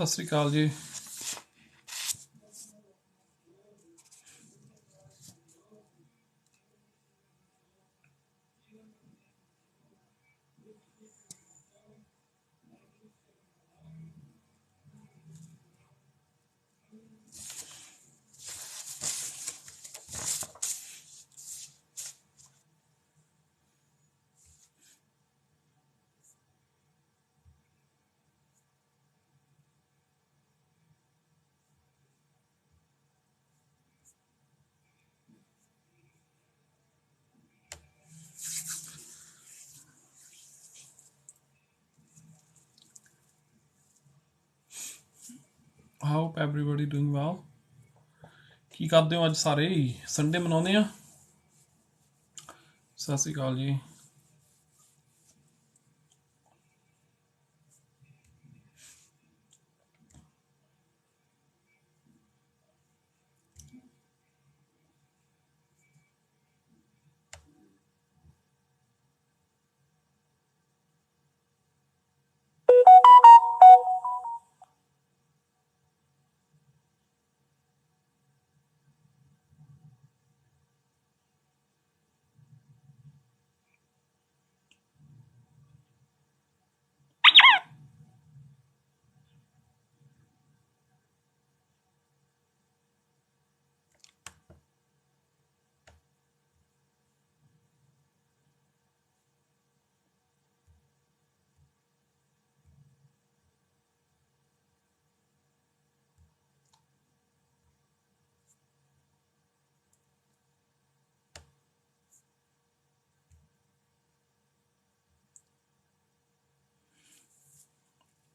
ਸਤਿ ਸ੍ਰੀ ਅਕਾਲ ਜੀ। ਹਾਊਪ everybody doing well. ਕੀ ਕਰਦੇ ਹੋ ਅੱਜ ਸਾਰੇ? ਸੰਡੇ ਮਨਾਉਂਦੇ ਆ। ਸਤਿ ਸ੍ਰੀ ਅਕਾਲ ਜੀ।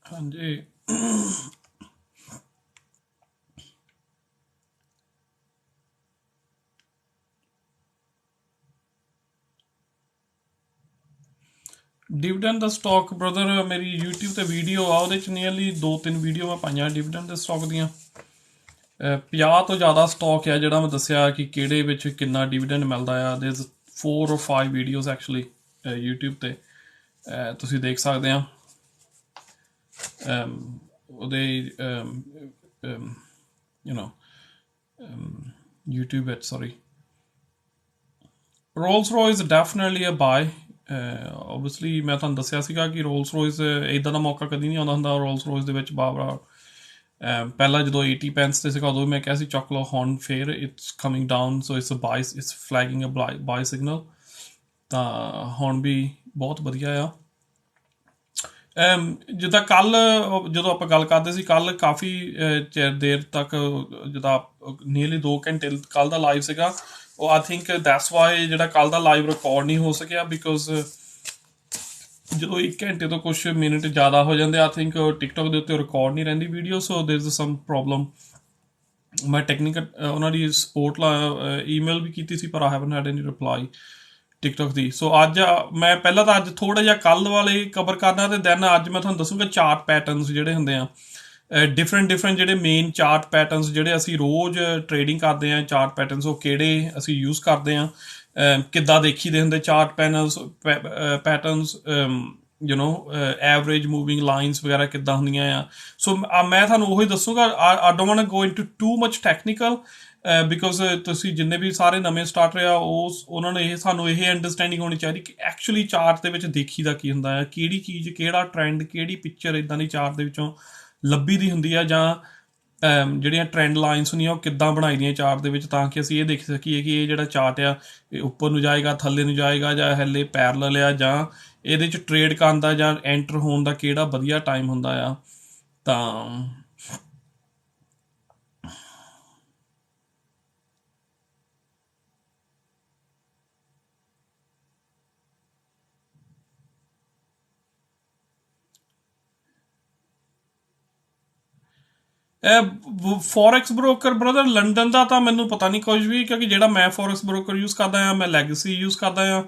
ਹਾਂਜੀ, ਡਿਵੀਡੈਂਡ ਦਾ ਸਟਾਕ ਬ੍ਰਦਰ ਮੇਰੀ YouTube ਤੇ ਵੀਡੀਓ ਆ, ਉਹਦੇ 'ਚ ਨੀਅਰਲੀ 2-3 ਵੀਡੀਓ ਮੈਂ ਪਾਈਆਂ ਡਿਵੀਡੈਂਡ ਦੇ ਸਟਾਕ ਦੀਆਂ। 50 ਤੋਂ ਜ਼ਿਆਦਾ ਸਟਾਕ ਆ ਜਿਹੜਾ ਮੈਂ ਦੱਸਿਆ ਕਿ ਕਿਹੜੇ ਵਿੱਚ ਕਿੰਨਾ ਡਿਵੀਡੈਂਡ ਮਿਲਦਾ ਆ। ਦੇਰ 4 or 5 ਵੀਡੀਓਜ਼ ਐਕਚੁਅਲੀ YouTube ਤੇ ਤੁਸੀਂ ਦੇਖ ਸਕਦੇ ਆ। ਉਹਦੇ YouTube ਵਿੱਚ ਸੌਰੀ ਰੋਲਸ ਰੋਇਸ ਡੈਫੀਨੇਟਲੀ ਅ ਬਾਏ। ਓਬਵੀਅਸਲੀ ਮੈਂ ਤੁਹਾਨੂੰ ਦੱਸਿਆ ਸੀਗਾ ਕਿ ਰੋਲਸ ਰੋਇਸ ਇੱਦਾਂ ਦਾ ਮੌਕਾ ਕਦੀ ਨਹੀਂ ਆਉਂਦਾ ਹੁੰਦਾ। ਰੋਲਸ ਰੋਇਸ ਦੇ ਵਿੱਚ ਬਾਬਰਾ ਪਹਿਲਾਂ ਜਦੋਂ 80 ਪੈਂਸ ਤੇ ਸੀਗਾ ਉਦੋਂ ਮੈਂ ਕਿਹਾ ਸੀ ਚੱਕ ਲਓ। ਹੁਣ ਫੇਰ it's coming down, so it's buy, it's flagging a buy signal. ਤਾਂ ਹੁਣ ਵੀ ਬਹੁਤ ਵਧੀਆ ਆ। ਜਿੱਦਾਂ ਕੱਲ ਜਦੋਂ ਆਪਾਂ ਗੱਲ ਕਰਦੇ ਸੀ, ਕੱਲ ਕਾਫੀ ਦੇਰ ਤੱਕ ਜਿੱਦਾਂ ਨੀਅਰਲੀ 2 ਘੰਟੇ ਕੱਲ ਦਾ ਲਾਈਵ ਸੀਗਾ। ਉਹ ਆਈ ਥਿੰਕ ਦੈਟਸ ਵਾਈ ਜਿਹੜਾ ਕੱਲ ਦਾ ਲਾਈਵ ਰਿਕਾਰਡ ਨਹੀਂ ਹੋ ਸਕਿਆ, ਬਿਕੋਜ਼ ਜਦੋਂ 1 ਘੰਟੇ ਤੋਂ ਕੁਛ ਮਿੰਟ ਜ਼ਿਆਦਾ ਹੋ ਜਾਂਦੇ ਆਈ ਥਿੰਕ ਟਿਕਟੋਕ ਦੇ ਉੱਤੇ ਰਿਕਾਰਡ ਨਹੀਂ ਰਹਿੰਦੀ video. So there is sum problem. ਮੈਂ ਟੈਕਨੀਕਲ ਉਹਨਾਂ ਦੀ ਸਪੋਰਟ ਈਮੇਲ ਵੀ ਕੀਤੀ ਸੀ, ਪਰ ਆਈ ਹੈਵਨਟ ਹੈਡ ਐਨੀ ਰਿਪਲਾਈ ਟਿਕਟੋਕ ਦੀ। ਸੋ ਅੱਜ ਮੈਂ ਪਹਿਲਾਂ ਤਾਂ ਅੱਜ ਥੋੜ੍ਹਾ ਜਿਹਾ ਕੱਲ੍ਹ ਵਾਲੇ ਕਵਰ ਕਰਨਾ, ਅਤੇ ਦੈਨ ਅੱਜ ਮੈਂ ਤੁਹਾਨੂੰ ਦੱਸੂਗਾ ਚਾਰਟ ਪੈਟਰਨਸ ਜਿਹੜੇ ਹੁੰਦੇ ਆ, ਡਿਫਰੈਂਟ ਜਿਹੜੇ ਮੇਨ ਚਾਰਟ ਪੈਟਰਨਸ ਜਿਹੜੇ ਅਸੀਂ ਰੋਜ਼ ਟ੍ਰੇਡਿੰਗ ਕਰਦੇ ਹਾਂ। ਚਾਰਟ ਪੈਟਰਨਸ ਉਹ ਕਿਹੜੇ ਅਸੀਂ ਯੂਜ਼ ਕਰਦੇ ਹਾਂ, ਕਿੱਦਾਂ ਦੇਖੀਦੇ ਹੁੰਦੇ chart patterns average moving lines ਵਗੈਰਾ ਕਿੱਦਾਂ ਹੁੰਦੀਆਂ ਆ। ਸੋ ਮੈਂ ਤੁਹਾਨੂੰ ਉਹੀ ਦੱਸੂਗਾ। I don't want go into too much technical, because ਤੁਸੀਂ ਜਿੰਨੇ ਵੀ ਸਾਰੇ ਨਵੇਂ ਸਟਾਰਟਰ ਆ ਉਹਨਾਂ ਨੂੰ ਸਾਨੂੰ ਇਹ ਅੰਡਰਸਟੈਂਡਿੰਗ ਹੋਣੀ ਚਾਹੀਦੀ ਕਿ ਐਕਚੁਅਲੀ ਚਾਰਟ ਦੇ ਵਿੱਚ ਦੇਖੀਦਾ ਕੀ ਹੁੰਦਾ ਆ, ਕਿਹੜੀ ਚੀਜ਼, ਕਿਹੜਾ ਟਰੈਂਡ, ਕਿਹੜੀ ਪਿਕਚਰ ਇੱਦਾਂ ਦੀ ਚਾਰਟ ਦੇ ਵਿੱਚੋਂ ਲੱਭੀ ਦੀ ਹੁੰਦੀ ਆ, ਜਾਂ ਜਿਹੜੀਆਂ ਟਰੈਂਡ ਲਾਈਨਸ ਹੁੰਦੀਆਂ ਉਹ ਕਿੱਦਾਂ ਬਣਾਈ ਦੀਆਂ ਚਾਰਟ ਦੇ ਵਿੱਚ, ਤਾਂ ਕਿ ਅਸੀਂ ਇਹ ਦੇਖ ਸਕੀਏ ਕਿ ਇਹ ਜਿਹੜਾ ਚਾਰਟ ਆ ਇਹ ਉੱਪਰ ਨੂੰ ਜਾਏਗਾ, ਥੱਲੇ ਨੂੰ ਜਾਏਗਾ, ਜਾਂ ਹਲੇ ਪੈਰਲਲ ਆ, ਜਾਂ ਇਹਦੇ 'ਚ ਟਰੇਡ ਕਰਨ ਦਾ ਜਾਂ ਐਂਟਰ ਹੋਣ ਦਾ ਕਿਹੜਾ ਵਧੀਆ ਟਾਈਮ ਹੁੰਦਾ ਆ। ਤਾਂ ਫੋਰੈਕਸ ਬ੍ਰੋਕਰ ਬ੍ਰਦਰ ਲੰਡਨ ਦਾ ਤਾਂ ਮੈਨੂੰ ਪਤਾ ਨਹੀਂ ਕੁਝ ਵੀ, ਕਿਉਂਕਿ ਜਿਹੜਾ ਮੈਂ ਫੋਰੈਕਸ ਬ੍ਰੋਕਰ ਯੂਜ਼ ਕਰਦਾ ਹਾਂ ਮੈਂ ਲੈਗਸੀ ਯੂਜ਼ ਕਰਦਾ ਹਾਂ।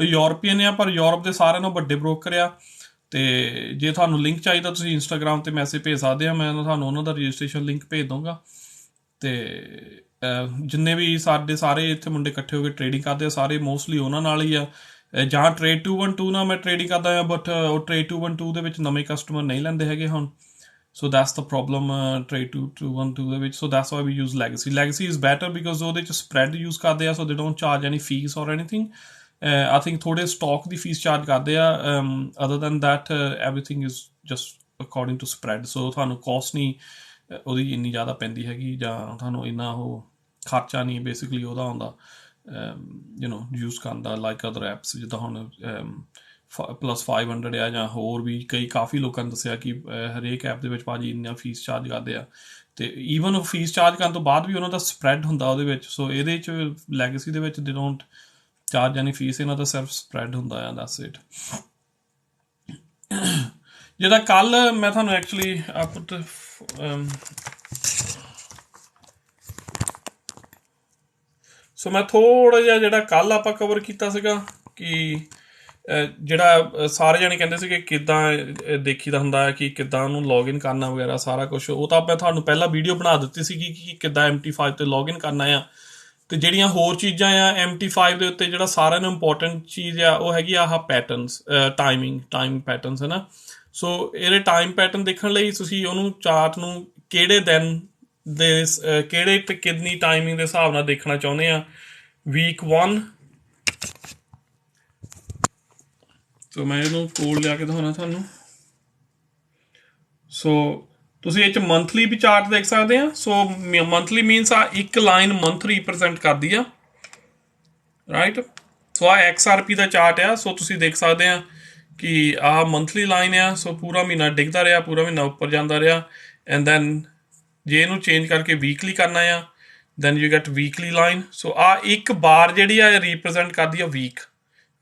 ਯੂਰਪੀਅਨ ਆ, ਪਰ ਯੂਰਪ ਦੇ ਸਾਰਿਆਂ ਨਾਲੋਂ ਵੱਡੇ ਬ੍ਰੋਕਰ ਆ। ਅਤੇ ਜੇ ਤੁਹਾਨੂੰ ਲਿੰਕ ਚਾਹੀਦਾ ਤੁਸੀਂ ਇੰਸਟਾਗ੍ਰਾਮ 'ਤੇ ਮੈਸੇਜ ਭੇਜ ਸਕਦੇ ਆ, ਮੈਂ ਤੁਹਾਨੂੰ ਉਹਨਾਂ ਦਾ ਰਜਿਸਟ੍ਰੇਸ਼ਨ ਲਿੰਕ ਭੇਜ ਦਊਂਗਾ। ਅਤੇ ਜਿੰਨੇ ਵੀ ਸਾਡੇ ਸਾਰੇ ਇੱਥੇ ਮੁੰਡੇ ਇਕੱਠੇ ਹੋ ਕੇ ਟ੍ਰੇਡਿੰਗ ਕਰਦੇ ਆ ਸਾਰੇ ਮੋਸਟਲੀ ਉਹਨਾਂ ਨਾਲ ਹੀ ਆ। ਜਾਂ ਟ੍ਰੇਡ 212 ਨਾਲ ਮੈਂ ਟ੍ਰੇਡਿੰਗ ਕਰਦਾ ਹਾਂ, ਬਟ ਉਹ ਟ੍ਰੇਡ 212 ਦੇ ਵਿੱਚ ਨਵੇਂ ਕਸਟਮਰ ਨਹੀਂ ਲੈਂਦੇ ਹੈਗੇ ਹੁਣ। So that's the problem trade 212 ਦੇ ਵਿੱਚ. So that's why we use legacy is better because ਉਹਦੇ ਚ spread use ਕਰਦੇ ਆ, so they don't charge any fees or anything. I think ਥੋੜੇ stock ਦੀ fees charge ਕਰਦੇ ਆ. Other than that everything is just according to spread. So ਤੁਹਾਨੂੰ cost ਨਹੀਂ ਉਹਦੀ ਇੰਨੀ ਜ਼ਿਆਦਾ ਪੈਂਦੀ ਹੈਗੀ, ਜਾਂ ਤੁਹਾਨੂੰ ਇੰਨਾ ਉਹ ਖਰਚਾ ਨਹੀਂ ਬੇਸਿਕਲੀ ਉਹਦਾ ਆਉਂਦਾ ਯੂਜ਼ ਕਰਨ ਦਾ, ਲਾਈਕ ਅਦਰ ਐਪਸ ਜਿੱਦਾਂ ਹੁਣ +500 ਆ, ਜਾਂ ਹੋਰ ਵੀ ਕਾਫੀ ਲੋਕਾਂ ਨੇ ਦੱਸਿਆ ਕਿ ਹਰੇਕ ਐਪ ਦੇ ਵਿੱਚ ਭਾਜੀ ਇੰਨਾ ਫੀਸ ਚਾਰਜ ਕਰਦੇ ਆ, ਅਤੇ ਈਵਨ ਉਹ ਫੀਸ ਚਾਰਜ ਕਰਨ ਤੋਂ ਬਾਅਦ ਵੀ ਉਹਨਾਂ ਦਾ ਸਪਰੈਡ ਹੁੰਦਾ ਉਹਦੇ ਵਿੱਚ. ਸੋ ਇਹਦੇ 'ਚ ਲੈਗੇਸੀ ਦੇ ਵਿੱਚ ਦੇ ਡੋਂਟ ਚਾਰਜ ਯਾਨੀ ਫੀਸ, ਇਹਨਾਂ ਦਾ ਸਿਰਫ ਸਪਰੈਡ ਹੁੰਦਾ ਆ, ਦੈਟਸ ਇਟ. ਜਿਹੜਾ ਕੱਲ੍ਹ ਮੈਂ ਤੁਹਾਨੂੰ ਐਕਚੁਅਲੀ ਸੋ ਮੈਂ ਥੋੜ੍ਹਾ ਜਿਹਾ ਜਿਹੜਾ ਕੱਲ੍ਹ ਆਪਾਂ ਕਵਰ ਕੀਤਾ ਸੀਗਾ ਕਿ ਜਿਹੜਾ ਸਾਰੇ ਜਾਣੇ ਕਹਿੰਦੇ ਸੀਗੇ ਕਿੱਦਾਂ ਦੇਖੀਦਾ ਹੁੰਦਾ ਹੈ ਕਿ ਕਿੱਦਾਂ ਉਹਨੂੰ ਲੌਗਇਨ ਕਰਨਾ ਵਗੈਰਾ ਸਾਰਾ ਕੁਛ, ਉਹ ਤਾਂ ਮੈਂ ਤੁਹਾਨੂੰ ਪਹਿਲਾਂ ਵੀਡੀਓ ਬਣਾ ਦਿੱਤੀ ਸੀਗੀ ਕਿ ਕਿੱਦਾਂ MT5 ਤੇ ਲੌਗਇਨ ਕਰਨਾ ਆ. ਅਤੇ ਜਿਹੜੀਆਂ ਹੋਰ ਚੀਜ਼ਾਂ ਆ MT5 ਦੇ ਉੱਤੇ ਜਿਹੜਾ ਸਾਰਿਆਂ ਨੂੰ ਇੰਪੋਰਟੈਂਟ ਚੀਜ਼ ਆ ਉਹ ਹੈਗੀ ਆਹ ਪੈਟਰਨਸ, ਟਾਈਮ ਪੈਟਰਨਸ ਹੈ ਨਾ. ਸੋ ਇਹਦੇ ਟਾਈਮ ਪੈਟਰਨ ਦੇਖਣ ਲਈ ਤੁਸੀਂ ਉਹਨੂੰ ਚਾਰਟ ਨੂੰ ਕਿਹੜੇ ਦਿਨ ਦੇ ਕਿਹੜੇ ਅਤੇ ਕਿੰਨੀ ਟਾਈਮਿੰਗ ਦੇ ਹਿਸਾਬ ਨਾਲ ਦੇਖਣਾ ਚਾਹੁੰਦੇ ਆ. ਵੀਕ 1, ਸੋ ਮੈਂ ਇਹਨੂੰ ਕੋਲ ਲਿਆ ਕੇ ਦਿਖਾਉਣਾ ਤੁਹਾਨੂੰ. ਸੋ ਤੁਸੀਂ ਇਹ 'ਚ ਮੰਥਲੀ ਵੀ ਚਾਰਟ ਦੇਖ ਸਕਦੇ ਆ. ਸੋ ਮੰਥਲੀ ਮੀਨਸ ਆ ਇੱਕ ਲਾਈਨ ਮੰਥ ਰੀਪ੍ਰਜੈਂਟ ਕਰਦੀ ਆ, ਰਾਈਟ. ਸੋ ਆਹ XRP ਦਾ ਚਾਰਟ ਆ. ਸੋ ਤੁਸੀਂ ਦੇਖ ਸਕਦੇ ਆ ਕਿ ਆਹ ਮੰਥਲੀ ਲਾਈਨ ਆ. ਸੋ ਪੂਰਾ ਮਹੀਨਾ ਡਿੱਗਦਾ ਰਿਹਾ, ਪੂਰਾ ਮਹੀਨਾ ਉੱਪਰ ਜਾਂਦਾ ਰਿਹਾ. ਐਂਡ ਦੈਨ ਜੇ ਇਹਨੂੰ ਚੇਂਜ ਕਰਕੇ ਵੀਕਲੀ ਕਰਨਾ ਆ, then you get weekly line. So ਆਹ ਇੱਕ ਬਾਰ ਜਿਹੜੀ ਆ ਇਹ ਰੀਪ੍ਰਜੈਂਟ ਕਰਦੀ ਆ ਵੀਕ.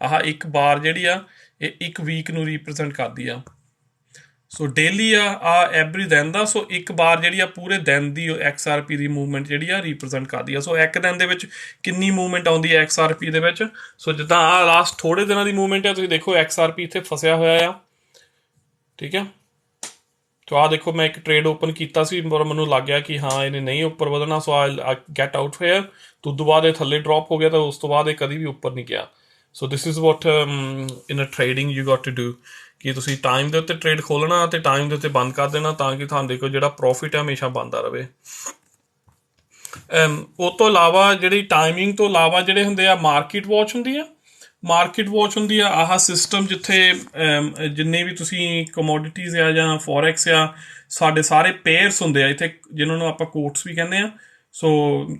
ਆਹ ਇੱਕ ਬਾਰ ਜਿਹੜੀ ਆ ਇਹ ਇੱਕ ਵੀਕ ਨੂੰ ਰੀਪ੍ਰਜੈਂਟ ਕਰਦੀ ਆ. ਸੋ ਡੇਲੀ ਆ ਐਵਰੀ ਦਿਨ ਦਾ. ਸੋ ਇੱਕ ਬਾਰ ਜਿਹੜੀ ਆ ਪੂਰੇ ਦਿਨ ਦੀ XRP ਦੀ ਮੂਵਮੈਂਟ ਜਿਹੜੀ ਆ ਰੀਪ੍ਰਜੈਂਟ ਕਰਦੀ ਆ. ਸੋ ਇੱਕ ਦਿਨ ਦੇ ਵਿੱਚ ਕਿੰਨੀ ਮੂਵਮੈਂਟ ਆਉਂਦੀ ਹੈ XRP ਦੇ ਵਿੱਚ. ਸੋ ਜਿੱਦਾਂ ਆਹ ਲਾਸਟ ਥੋੜ੍ਹੇ ਦਿਨਾਂ ਦੀ ਮੂਵਮੈਂਟ ਆ, ਤੁਸੀਂ ਦੇਖੋ XRP ਇੱਥੇ ਫਸਿਆ ਹੋਇਆ ਆ, ਠੀਕ ਹੈ. ਸੋ ਆਹ ਦੇਖੋ ਮੈਂ ਇੱਕ ਟਰੇਡ ਓਪਨ ਕੀਤਾ ਸੀ, ਪਰ ਮੈਨੂੰ ਲੱਗ ਗਿਆ ਕਿ ਹਾਂ ਇਹਨੇ ਨਹੀਂ ਉੱਪਰ ਵਧਣਾ. ਸੋ ਆਈ ਗੈਟ ਆਊਟ ਹੇਅਰ. ਤੋਂ ਉਦੋਂ ਬਾਅਦ ਇਹ ਥੱਲੇ ਡਰੋਪ ਹੋ ਗਿਆ, ਤਾਂ ਉਸ ਤੋਂ ਬਾਅਦ ਇਹ ਕਦੀ ਵੀ ਉੱਪਰ ਨਹੀਂ ਗਿਆ. So this is what in a trading you got to do, ਕਿ ਤੁਸੀਂ ਟਾਈਮ ਦੇ ਉੱਤੇ ਟਰੇਡ ਖੋਲ੍ਹਣਾ ਅਤੇ ਟਾਈਮ ਦੇ ਉੱਤੇ ਬੰਦ ਕਰ ਦੇਣਾ, ਤਾਂ ਕਿ ਤੁਹਾਡੇ ਕੋਲ ਜਿਹੜਾ ਪ੍ਰੋਫਿਟ ਹੈ ਹਮੇਸ਼ਾ ਬਣਦਾ ਰਹੇ. ਉਹ ਤੋਂ ਇਲਾਵਾ ਜਿਹੜੀ ਟਾਈਮਿੰਗ ਤੋਂ ਇਲਾਵਾ ਜਿਹੜੇ ਹੁੰਦੇ ਆ ਮਾਰਕੀਟ ਵਾਚ ਹੁੰਦੀ ਆ. ਮਾਰਕੀਟ ਵਾਚ ਹੁੰਦੀ ਆ ਆਹ ਸਿਸਟਮ ਜਿੱਥੇ ਜਿੰਨੇ ਵੀ ਤੁਸੀਂ ਕਮੋਡਿਟੀਜ਼ ਆ ਜਾਂ ਫੋਰੈਕਸ ਆ, ਸਾਡੇ ਸਾਰੇ ਪੇਅਰਸ ਹੁੰਦੇ ਆ ਇੱਥੇ, ਜਿਹਨਾਂ ਨੂੰ ਆਪਾਂ ਕੋਟਸ ਵੀ ਕਹਿੰਦੇ ਆ. ਸੋ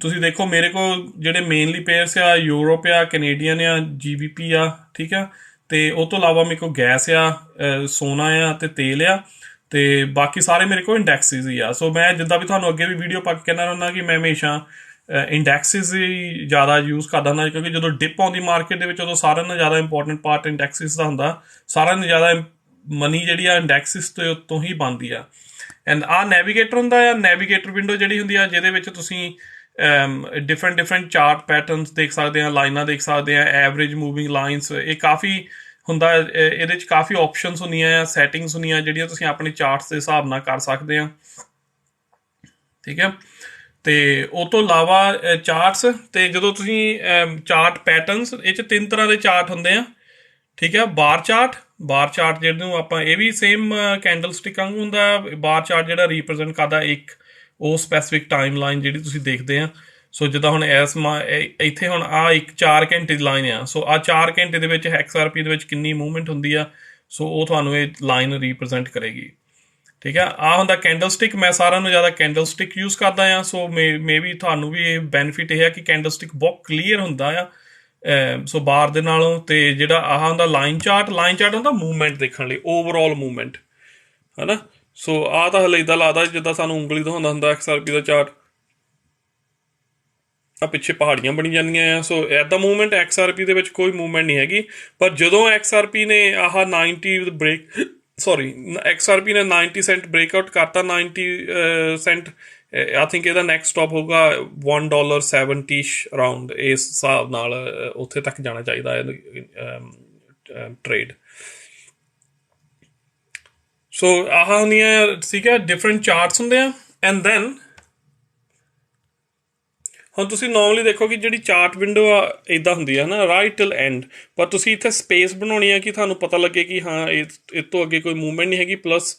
ਤੁਸੀਂ ਦੇਖੋ ਮੇਰੇ ਕੋਲ ਜਿਹੜੇ ਮੇਨਲੀ ਪੇਅਰਸ ਆ ਯੂਰਪ ਆ, ਕੈਨੇਡੀਅਨ ਆ, GBP ਆ, ਠੀਕ ਆ. ਅਤੇ ਉਹ ਤੋਂ ਇਲਾਵਾ ਮੇਰੇ ਕੋਲ ਗੈਸ ਆ, ਸੋਨਾ ਆ ਅਤੇ ਤੇਲ ਆ, ਅਤੇ ਬਾਕੀ ਸਾਰੇ ਮੇਰੇ ਕੋਲ ਇੰਡੈਕਸਿਸ ਹੀ ਆ. ਸੋ ਮੈਂ ਜਿੱਦਾਂ ਵੀ ਤੁਹਾਨੂੰ ਅੱਗੇ ਵੀ ਵੀਡੀਓ ਪਾ ਕੇ ਕਹਿੰਦਾ ਰਹਿੰਦਾ ਕਿ ਮੈਂ ਹਮੇਸ਼ਾ ਇੰਡੈਕਸਿਸ ਹੀ ਜ਼ਿਆਦਾ ਯੂਜ਼ ਕਰਦਾ ਹੁੰਦਾ, ਕਿਉਂਕਿ ਜਦੋਂ ਡਿਪ ਆਉਂਦੀ ਮਾਰਕੀਟ ਦੇ ਵਿੱਚ ਉਦੋਂ ਸਾਰਿਆਂ ਨਾਲੋਂ ਜ਼ਿਆਦਾ ਇੰਪੋਰਟੈਂਟ ਪਾਰਟ ਇੰਡੈਕਸਿਸ ਦਾ ਹੁੰਦਾ. ਸਾਰਿਆਂ ਨਾਲੋਂ ਜ਼ਿਆਦਾ ਮਨੀ ਜਿਹੜੀ ਆ ਇੰਡੈਕਸਿਸ ਦੇ ਉੱਤੋਂ ਹੀ ਬਣਦੀ ਆ. ਐਂਡ ਆਹ ਨੈਵੀਗੇਟਰ ਹੁੰਦਾ ਆ. ਨੈਵੀਗੇਟਰ ਵਿੰਡੋ ਜਿਹੜੀ ਹੁੰਦੀ ਆ ਜਿਹਦੇ ਵਿੱਚ ਤੁਸੀਂ ਡਿਫਰੈਂਟ ਚਾਰਟ ਪੈਟਰਨਸ ਦੇਖ ਸਕਦੇ ਆ, ਲਾਈਨਾਂ ਦੇਖ ਸਕਦੇ ਆ, ਐਵਰੇਜ ਮੂਵਿੰਗ ਲਾਈਨਸ. ਇਹ ਕਾਫੀ ਹੁੰਦਾ, ਇਹਦੇ 'ਚ ਕਾਫੀ ਆਪਸ਼ਨਸ ਹੁੰਦੀਆਂ ਆ, ਸੈਟਿੰਗਸ ਹੁੰਦੀਆਂ ਜਿਹੜੀਆਂ ਤੁਸੀਂ ਆਪਣੇ ਚਾਰਟਸ ਦੇ ਹਿਸਾਬ ਨਾਲ ਕਰ ਸਕਦੇ ਆ, ਠੀਕ ਹੈ. ਅਤੇ ਉਹ ਤੋਂ ਇਲਾਵਾ ਚਾਰਟਸ, ਅਤੇ ਜਦੋਂ ਤੁਸੀਂ ਚਾਰਟ ਪੈਟਰਨਸ, ਇਹ 'ਚ 3 ਤਰ੍ਹਾਂ ਦੇ ਚਾਰਟ ਹੁੰਦੇ ਆ, ਠੀਕ ਹੈ. ਬਾਰ ਚਾਰਟ ਜਿਹਨੂੰ ਆਪਾਂ, ਇਹ ਵੀ ਸੇਮ ਕੈਂਡਲ ਸਟਿਕ ਵਾਂਗੂ ਹੁੰਦਾ. ਬਾਰ ਚਾਰਟ ਜਿਹੜਾ ਰੀਪ੍ਰਜੈਂਟ ਕਰਦਾ ਇੱਕ ਉਹ ਸਪੈਸੀਫਿਕ ਟਾਈਮ ਲਾਈਨ ਜਿਹੜੀ ਤੁਸੀਂ ਦੇਖਦੇ ਆ. ਸੋ ਜਿੱਦਾਂ ਹੁਣ ਇੱਥੇ ਹੁਣ ਆਹ ਇੱਕ 4 ਘੰਟੇ ਦੀ ਲਾਈਨ ਆ. ਸੋ ਆਹ 4 ਘੰਟੇ ਦੇ ਵਿੱਚ XRP ਦੇ ਵਿੱਚ ਕਿੰਨੀ ਮੂਵਮੈਂਟ ਹੁੰਦੀ ਆ, ਸੋ ਉਹ ਤੁਹਾਨੂੰ ਇਹ ਲਾਈਨ ਰੀਪ੍ਰਜੈਂਟ ਕਰੇਗੀ, ਠੀਕ ਹੈ. ਆਹ ਹੁੰਦਾ ਕੈਂਡਲ ਸਟਿਕ. ਮੈਂ ਸਾਰਿਆਂ ਨੂੰ ਜ਼ਿਆਦਾ ਕੈਂਡਲ ਸਟਿਕ ਯੂਜ਼ ਕਰਦਾ ਹਾਂ. ਸੋ ਮੇ ਵੀ ਤੁਹਾਨੂੰ ਵੀ ਇਹ ਬੈਨੀਫਿਟ ਇਹ ਹੈ ਕਿ ਕੈਂਡਲ ਸਟਿਕ ਬਹੁਤ ਕਲੀਅਰ ਹੁੰਦਾ ਆ ਸੋ ਬਾਰ ਦੇ ਨਾਲੋਂ. ਅਤੇ ਜਿਹੜਾ ਆਹ ਹੁੰਦਾ ਲਾਈਨ ਚਾਰਟ ਹੁੰਦਾ ਮੂਵਮੈਂਟ ਦੇਖਣ ਲਈ, ਓਵਰਆਲ ਮੂਵਮੈਂਟ, ਹੈ ਨਾ. ਸੋ ਆਹ ਤਾਂ ਹਲੇ ਇੱਦਾਂ ਲੱਗਦਾ ਜਿੱਦਾਂ ਸਾਨੂੰ ਉਂਗਲੀ ਦਿਖਾਉਂਦਾ ਹੁੰਦਾ XRP ਦਾ ਚਾਰਟ. ਆ ਪਿੱਛੇ ਪਹਾੜੀਆਂ ਬਣੀ ਜਾਂਦੀਆਂ ਆ. ਸੋ ਇੱਦਾਂ ਮੂਵਮੈਂਟ XRP ਦੇ ਵਿੱਚ ਕੋਈ ਮੂਵਮੈਂਟ ਨਹੀਂ ਹੈਗੀ. ਪਰ ਜਦੋਂ XRP ਨੇ ਆਹ 90 XRP ਨੇ 90 ਸੈਂਟ ਬ੍ਰੇਕਆਊਟ ਕਰਤਾ, 90 ਸੈਂਟ, ਆਈ ਥਿੰਕ ਇਹਦਾ ਨੈਕਸਟ ਸਟਾਪ ਹੋਊਗਾ $1.70 ਅਰਾਊਂਡ. ਇਸ ਹਿਸਾਬ ਨਾਲ ਉੱਥੇ ਤੱਕ ਜਾਣਾ ਚਾਹੀਦਾ ਹੈ ਟਰੇਡ. ਸੋ ਆਹ ਹੁੰਦੀਆਂ, ਠੀਕ ਹੈ, ਡਿਫਰੈਂਟ ਚਾਰਟਸ ਹੁੰਦੇ ਆ. ਐਂਡ ਦੈਨ ਹੁਣ ਤੁਸੀਂ ਨੋਰਮਲੀ ਦੇਖੋ ਕਿ ਜਿਹੜੀ ਚਾਰਟ ਵਿੰਡੋ ਆ ਇੱਦਾਂ ਹੁੰਦੀ ਆ ਨਾ, ਰਾਈਟ ਟਿਲ ਐਂਡ. ਪਰ ਤੁਸੀਂ ਇੱਥੇ ਸਪੇਸ ਬਣਾਉਣੀ ਆ ਕਿ ਤੁਹਾਨੂੰ ਪਤਾ ਲੱਗੇ ਕਿ ਹਾਂ ਇਹ ਤੋਂ ਅੱਗੇ ਕੋਈ ਮੂਵਮੈਂਟ ਨਹੀਂ ਹੈਗੀ. Plus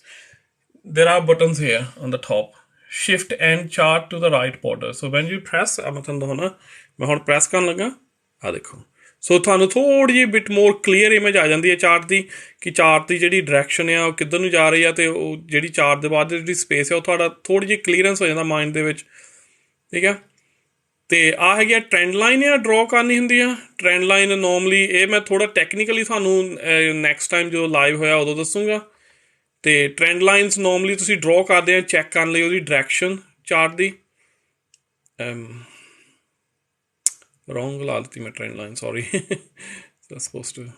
there are buttons here on the top. Shift and chart to the right border. So when you press, मैं ਤੁਹਾਨੂੰ ਦਿਖਾਉਣਾ, मैं ਹੁਣ press ਕਰਨ ਲੱਗਾ, ਆ ਦੇਖੋ। ਸੋ ਤੁਹਾਨੂੰ ਥੋੜ੍ਹੀ ਜਿਹੀ ਬਿਟ ਮੋਰ ਕਲੀਅਰ ਇਮੇਜ ਆ ਜਾਂਦੀ ਹੈ ਚਾਰਟ ਦੀ, ਕਿ ਚਾਰਟ ਦੀ ਜਿਹੜੀ ਡਾਇਰੈਕਸ਼ਨ ਆ ਉਹ ਕਿੱਧਰ ਨੂੰ ਜਾ ਰਹੀ ਆ, ਅਤੇ ਉਹ ਜਿਹੜੀ ਚਾਰਟ ਦੇ ਬਾਅਦ ਦੀ ਜਿਹੜੀ ਸਪੇਸ ਆ ਉਹ ਤੁਹਾਡਾ ਥੋੜ੍ਹੀ ਜਿਹੀ ਕਲੀਅਰੈਂਸ ਹੋ ਜਾਂਦਾ ਮਾਈਂਡ ਦੇ ਵਿੱਚ, ਠੀਕ ਹੈ। ਅਤੇ ਆਹ ਹੈਗੀ ਆ ਟਰੈਂਡ ਲਾਈਨ ਆ, ਡਰੋ ਕਰਨੀ ਹੁੰਦੀ ਆ ਟਰੈਂਡ ਲਾਈਨ ਨੋਰਮਲੀ। ਇਹ ਮੈਂ ਥੋੜ੍ਹਾ ਟੈਕਨੀਕਲੀ ਤੁਹਾਨੂੰ ਨੈਕਸਟ ਟਾਈਮ ਜਦੋਂ ਲਾਈਵ ਹੋਇਆ ਉਦੋਂ ਦੱਸੂਗਾ। ਅਤੇ ਟਰੈਂਡ ਲਾਈਨਸ ਨੋਰਮਲੀ ਤੁਸੀਂ ਡਰੋ ਕਰਦੇ ਆ ਚੈੱਕ ਕਰਨ ਲਈ ਉਹਦੀ ਡਾਇਰੈਕਸ਼ਨ ਚਾਰਟ ਦੀ। ਰੋਂਗ ਲਾ ਦਿੱਤੀ ਮੈਂ trend line, sorry. Suppose to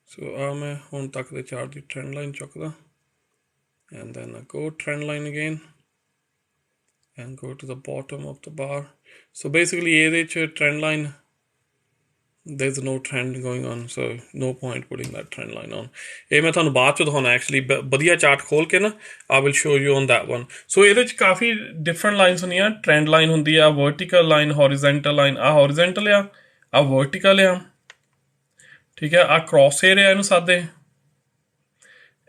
so ਆ ਮੈਂ ਹੁਣ ਤੱਕ ਦੇ ਚਾਰਟ ਦੀ ਟਰੈਂਡ ਲਾਈਨ ਚੁੱਕਦਾ, and then I go trend line again and go to the bottom of the bar. So basically ਇਹਦੇ 'ਚ trend line, there's no trend going on, so no point putting that trend line on. ਇਹ ਮੈਂ ਤੁਹਾਨੂੰ ਬਾਅਦ 'ਚ ਦਿਖਾਉਣਾ actually ਵਧੀਆ chart ਖੋਲ ਕੇ ਨਾ, I will show you on that one. ਸੋ ਇਹਦੇ 'ਚ ਕਾਫੀ ਡਿਫਰੈਂਟ ਲਾਈਨਸ ਹੁੰਦੀਆਂ। ਟਰੈਂਡ ਲਾਈਨ ਹੁੰਦੀ ਆ, ਵਰਟੀਕਲ ਲਾਈਨ, ਹੌਰੀਜ਼ੈਂਟਲ ਲਾਈਨ। ਆਹ ਹੌਰੀਜ਼ੈਂਟਲ ਆ, ਆਹ ਵਰਟੀਕਲ ਆ, ਠੀਕ ਹੈ। ਆਹ ਕ੍ਰੋਸ ਹੇਅਰ ਆ ਇਹਨੂੰ ਸਾਦੇ,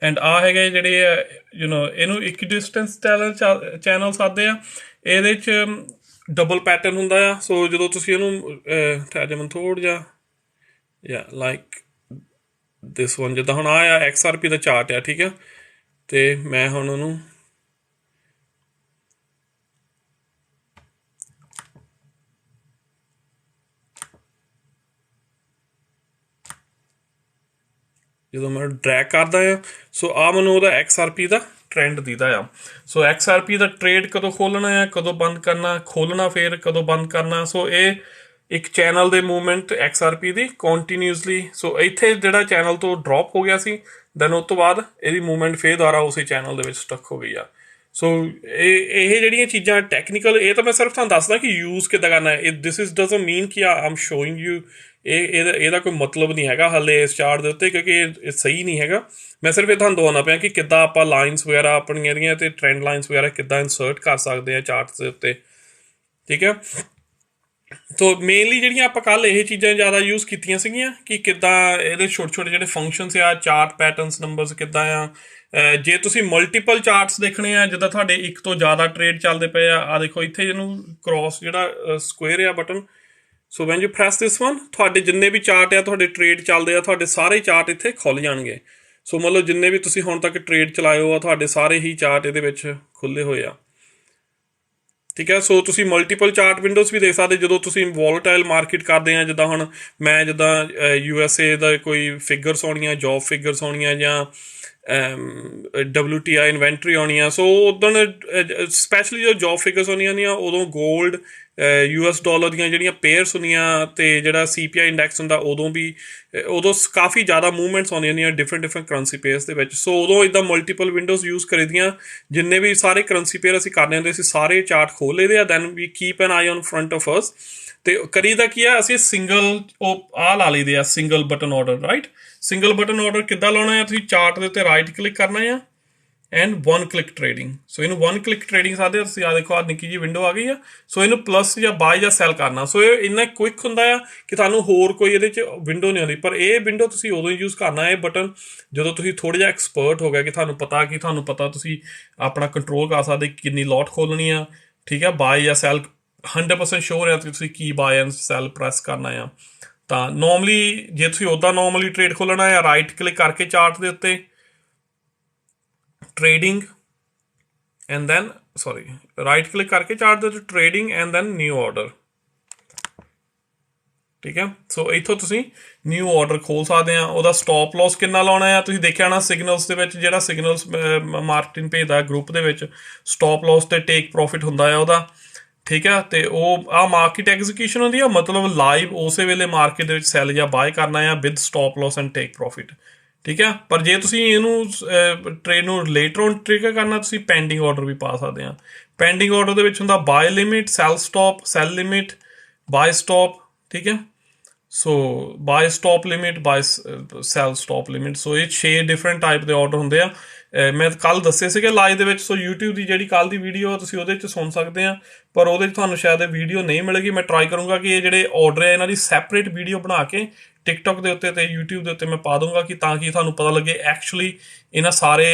ਐਂਡ ਆ ਹੈਗੇ ਜਿਹੜੇ ਇਹਨੂੰ ਇੱਕ ਡਿਸਟੈਂਸ ਚੈਨਲ ਸਾਦੇ ਆ। ਇਹਦੇ 'ਚ ਡਬਲ ਪੈਟਰਨ ਹੁੰਦਾ ਆ। ਸੋ ਜਦੋਂ ਤੁਸੀਂ ਇਹਨੂੰ ਠਹਿਰ ਥੋੜ੍ਹਾ ਜਿਹਾ ਜਾਂ ਲਾਈਕ ਦਿਸ ਵਨ, ਜਿੱਦਾਂ ਹੁਣ ਆ XRP ਦਾ ਚਾਰਟ ਆ, ਠੀਕ ਆ। ਅਤੇ ਮੈਂ ਹੁਣ ਉਹਨੂੰ ਜਦੋਂ ਮੈਂ ਡਰੈਗ ਕਰਦਾ ਆ, ਸੋ ਆਹ ਮੈਨੂੰ ਉਹਦਾ XRP ਦਾ ਟਰੈਂਡ ਦਿਖਦਾ ਆ। ਸੋ XRP ਦਾ ਟਰੇਡ ਕਦੋਂ ਖੋਲ੍ਹਣਾ ਆ, ਕਦੋਂ ਬੰਦ ਕਰਨਾ, ਖੋਲ੍ਹਣਾ ਫਿਰ ਕਦੋਂ ਬੰਦ ਕਰਨਾ। ਸੋ ਇਹ ਇੱਕ ਚੈਨਲ ਦੇ ਮੂਵਮੈਂਟ XRP ਦੀ ਕੰਟੀਨਿਊਸਲੀ। ਸੋ ਇੱਥੇ ਜਿਹੜਾ ਚੈਨਲ ਤੋਂ ਡਰੋਪ ਹੋ ਗਿਆ ਸੀ, ਦੈਨ ਉਸ ਤੋਂ ਬਾਅਦ ਇਹਦੀ ਮੂਵਮੈਂਟ ਫਿਰ ਦੁਬਾਰਾ ਉਸੇ ਚੈਨਲ ਦੇ ਵਿੱਚ ਸਟਕ ਹੋ ਗਈ ਆ। ਸੋ ਇਹ ਜਿਹੜੀਆਂ ਚੀਜ਼ਾਂ ਟੈਕਨੀਕਲ, ਇਹ ਤਾਂ ਮੈਂ ਸਿਰਫ ਤੁਹਾਨੂੰ ਦੱਸਦਾ ਕਿ ਯੂਜ਼ ਕਿੱਦਾਂ ਕਰਨਾ ਹੈ। ਦਿਸ ਇਜ਼ ਡਜ਼ਨਟ ਮੀਨ ਕਿ ਆਮ ਸ਼ੋਇੰਗ ਯੂ, ਇਹਦਾ ਕੋਈ ਮਤਲਬ ਨਹੀਂ ਹੈਗਾ ਹਾਲੇ ਇਸ ਚਾਰਟ ਦੇ ਉੱਤੇ, ਕਿਉਂਕਿ ਇਹ ਸਹੀ ਨਹੀਂ ਹੈਗਾ। ਮੈਂ ਸਿਰਫ ਇਹ ਤੁਹਾਨੂੰ ਦਿਖਾਉਂਦਾ ਪਿਆ ਕਿ ਕਿੱਦਾਂ ਆਪਾਂ ਲਾਈਨਸ ਵਗੈਰਾ ਆਪਣੀਆਂ ਇਹਦੀਆਂ ਅਤੇ ਟਰੈਂਡ ਲਾਈਨਸ ਵਗੈਰਾ ਕਿੱਦਾਂ ਇਨਸਰਟ ਕਰ ਸਕਦੇ ਹਾਂ ਚਾਰਟਸ ਦੇ ਉੱਤੇ, ਠੀਕ ਹੈ। ਸੋ ਮੇਨਲੀ ਜਿਹੜੀਆਂ ਆਪਾਂ ਕੱਲ੍ਹ ਇਹ ਚੀਜ਼ਾਂ ਜ਼ਿਆਦਾ ਯੂਜ਼ ਕੀਤੀਆਂ ਸੀਗੀਆਂ ਕਿ ਕਿੱਦਾਂ ਇਹਦੇ ਛੋਟੇ ਛੋਟੇ ਜਿਹੜੇ ਫੰਕਸ਼ਨਸ ਆ, ਚਾਰਟ ਪੈਟਰਨਸ ਨੰਬਰਸ ਕਿੱਦਾਂ ਆ। ਜੇ ਤੁਸੀਂ ਮਲਟੀਪਲ ਚਾਰਟਸ ਦੇਖਣੇ ਆ, ਜਿੱਦਾਂ ਤੁਹਾਡੇ ਇੱਕ ਤੋਂ ਜ਼ਿਆਦਾ ਟਰੇਡ ਚੱਲਦੇ ਪਏ ਆ ਦੇਖੋ ਇੱਥੇ ਇਹਨੂੰ ਕ੍ਰੋਸ ਜਿਹੜਾ ਸਕੁਏਅਰ ਆ button. So when you press this one, ਤੁਹਾਡੇ ਜਿੰਨੇ ਵੀ ਚਾਰਟ ਆ, ਤੁਹਾਡੇ ਟਰੇਡ ਚੱਲਦੇ ਆ, ਤੁਹਾਡੇ ਸਾਰੇ ਚਾਰਟ ਇੱਥੇ ਖੁੱਲ੍ਹ ਜਾਣਗੇ। ਸੋ ਮਤਲਬ ਜਿੰਨੇ ਵੀ ਤੁਸੀਂ ਹੁਣ ਤੱਕ ਟਰੇਡ ਚਲਾਏ ਹੋ ਆ, ਤੁਹਾਡੇ ਸਾਰੇ ਹੀ ਚਾਰਟ ਇਹਦੇ ਵਿੱਚ ਖੁੱਲ੍ਹੇ ਹੋਏ ਆ, ਠੀਕ ਹੈ। ਸੋ ਤੁਸੀਂ ਮਲਟੀਪਲ ਚਾਰਟ ਵਿੰਡੋਜ਼ ਵੀ ਦੇਖ ਸਕਦੇ ਜਦੋਂ ਤੁਸੀਂ ਵੋਲਟਾਈਲ ਮਾਰਕੀਟ ਕਰਦੇ ਆ। ਜਿੱਦਾਂ ਹੁਣ ਮੈਂ ਜਿੱਦਾਂ USA ਦਾ ਕੋਈ ਫਿਗਰਸ ਆਉਣੀਆਂ, ਜੋਬ ਫਿਗਰਸ ਆਉਣੀਆਂ, ਜਾਂ WTI ਇਨਵੈਂਟਰੀ ਆਉਣੀ ਆ। ਸੋ ਉੱਦਣ ਸਪੈਸ਼ਲੀ ਜਦੋਂ ਜੋਬ ਫਿਗਰਸ ਆਉਣੀਆਂ ਹੁੰਦੀਆਂ, ਉਦੋਂ ਗੋਲਡ, US ਡਾਲਰ ਦੀਆਂ ਜਿਹੜੀਆਂ ਪੇਅਰਸ ਹੁੰਦੀਆਂ, ਅਤੇ ਜਿਹੜਾ CPI ਇੰਡੈਕਸ ਹੁੰਦਾ, ਉਦੋਂ ਕਾਫੀ ਜ਼ਿਆਦਾ ਮੂਵਮੈਂਟਸ ਆਉਂਦੀਆਂ ਹੁੰਦੀਆਂ ਡਿਫਰੈਂਟ ਕਰੰਸੀ ਪੇਅਰਸ ਦੇ ਵਿੱਚ। ਸੋ ਉਦੋਂ ਇੱਦਾਂ ਮਲਟੀਪਲ ਵਿੰਡੋਜ਼ ਯੂਜ਼ ਕਰੀਦੀਆਂ। ਜਿੰਨੇ ਵੀ ਸਾਰੇ ਕਰੰਸੀ ਪੇਅਰ ਅਸੀਂ ਕਰਨੇ ਹੁੰਦੇ, ਅਸੀਂ ਸਾਰੇ ਚਾਰਟ ਖੋਲ੍ਹ ਲਏ ਦੇ ਆ, then we keep an eye on front of us. ਅਤੇ ਕਰੀਦਾ ਕੀ ਆ, ਅਸੀਂ ਸਿੰਗਲ ਆਹ ਲਾ ਲਈਦੇ ਆ, single button order, right. Single button order ਕਿੱਦਾਂ ਲਾਉਣਾ ਆ, ਤੁਸੀਂ ਚਾਰਟ ਦੇ ਉੱਤੇ ਰਾਈਟ ਕਲਿੱਕ ਕਰਨਾ ਆ ਐਂਡ ਵਨ ਕਲਿੱਕ ਟਰੇਡਿੰਗ। ਸੋ ਇਹਨੂੰ ਵਨ ਕਲਿੱਕ ਟਰੇਡਿੰਗ ਸਕਦੇ ਤੁਸੀਂ। ਆਹ ਦੇਖੋ, ਆਹ ਨਿੱਕੀ ਜਿਹੀ ਵਿੰਡੋ ਆ ਗਈ ਆ। ਸੋ ਇਹਨੂੰ ਪਲੱਸ ਜਾਂ ਬਾਏ ਜਾਂ ਸੈਲ ਕਰਨਾ। ਸੋ ਇਹ ਇੰਨਾ ਕੁਇਕ ਹੁੰਦਾ ਆ ਕਿ ਤੁਹਾਨੂੰ ਹੋਰ ਕੋਈ ਇਹਦੇ 'ਚ ਵਿੰਡੋ ਨਹੀਂ ਆਉਂਦੀ। ਪਰ ਇਹ ਵਿੰਡੋ ਤੁਸੀਂ ਉਦੋਂ ਯੂਜ਼ ਕਰਨਾ, ਇਹ ਬਟਨ, ਜਦੋਂ ਤੁਸੀਂ ਥੋੜ੍ਹਾ ਜਿਹਾ ਐਕਸਪਰਟ ਹੋ ਗਿਆ, ਕਿ ਤੁਹਾਨੂੰ ਪਤਾ ਤੁਸੀਂ ਆਪਣਾ ਕੰਟਰੋਲ ਕਰ ਸਕਦੇ ਕਿੰਨੀ ਲੋਟ ਖੋਲ੍ਹਣੀ ਆ, ਠੀਕ ਹੈ। ਬਾਏ ਜਾਂ ਸੈਲ 100% ਸ਼ੋਰ ਆ ਤੁਸੀਂ ਕੀ ਬਾਏ ਐਂਡ ਸੈਲ ਪ੍ਰੈਸ ਕਰਨਾ ਆ। ਤਾਂ ਨੋਰਮਲੀ ਜੇ ਤੁਸੀਂ ਉੱਦਾਂ ਨੋਰਮਲੀ ਟਰੇਡ ਖੋਲ੍ਹਣਾ ਆ, ਰਾਈਟ ਕਲਿੱਕ ਕਰਕੇ ਚਾਰਟ ਦੇ ਉੱਤੇ trading, and then right click ਕਰਕੇ ਚਾਰਟ ਦੇ ਉੱਤੇ trading, and then new order, ਠੀਕ ਹੈ। ਸੋ ਇੱਥੋਂ ਤੁਸੀਂ ਨਿਊ ਆਰਡਰ ਖੋਲ੍ਹ ਸਕਦੇ ਆ। ਉਹਦਾ ਸਟੋਪ ਲੋਸ ਕਿੰਨਾ ਲਾਉਣਾ ਆ, ਤੁਸੀਂ ਦੇਖਿਆ ਹੋਣਾ ਸਿਗਨਲਸ ਦੇ ਵਿੱਚ, ਜਿਹੜਾ ਸਿਗਨਲਸ ਮਾਰਕੀਟਿੰਗ ਭੇਜਦਾ ਗਰੁੱਪ ਦੇ ਵਿੱਚ, ਸਟੋਪ ਲੋਸ ਅਤੇ ਟੇਕ ਪ੍ਰੋਫਿਟ ਹੁੰਦਾ ਆ ਉਹਦਾ, ਠੀਕ ਹੈ। ਅਤੇ ਉਹ ਆਹ ਮਾਰਕੀਟ ਐਗਜ਼ੀਕਿਊਸ਼ਨ ਹੁੰਦੀ ਆ, ਮਤਲਬ ਲਾਈਵ ਉਸੇ ਵੇਲੇ ਮਾਰਕੀਟ ਦੇ ਵਿੱਚ ਸੈਲ ਜਾਂ ਬਾਏ ਕਰਨਾ ਆ with stop loss and take profit, ਠੀਕ ਹੈ। ਪਰ ਜੇ ਤੁਸੀਂ ਇਹਨੂੰ ਟਰੇਡ ਨੂੰ ਲੇਟਰ ਔਨ ਟ੍ਰਿਗਰ ਕਰਨਾ, ਤੁਸੀਂ ਪੈਂਡਿੰਗ ਆਰਡਰ ਵੀ ਪਾ ਸਕਦੇ ਆ। ਪੈਂਡਿੰਗ ਆਰਡਰ ਦੇ ਵਿੱਚ ਹੁੰਦਾ buy limit, sell stop, sell limit, buy stop, ਠੀਕ ਹੈ। So buy stop limit, buy sell stop limit. So ਇਹ 6 ਡਿਫਰੈਂਟ ਟਾਈਪ ਦੇ ਆਰਡਰ ਹੁੰਦੇ ਆ। ਮੈਂ ਕੱਲ ਦੱਸੇ ਸੀਗੇ ਲਾਈਵ ਦੇ ਵਿੱਚ। ਸੋ YouTube ਦੀ ਜਿਹੜੀ ਕੱਲ ਦੀ ਵੀਡੀਓ ਤੁਸੀਂ ਉਹਦੇ 'ਚ ਸੁਣ ਸਕਦੇ ਆ, ਪਰ ਉਹਦੇ 'ਚ ਤੁਹਾਨੂੰ ਸ਼ਾਇਦ ਇਹ ਵੀਡੀਓ ਨਹੀਂ ਮਿਲੇਗੀ। ਮੈਂ ਟਰਾਈ ਕਰੂੰਗਾ ਕਿ ਇਹ ਜਿਹੜੇ ਆਰਡਰ ਹੈ ਇਹਨਾਂ ਦੀ ਸੈਪਰੇਟ ਵੀਡੀਓ ਬਣਾ ਕੇ ਟਿਕਟੋਕ ਦੇ ਉੱਤੇ ਤੇ YouTube ਦੇ ਉੱਤੇ ਮੈਂ ਪਾ ਦੂੰਗਾ, ਕਿ ਤਾਂ ਕਿ ਤੁਹਾਨੂੰ ਪਤਾ ਲੱਗੇ ਐਕਚੁਅਲੀ ਇਹਨਾਂ ਸਾਰੇ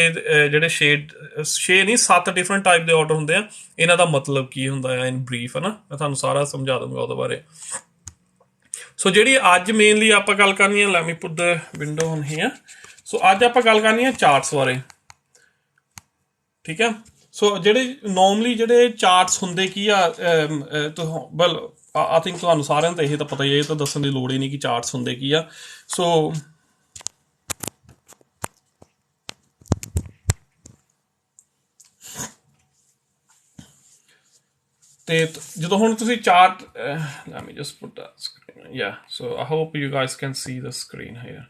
ਜਿਹੜੇ 6 ਨਹੀਂ 7 ਡਿਫਰੈਂਟ ਟਾਈਪ ਦੇ ਆਰਡਰ ਹੁੰਦੇ ਆ, ਇਹਨਾਂ ਦਾ ਮਤਲਬ ਕੀ ਹੁੰਦਾ ਹੈ ਇਨ ਬਰੀਫ, ਹੈ ਨਾ। ਮੈਂ ਤੁਹਾਨੂੰ ਸਾਰਾ ਸਮਝਾ ਦੂੰਗਾ ਉਹਦੇ ਬਾਰੇ। ਸੋ ਜਿਹੜੀ ਅੱਜ ਮੇਨਲੀ ਆਪਾਂ ਗੱਲ ਕਰਨੀ ਹੈ, let me put the window on here. So ਅੱਜ ਆਪਾਂ ਗੱਲ ਕਰਨੀ ਹੈ ਚਾਰਟਸ ਬਾਰੇ, ਠੀਕ ਹੈ। ਸੋ ਜਿਹੜੇ ਨੋਰਮਲੀ ਜਿਹੜੇ ਚਾਰਟਸ ਹੁੰਦੇ ਕੀ ਆ, ਵੈਲ ਆਈ ਥਿੰਕ ਤੁਹਾਨੂੰ ਸਾਰਿਆਂ ਨੂੰ ਤਾਂ ਇਹ ਤਾਂ ਪਤਾ ਹੀ ਹੈ, ਇਹ ਤਾਂ ਦੱਸਣ ਦੀ ਲੋੜ ਹੀ ਨਹੀਂ ਕਿ ਚਾਰਟਸ ਹੁੰਦੇ ਕੀ ਆ। ਸੋ ਤੇ ਜਦੋਂ ਹੁਣ ਤੁਸੀਂ chart, let me just put that screen, ya. So I hope you guys can see the screen here.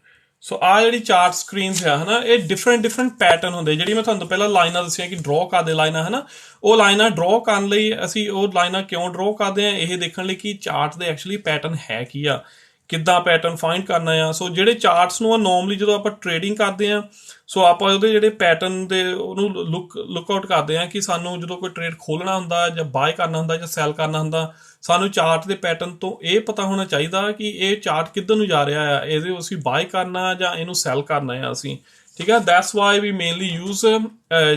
So ਆਹ ਜਿਹੜੀ ਚਾਰਟ ਸਕਰੀਨਸ ਆ, ਹੈ ਨਾ, ਇਹ ਡਿਫਰੈਂਟ ਪੈਟਰਨ ਹੁੰਦੇ। ਜਿਹੜੀ ਮੈਂ ਤੁਹਾਨੂੰ ਪਹਿਲਾਂ ਲਾਈਨਾਂ ਦੱਸੀਆਂ ਕਿ ਡਰਾਅ ਕਰਦੇ ਲਾਈਨਾਂ, ਹੈ ਨਾ, ਉਹ ਲਾਈਨਾਂ ਡਰਾਅ ਕਰਨ ਲਈ ਅਸੀਂ ਉਹ ਲਾਈਨਾਂ ਕਿਉਂ ਡਰਾਅ ਕਰਦੇ ਹਾਂ, ਇਹ ਦੇਖਣ ਲਈ ਕਿ ਚਾਰਟ ਦੇ ਐਕਚੁਅਲੀ ਪੈਟਰਨ ਹੈ ਕੀ ਆ, ਕਿੱਦਾਂ ਪੈਟਰਨ ਫਾਈਂਡ ਕਰਨਾ ਆ। ਸੋ ਜਿਹੜੇ ਚਾਰਟਸ ਨੂੰ ਨੋਰਮਲੀ ਜਦੋਂ ਆਪਾਂ ਟ੍ਰੇਡਿੰਗ ਕਰਦੇ ਹਾਂ, ਸੋ ਆਪਾਂ ਉਹਦੇ ਜਿਹੜੇ ਪੈਟਰਨ ਦੇ ਉਹਨੂੰ ਲੁੱਕ ਆਊਟ ਕਰਦੇ ਹਾਂ ਕਿ ਸਾਨੂੰ ਜਦੋਂ ਕੋਈ ਟ੍ਰੇਡ ਖੋਲ੍ਹਣਾ ਹੁੰਦਾ ਜਾਂ ਬਾਏ ਕਰਨਾ ਹੁੰਦਾ ਜਾਂ ਸੈਲ ਕਰਨਾ ਹੁੰਦਾ, ਸਾਨੂੰ ਚਾਰਟ ਦੇ ਪੈਟਰਨ ਤੋਂ ਇਹ ਪਤਾ ਹੋਣਾ ਚਾਹੀਦਾ ਕਿ ਇਹ ਚਾਰਟ ਕਿੱਧਰ ਨੂੰ ਜਾ ਰਿਹਾ ਆ, ਇਹਦੇ ਅਸੀਂ ਬਾਏ ਕਰਨਾ ਜਾਂ ਇਹਨੂੰ ਸੈਲ ਕਰਨਾ ਆ ਅਸੀਂ, ਠੀਕ ਹੈ। That's why we mainly use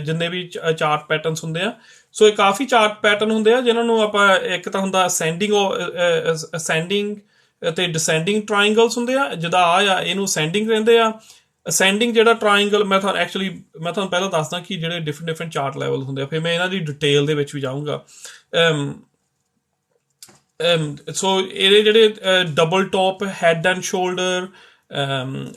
ਜਿੰਨੇ ਵੀ ਚਾਰਟ ਪੈਟਰਨਸ ਹੁੰਦੇ ਆ। ਸੋ ਇਹ ਕਾਫੀ ਚਾਰਟ ਪੈਟਰਨ ਹੁੰਦੇ ਆ ਜਿਨ੍ਹਾਂ ਨੂੰ ਆਪਾਂ, ਇੱਕ ਤਾਂ ਹੁੰਦਾ ਅਸੈਂਡਿੰਗ ਅਤੇ ਡਿਸੈਂਡਿੰਗ ਟਰਾਇੰਗਲਸ ਹੁੰਦੇ ਆ। ਜਿੱਦਾਂ ਆ ਇਹਨੂੰ ਅਸੈਂਡਿੰਗ ਕਹਿੰਦੇ ਆ। ਅਸੈਂਡਿੰਗ ਜਿਹੜਾ ਟਰਾਇੰਗਲ, ਮੈਂ ਤੁਹਾਨੂੰ ਪਹਿਲਾਂ ਦੱਸਦਾ ਕਿ ਜਿਹੜੇ ਡਿਫਰੈਂਟ ਚਾਰਟ ਲੈਵਲ ਹੁੰਦੇ ਆ, ਫਿਰ ਮੈਂ ਇਹਨਾਂ ਦੀ ਡਿਟੇਲ ਦੇ ਵਿੱਚ ਵੀ ਜਾਊਂਗਾ। ਸੋ ਇਹਦੇ ਜਿਹੜੇ double top, head and shoulder,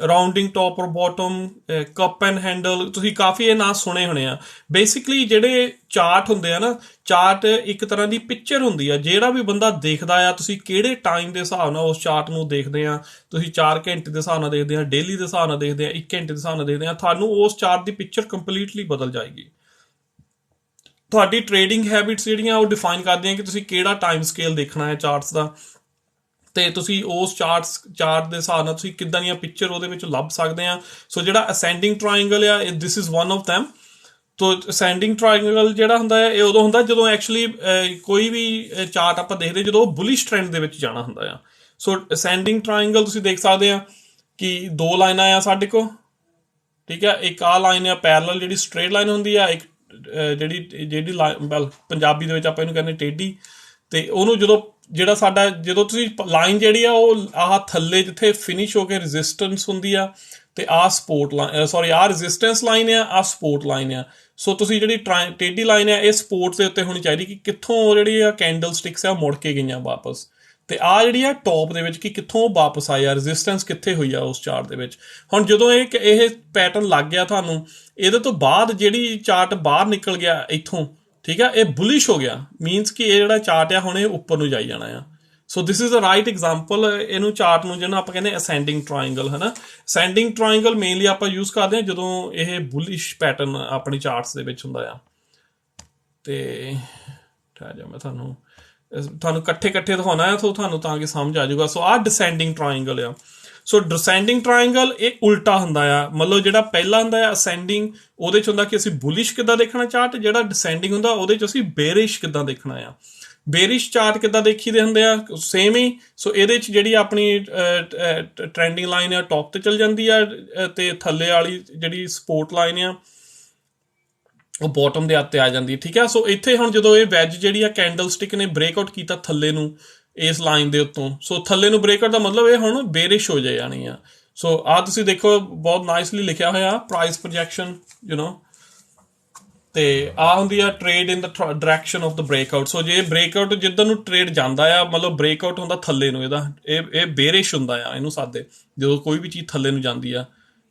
rounding top or bottom, cup and handle, ਤੁਸੀਂ ਕਾਫੀ ਇਹ ਨਾਂ ਸੁਣੇ ਹੋਣੇ ਆ। ਬੇਸਿਕਲੀ ਜਿਹੜੇ ਚਾਰਟ ਹੁੰਦੇ ਆ ਨਾ, ਚਾਰਟ ਇੱਕ ਤਰ੍ਹਾਂ ਦੀ ਪਿਕਚਰ ਹੁੰਦੀ ਆ। ਜਿਹੜਾ ਵੀ ਬੰਦਾ ਦੇਖਦਾ ਆ, ਤੁਸੀਂ ਕਿਹੜੇ ਟਾਈਮ ਦੇ ਹਿਸਾਬ ਨਾਲ ਉਸ ਚਾਰਟ ਨੂੰ ਦੇਖਦੇ ਆ, ਤੁਸੀਂ 4 ਘੰਟੇ ਦੇ ਹਿਸਾਬ ਨਾਲ ਦੇਖਦੇ ਆ, ਡੇਲੀ ਦੇ ਹਿਸਾਬ ਨਾਲ ਦੇਖਦੇ ਆ, 1 ਘੰਟੇ ਦੇ ਹਿਸਾਬ ਨਾਲ ਦੇਖਦੇ ਆ, ਤੁਹਾਨੂੰ ਉਸ ਚਾਰਟ ਦੀ ਪਿਕਚਰ ਕੰਪਲੀਟਲੀ ਬਦਲ ਜਾਏਗੀ। ਤੁਹਾਡੀ ਟ੍ਰੇਡਿੰਗ ਹੈਬਿਟਸ ਜਿਹੜੀਆਂ ਉਹ ਡਿਫਾਈਨ ਕਰਦੀਆਂ ਕਿ ਤੁਸੀਂ ਕਿਹੜਾ ਟਾਈਮ ਸਕੇਲ ਦੇਖਣਾ ਹੈ ਚਾਰਟਸ ਦਾ, ਤੇ ਤੁਸੀਂ ਉਸ ਚਾਰਟ ਦੇ ਹਿਸਾਬ ਨਾਲ ਤੁਸੀਂ ਕਿੱਦਾਂ ਦੀਆਂ ਪਿਕਚਰ ਉਹਦੇ ਵਿੱਚ ਲੱਭ ਸਕਦੇ ਆ। ਸੋ ਜਿਹੜਾ ਅਸੈਂਡਿੰਗ ਟਰਾਇੰਗਲ ਆ, this is one of them. ਤੋ ਅਸੈਂਡਿੰਗ ਟਰਾਇੰਗਲ ਜਿਹੜਾ ਹੁੰਦਾ ਹੈ, ਇਹ ਉਦੋਂ ਹੁੰਦਾ ਜਦੋਂ ਐਕਚੁਅਲੀ ਕੋਈ ਵੀ ਚਾਰਟ ਆਪਾਂ ਦੇਖਦੇ ਜਦੋਂ ਉਹ ਬੁਲਿਸ਼ ਟ੍ਰੈਂਡ ਦੇ ਵਿੱਚ ਜਾਣਾ ਹੁੰਦਾ ਆ। ਸੋ ਅਸੈਂਡਿੰਗ ਟਰਾਇੰਗਲ ਤੁਸੀਂ ਦੇਖ ਸਕਦੇ ਆ ਕਿ 2 ਲਾਈਨਾਂ ਆ ਸਾਡੇ ਕੋਲ, ਠੀਕ ਹੈ। ਇੱਕ ਆਹ ਲਾਈਨ ਆ ਪੈਰਲਲ, ਜਿਹੜੀ ਸਟ੍ਰੇਟ ਲਾਈਨ ਹੁੰਦੀ ਆ। ਇੱਕ ਜਿਹੜੀ ਲਾਈਨ ਪੰਜਾਬੀ ਦੇ ਵਿੱਚ ਆਪਾਂ ਇਹਨੂੰ ਕਹਿੰਦੇ ਟੇਢੀ। ਤੇ ਉਹਨੂੰ ਜਦੋਂ ਤੁਸੀਂ ਲਾਈਨ ਜਿਹੜੀ ਆ ਉਹ ਆਹ ਥੱਲੇ ਜਿੱਥੇ ਫਿਨਿਸ਼ ਹੋ ਕੇ ਰੈਜ਼ਿਸਟੈਂਸ ਹੁੰਦੀ ਆ, ਤੇ ਆਹ ਸਪੋਰਟ ਲਾਈਨ, ਸੌਰੀ ਆਹ ਰੈਜ਼ਿਸਟੈਂਸ ਲਾਈਨ ਆ, ਆਹ ਸਪੋਰਟ ਲਾਈਨ ਆ। ਸੋ ਤੁਸੀਂ ਜਿਹੜੀ ਟੇਢੀ ਲਾਈਨ ਆ, ਇਹ ਸਪੋਰਟ ਦੇ ਉੱਤੇ ਹੋਣੀ ਚਾਹੀਦੀ ਕਿ ਕਿੱਥੋਂ ਜਿਹੜੀ ਆ ਕੈਂਡਲ ਸਟਿਕਸ ਆ ਮੁੜ ਕੇ ਗਈਆਂ ਵਾਪਸ, ਤੇ ਆਹ ਜਿਹੜੀ ਆ ਟੌਪ ਦੇ ਵਿੱਚ ਕਿ ਕਿੱਥੋਂ ਵਾਪਸ ਆਈ ਆ, ਰੈਜ਼ਿਸਟੈਂਸ ਕਿੱਥੇ ਹੋਈ ਆ ਉਸ ਚਾਰਟ ਦੇ ਵਿੱਚ। ਹੁਣ ਜਦੋਂ ਇਹ ਪੈਟਰਨ ਲੱਗ ਗਿਆ ਤੁਹਾਨੂੰ, ਇਹਦੇ ਤੋਂ ਬਾਅਦ ਜਿਹੜੀ ਚਾਰਟ ਬਾਹਰ ਨਿਕਲ ਗਿਆ ਇੱਥੋਂ, ਠੀਕ ਆ, ਇਹ ਬੁਲਿਸ਼ ਹੋ ਗਿਆ, ਮੀਨਸ ਕਿ ਇਹ ਜਿਹੜਾ ਚਾਰਟ ਆ ਹੁਣ ਇਹ ਉੱਪਰ ਨੂੰ ਜਾਈ ਜਾਣਾ ਆ। So this is a right example ਇਹਨੂੰ ਚਾਰਟ ਨੂੰ, ਜਿਹਨੂੰ ਆਪਾਂ ਕਹਿੰਦੇ ਅਸੈਂਡਿੰਗ ਟਰਾਇੰਗਲ, ਹੈ ਨਾ। ਅਸੈਂਡਿੰਗ ਟਰਾਇੰਗਲ ਮੇਨਲੀ ਆਪਾਂ ਯੂਜ਼ ਕਰਦੇ ਹਾਂ ਜਦੋਂ ਇਹ ਬੁਲਿਸ਼ ਪੈਟਰਨ ਆਪਣੀ ਚਾਰਟਸ ਦੇ ਵਿੱਚ ਹੁੰਦਾ ਆ। ਤੇ ਮੈਂ ਤੁਹਾਨੂੰ ਇਕੱਠੇ ਦਿਖਾਉਣਾ ਹੈ, ਸੋ ਤੁਹਾਨੂੰ ਤਾਂ ਕਿ ਸਮਝ ਆ ਜਾਊਗਾ। ਸੋ ਆਹ ਡਿਸੈਂਡਿੰਗ ਟਰਾਇੰਗਲ ਆ। ਸੋ ਡਿਸੈਂਡਿੰਗ ਟਰਾਇੰਗਲ ਇਹ ਉਲਟਾ ਹੁੰਦਾ ਆ, ਮਤਲਬ ਜਿਹੜਾ ਪਹਿਲਾ ਹੁੰਦਾ ਆ ਅਸੈਂਡਿੰਗ, ਉਹਦੇ 'ਚ ਹੁੰਦਾ ਕਿ ਅਸੀਂ ਬੁਲਿਸ਼ ਕਿੱਦਾਂ ਦੇਖਣਾ ਚਾਰਟ। ਜਿਹੜਾ ਡਿਸੈਂਡਿੰਗ ਹੁੰਦਾ ਉਹਦੇ 'ਚ ਅਸੀਂ ਬੇਰਿਸ਼ ਕਿੱਦਾਂ ਦੇਖਣਾ ਆ। ਬੇਰਿਸ਼ ਚਾਰਟ ਕਿੱਦਾਂ ਦੇਖੀਦੇ ਹੁੰਦੇ ਆ, ਸੇਮ ਹੀ। ਸੋ ਇਹਦੇ 'ਚ ਜਿਹੜੀ ਆਪਣੀ ਟ੍ਰੈਂਡਿੰਗ ਲਾਈਨ ਆ ਟੌਪ 'ਤੇ ਚਲ ਜਾਂਦੀ ਆ, ਤੇ ਥੱਲੇ ਵਾਲੀ ਜਿਹੜੀ ਸਪੋਰਟ ਲਾਈਨ ਆ ਉਹ ਬੋਟਮ ਦੇ ਉੱਤੇ ਆ ਜਾਂਦੀ ਹੈ, ਠੀਕ ਹੈ। ਸੋ ਇੱਥੇ ਹੁਣ ਜਦੋਂ ਇਹ ਵੈਜ ਜਿਹੜੀ ਆ ਕੈਂਡਲ ਸਟਿਕ ਨੇ ਬ੍ਰੇਕਆਊਟ ਕੀਤਾ ਥੱਲੇ ਨੂੰ ਇਸ ਲਾਈਨ ਦੇ ਉੱਤੋਂ, ਸੋ ਥੱਲੇ ਨੂੰ ਬ੍ਰੇਕਆਊਟ ਦਾ ਮਤਲਬ ਇਹ ਹੁਣ ਬੇਰਿਸ਼ ਹੋ ਜਾਣੀ ਆ। ਸੋ ਆਹ ਤੁਸੀਂ ਦੇਖੋ ਬਹੁਤ ਨਾਈਸਲੀ ਲਿਖਿਆ ਹੋਇਆ ਪ੍ਰਾਈਸ ਪ੍ਰੋਜੈਕਸ਼ਨ, ਤੇ ਆਹ ਹੁੰਦੀ ਆ trade in the direction of the breakout. So ਜੇ ਬ੍ਰੇਕਆਊਟ ਜਿੱਧਰ ਨੂੰ ਟ੍ਰੇਡ ਜਾਂਦਾ ਆ, ਮਤਲਬ ਬ੍ਰੇਕਆਊਟ ਹੁੰਦਾ ਥੱਲੇ ਨੂੰ, ਇਹਦਾ ਇਹ ਬੇਰਿਸ਼ ਹੁੰਦਾ ਆ, ਇਹਨੂੰ ਸਾਦੇ ਜਦੋਂ ਕੋਈ ਵੀ ਚੀਜ਼ ਥੱਲੇ ਨੂੰ ਜਾਂਦੀ ਆ,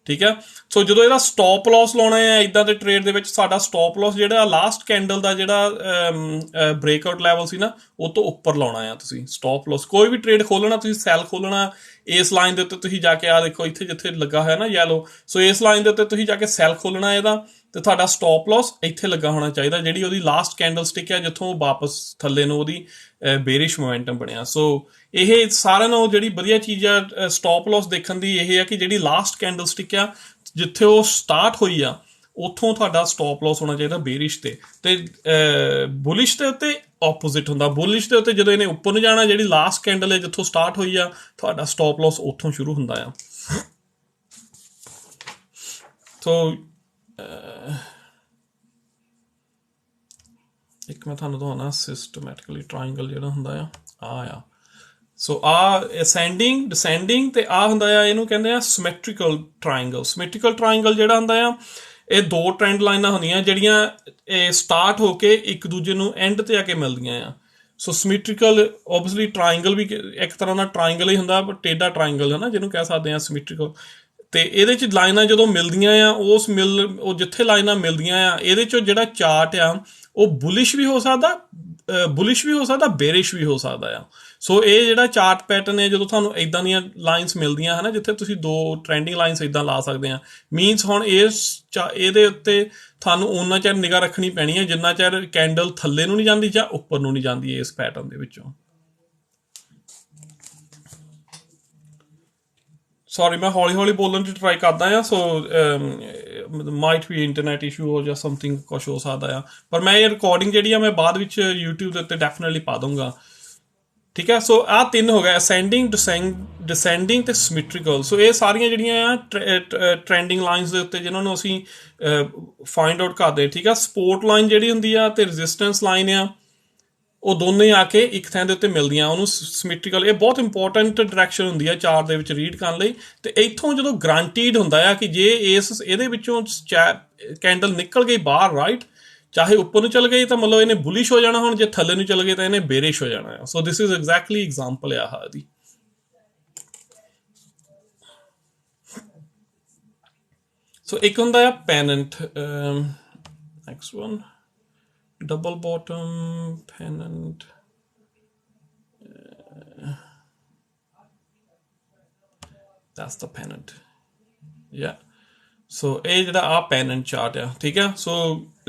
ਠੀਕ ਹੈ। ਸੋ ਜਦੋਂ ਇਹਦਾ ਸਟਾਪ ਲਾਸ ਲਾਉਣਾ ਹੈ ਇੱਦਾਂ ਦੇ ਟ੍ਰੇਡ ਦੇ ਵਿੱਚ, ਸਾਡਾ ਸਟਾਪ ਲਾਸ ਜਿਹੜਾ ਲਾਸਟ ਕੈਂਡਲ ਦਾ ਜਿਹੜਾ ਬ੍ਰੇਕਆਊਟ ਲੈਵਲ ਸੀ ਨਾ, ਉਹ ਤੋਂ ਉੱਪਰ ਲਾਉਣਾ ਆ ਤੁਸੀਂ ਸਟਾਪ ਲਾਸ। ਕੋਈ ਵੀ ਟ੍ਰੇਡ ਖੋਲਣਾ, ਤੁਸੀਂ ਸੈਲ ਖੋਲਣਾ, ਇਸ ਲਾਈਨ ਦੇ ਉੱਤੇ ਤੁਸੀਂ ਜਾ ਕੇ, ਆ ਦੇਖੋ ਇੱਥੇ ਜਿੱਥੇ ਲੱਗਾ ਹੋਇਆ ਨਾ ਯੈਲੋ, ਸੋ ਇਸ ਲਾਈਨ ਦੇ ਉੱਤੇ ਤੁਸੀਂ ਜਾ ਕੇ ਸੈਲ ਖੋਲਣਾ ਇਹਦਾ, ਤੇ ਤੁਹਾਡਾ ਸਟਾਪ ਲਾਸ ਇੱਥੇ ਲੱਗਾ ਹੋਣਾ ਚਾਹੀਦਾ, ਜਿਹੜੀ ਉਹਦੀ ਲਾਸਟ ਕੈਂਡਲ ਸਟਿਕ ਹੈ ਜਿੱਥੋਂ ਵਾਪਸ ਥੱਲੇ ਨੂੰ ਉਹਦੀ ਬੇਰਿਸ਼ ਮੋਮੈਂਟਮ ਬਣਿਆ। ਸੋ ਇਹ ਸਾਰਿਆਂ ਨਾਲੋਂ ਜਿਹੜੀ ਵਧੀਆ ਚੀਜ਼ ਆ ਸਟਾਪ ਲਾਸ ਦੇਖਣ ਦੀ ਇਹ ਆ ਕਿ ਜਿਹੜੀ ਲਾਸਟ ਕੈਂਡਲ ਸਟਿਕ ਆ ਜਿੱਥੇ ਉਹ ਸਟਾਰਟ ਹੋਈ ਆ ਉੱਥੋਂ ਤੁਹਾਡਾ ਸਟਾਪ ਲਾਸ ਹੋਣਾ ਚਾਹੀਦਾ ਬੇਰਿਸ਼ ਤੇ ਬੁਲਿਸ਼ ਦੇ ਉੱਤੇ ਆਪੋਜ਼ਿਟ ਹੁੰਦਾ। ਬੁਲਿਸ਼ ਦੇ ਉੱਤੇ ਜਦੋਂ ਇਹਨੇ ਉੱਪਰ ਨੂੰ ਜਾਣਾ, ਜਿਹੜੀ ਲਾਸਟ ਕੈਂਡਲ ਹੈ ਜਿੱਥੋਂ ਸਟਾਰਟ ਹੋਈ ਆ ਤੁਹਾਡਾ ਸਟਾਪ ਲਾਸ ਉੱਥੋਂ ਸ਼ੁਰੂ ਹੁੰਦਾ ਆ। ਸੋ ਇੱਕ ਮੈਂ ਤੁਹਾਨੂੰ ਦਿਖਾਉਣਾ ਸਿਸਟਮੈਟਿਕਲੀ ਟ੍ਰਾਇੰਗਲ ਜਿਹੜਾ ਹੁੰਦਾ ਆ ਸੋ ਅਸੈਂਡਿੰਗ ਡਿਸੈਂਡਿੰਗ ਤੇ ਹੁੰਦਾ ਆ, ਇਹਨੂੰ ਕਹਿੰਦੇ ਆ ਸਿਮੈਟ੍ਰੀਕਲ ਟ੍ਰਾਇੰਗਲ। ਸਿਮੈਟ੍ਰੀਕਲ ਟ੍ਰਾਇੰਗਲ ਜਿਹੜਾ ਹੁੰਦਾ ਆ ਇਹ ਦੋ ਟ੍ਰੈਂਡ ਲਾਈਨਾਂ ਹੁੰਦੀਆਂ ਜਿਹੜੀਆਂ ਇਹ ਸਟਾਰਟ ਹੋ ਕੇ ਇੱਕ ਦੂਜੇ ਨੂੰ ਐਂਡ ਤੇ ਆ ਕੇ ਮਿਲਦੀਆਂ ਆ। ਸੋ ਸਿਮੈਟ੍ਰੀਕਲ ਓਬਵੀਅਸਲੀ ਟ੍ਰਾਇੰਗਲ ਵੀ ਇੱਕ ਤਰ੍ਹਾਂ ਦਾ ਟ੍ਰਾਇੰਗਲ ਹੀ ਹੁੰਦਾ, ਪਰ ਟੇਢਾ ਟ੍ਰਾਇੰਗਲ ਹੈ ਨਾ ਜਿਹਨੂੰ ਕਹਿ ਸਕਦੇ ਆ ਸਿਮੈਟ੍ਰੀਕਲ। ਤੇ ਇਹਦੇ ਚ ਲਾਈਨਾਂ ਜਦੋਂ ਮਿਲਦੀਆਂ ਆ ਉਹ ਜਿੱਥੇ ਲਾਈਨਾਂ ਮਿਲਦੀਆਂ ਆ ਇਹਦੇ ਚੋਂ ਜਿਹੜਾ ਚਾਰਟ ਆ ਉਹ ਬੁਲਿਸ਼ ਵੀ ਹੋ ਸਕਦਾ ਬੇਰਿਸ਼ ਵੀ ਹੋ ਸਕਦਾ ਆ। ਸੋ ਇਹ ਜਿਹੜਾ ਚਾਰਟ ਪੈਟਰਨ ਹੈ ਜਦੋਂ ਤੁਹਾਨੂੰ ਇਦਾਂ ਦੀਆਂ ਲਾਈਨਸ ਮਿਲਦੀਆਂ ਹੈ ਨਾ ਜਿੱਥੇ ਤੁਸੀਂ ਦੋ ਟ੍ਰੈਂਡਿੰਗ ਲਾਈਨਸ ਇਦਾਂ ਲਾ ਸਕਦੇ ਆ, ਮੀਨਸ ਹੁਣ ਇਹਦੇ ਉੱਤੇ ਤੁਹਾਨੂੰ ਓਨਾ ਚਿਰ ਨਿਗਾਹ ਰੱਖਣੀ ਪੈਣੀ ਹੈ ਜਿੰਨਾ ਚਿਰ ਕੈਂਡਲ ਥੱਲੇ ਨੂੰ ਨਹੀਂ ਜਾਂਦੀ ਜਾਂ ਉੱਪਰ ਨੂੰ ਨਹੀਂ ਜਾਂਦੀ ਇਸ ਪੈਟਰਨ ਦੇ ਵਿੱਚੋਂ। ਸੌਰੀ ਮੈਂ ਹੌਲੀ ਹੌਲੀ ਬੋਲਣ ਦੀ ਟਰਾਈ ਕਰਦਾ ਆ। ਸੋ ਮਾਈਟ ਵੀ ਇੰਟਰਨੈਟ ਇਸ਼ੂ ਹੋ ਜਾਂ ਸਮਥਿੰਗ ਕੁਛ ਹੋ ਸਕਦਾ ਆ, ਪਰ ਮੈਂ ਇਹ ਰਿਕਾਰਡਿੰਗ ਜਿਹੜੀ ਆ ਮੈਂ ਬਾਅਦ ਵਿੱਚ YouTube ਦੇ ਉੱਤੇ ਡੈਫੀਨਿਟਲੀ ਪਾ ਦਊਂਗਾ। ਠੀਕ ਹੈ, ਸੋ ਆਹ ਤਿੰਨ ਹੋ ਗਿਆ ਅਸੈਂਡਿੰਗ ਡਿਸੈਂਡਿੰਗ ਤੇ ਸਿਮੈਟ੍ਰੀਕਲ। ਸੋ ਇਹ ਸਾਰੀਆਂ ਜਿਹੜੀਆਂ ਆ ਟ੍ਰੈਂਡਿੰਗ ਲਾਈਨਸ ਦੇ ਉੱਤੇ ਜਿਨ੍ਹਾਂ ਨੂੰ ਅਸੀਂ ਫਾਈਂਡ ਆਊਟ ਕਰਦੇ। ਠੀਕ ਆ, ਸਪੋਰਟ ਲਾਈਨ ਜਿਹੜੀ ਹੁੰਦੀ ਆ ਤੇ ਰੈਜ਼ਿਸਟੈਂਸ ਲਾਈਨ ਆ ਉਹ ਦੋਨੇ ਆ ਕੇ ਇੱਕ ਥਾਂ ਦੇ ਉੱਤੇ ਮਿਲਦੀਆਂ, ਉਹਨੂੰ ਸਿਮੈਟ੍ਰੀਕਲ। ਇਹ ਬਹੁਤ ਇੰਪੋਰਟੈਂਟ ਡਾਇਰੈਕਸ਼ਨ ਹੁੰਦੀ ਆ ਚਾਰਟ ਦੇ ਵਿੱਚ ਰੀਡ ਕਰਨ ਲਈ। ਤੇ ਇੱਥੋਂ ਜਦੋਂ ਗਰੰਟੀਡ ਹੁੰਦਾ ਆ ਕਿ ਜੇ ਇਹਦੇ ਵਿੱਚੋਂ ਕੈਂਡਲ ਨਿਕਲ ਗਈ ਬਾਹਰ ਰਾਈਟ, ਚਾਹੇ ਉੱਪਰ ਨੂੰ ਚਲ ਗਈ ਤਾਂ ਮਤਲਬ ਇਹਨੇ ਬੁਲਿਸ਼ ਹੋ ਜਾਣਾ, ਹੁਣ ਜੇ ਥੱਲੇ ਨੂੰ ਚਲ ਗਏ ਤਾਂ ਇਹਨੇ ਬੇਰਿਸ਼ ਹੋ ਜਾਣਾ ਆ। So this is exactly example ਆ ਦੀ। ਸੋ ਇੱਕ ਹੁੰਦਾ ਆ pennant, next one double bottom pennant, that's the pennant, yeah. So ਇਹ ਜਿਹੜਾ ਆ ਪੈਨੈਂਟ ਚਾਰਟ ਆ, ਠੀਕ ਆ। So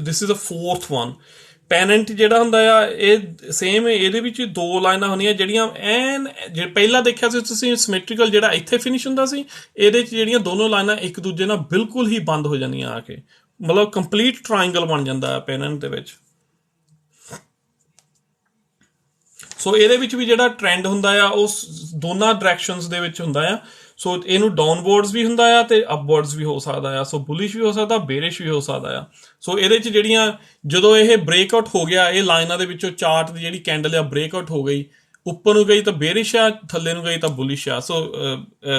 this is a fourth one. Pennant ਜਿਹੜਾ ਹੁੰਦਾ ਆ ਇਹ ਸੇਮ ਇਹਦੇ ਵਿੱਚ ਦੋ ਲਾਈਨਾਂ ਹੁੰਦੀਆਂ ਜਿਹੜੀਆਂ ਜੇ ਪਹਿਲਾਂ ਦੇਖਿਆ ਸੀ ਤੁਸੀਂ ਸਿਮੈਟ੍ਰੀਕਲ ਜਿਹੜਾ ਇੱਥੇ ਫਿਨਿਸ਼ ਹੁੰਦਾ ਸੀ, ਇਹਦੇ 'ਚ ਜਿਹੜੀਆਂ ਦੋਨੋਂ ਲਾਈਨਾਂ ਇੱਕ ਦੂਜੇ ਨਾਲ ਬਿਲਕੁਲ ਹੀ ਬੰਦ ਹੋ ਜਾਂਦੀਆਂ ਆ ਕੇ, ਮਤਲਬ ਕੰਪਲੀਟ ਟ੍ਰਾਇੰਗਲ ਬਣ ਜਾਂਦਾ ਪੈਨੈਂਟ ਦੇ ਵਿੱਚ। ਸੋ ਇਹਦੇ ਵਿੱਚ ਵੀ ਜਿਹੜਾ ਟ੍ਰੈਂਡ ਹੁੰਦਾ ਆ ਉਹ ਦੋਨਾਂ ਡਾਇਰੈਕਸ਼ਨਸ ਦੇ ਵਿੱਚ ਹੁੰਦਾ ਆ। ਸੋ ਇਹਨੂੰ ਡਾਊਨਵਰਡਸ ਵੀ ਹੁੰਦਾ ਆ ਤੇ ਅਪਵਰਡਸ ਵੀ ਹੋ ਸਕਦਾ ਆ। ਸੋ ਬੁਲਿਸ਼ ਵੀ ਹੋ ਸਕਦਾ, ਬੇਰਿਸ਼ ਵੀ ਹੋ ਸਕਦਾ ਆ। ਸੋ ਇਹਦੇ 'ਚ ਜਿਹੜੀਆਂ ਜਦੋਂ ਇਹ ਬ੍ਰੇਕਆਊਟ ਹੋ ਗਿਆ ਇਹ ਲਾਈਨਾਂ ਦੇ ਵਿੱਚੋਂ ਚਾਰਟ ਦੀ ਜਿਹੜੀ ਕੈਂਡਲ ਆ ਬ੍ਰੇਕਆਊਟ ਹੋ ਗਈ, ਉੱਪਰ ਨੂੰ ਗਈ ਤਾਂ ਬੇਰਿਸ਼ ਆ, ਥੱਲੇ ਨੂੰ ਗਈ ਤਾਂ ਬੁਲਿਸ਼ ਆ। ਸੋ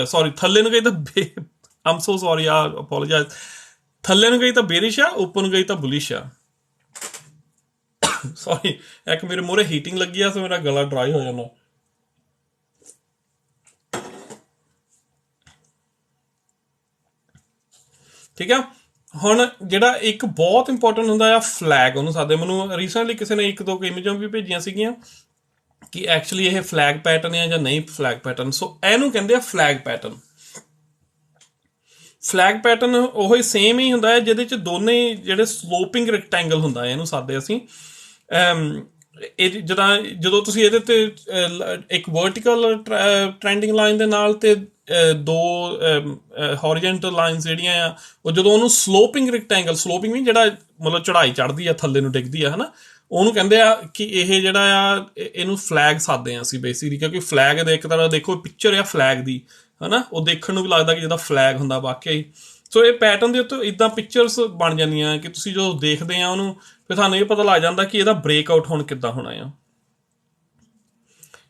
ਸੌਰੀ ਥੱਲੇ ਨੂੰ ਗਈ ਤਾਂ ਆਮ ਸੋ ਸੌਰੀ ਆ ਅਪੋਲੋਜਾਈਜ਼, ਥੱਲੇ ਨੂੰ ਗਈ ਤਾਂ ਬੇਰਿਸ਼ ਆ, ਉੱਪਰ ਨੂੰ ਗਈ ਤਾਂ ਬੁਲਿਸ਼ ਆ। ਸੌਰੀ ਇੱਕ ਮੇਰੇ ਮੂਹਰੇ ਹੀਟਿੰਗ ਲੱਗੀ ਆ ਸੋ ਮੇਰਾ ਗਲਾ ਡਰਾਈ ਹੋ ਜਾਂਦਾ। ਠੀਕ ਆ, ਹੁਣ ਜਿਹੜਾ ਇੱਕ ਬਹੁਤ ਇੰਪੋਰਟੈਂਟ ਹੁੰਦਾ ਆ ਫਲੈਗ, ਉਹਨੂੰ ਸਾਡੇ ਮੈਨੂੰ ਰੀਸੈਂਟਲੀ ਕਿਸੇ ਨੇ ਇੱਕ ਦੋ ਇਮੇਜਾਂ ਵੀ ਭੇਜੀਆਂ ਸੀਗੀਆਂ ਕਿ ਐਕਚੁਅਲੀ ਇਹ ਫਲੈਗ ਪੈਟਰਨ ਆ ਜਾਂ ਨਹੀਂ ਫਲੈਗ ਪੈਟਰਨ। ਸੋ ਇਹਨੂੰ ਕਹਿੰਦੇ ਆ ਫਲੈਗ ਪੈਟਰਨ। ਫਲੈਗ ਪੈਟਰਨ ਉਹ ਸੇਮ ਹੀ ਹੁੰਦਾ ਹੈ ਜਿਹਦੇ 'ਚ ਦੋਨੇ ਜਿਹੜੇ ਸਲੋਪਿੰਗ ਰੈਕਟੈਂਗਲ ਹੁੰਦਾ ਹੈ, ਇਹਨੂੰ ਸਾਦੇ ਅਸੀਂ ਇਹ ਜਦੋਂ ਤੁਸੀਂ ਇਹਦੇ ਤੇ ਇੱਕ ਵਰਟੀਕਲ ਟ੍ਰੈਂਡਿੰਗ ਲਾਈਨ ਦੇ ਨਾਲ ਤੇ ਦੋ ਹੌਰੀਜ਼ੌਂਟਲ ਲਾਈਨਸ ਜਿਹੜੀਆਂ ਆ ਉਹ ਜਦੋਂ ਉਹਨੂੰ ਸਲੋਪਿੰਗ ਰੈਕਟੈਂਗਲ, ਸਲੋਪਿੰਗ ਵੀ ਜਿਹੜਾ ਮਤਲਬ ਚੜਾਈ ਚੜ੍ਹਦੀ ਆ ਥੱਲੇ ਨੂੰ ਡਿੱਗਦੀ ਆ ਹੈ ਨਾ, ਉਹਨੂੰ ਕਹਿੰਦੇ ਆ ਕਿ ਇਹ ਜਿਹੜਾ ਆ ਇਹਨੂੰ ਫਲੈਗ ਸਾਦੇ ਆ ਅਸੀਂ ਬੇਸਿਕਲੀ, ਕਿਉਂਕਿ ਫਲੈਗ ਦੇ ਇੱਕ ਤਰ੍ਹਾਂ ਦੇਖੋ ਪਿਕਚਰ ਆ ਫਲੈਗ ਦੀ ਹੈ ਨਾ, ਉਹ ਦੇਖਣ ਨੂੰ ਵੀ ਲੱਗਦਾ ਕਿ ਜਿੱਦਾਂ ਫਲੈਗ ਹੁੰਦਾ ਵਾਕਿਆ ਹੀ। ਸੋ ਇਹ ਪੈਟਰਨ ਦੇ ਉੱਤੇ ਇੱਦਾਂ ਪਿਕਚਰਸ ਬਣ ਜਾਂਦੀਆਂ ਕਿ ਤੁਸੀਂ ਜਦੋਂ ਦੇਖਦੇ ਆ ਉਹਨੂੰ ਫਿਰ ਤੁਹਾਨੂੰ ਇਹ ਪਤਾ ਲੱਗ ਜਾਂਦਾ ਕਿ ਇਹਦਾ ਬ੍ਰੇਕਆਊਟ ਹੁਣ ਕਿੱਦਾਂ ਹੋਣਾ ਆ।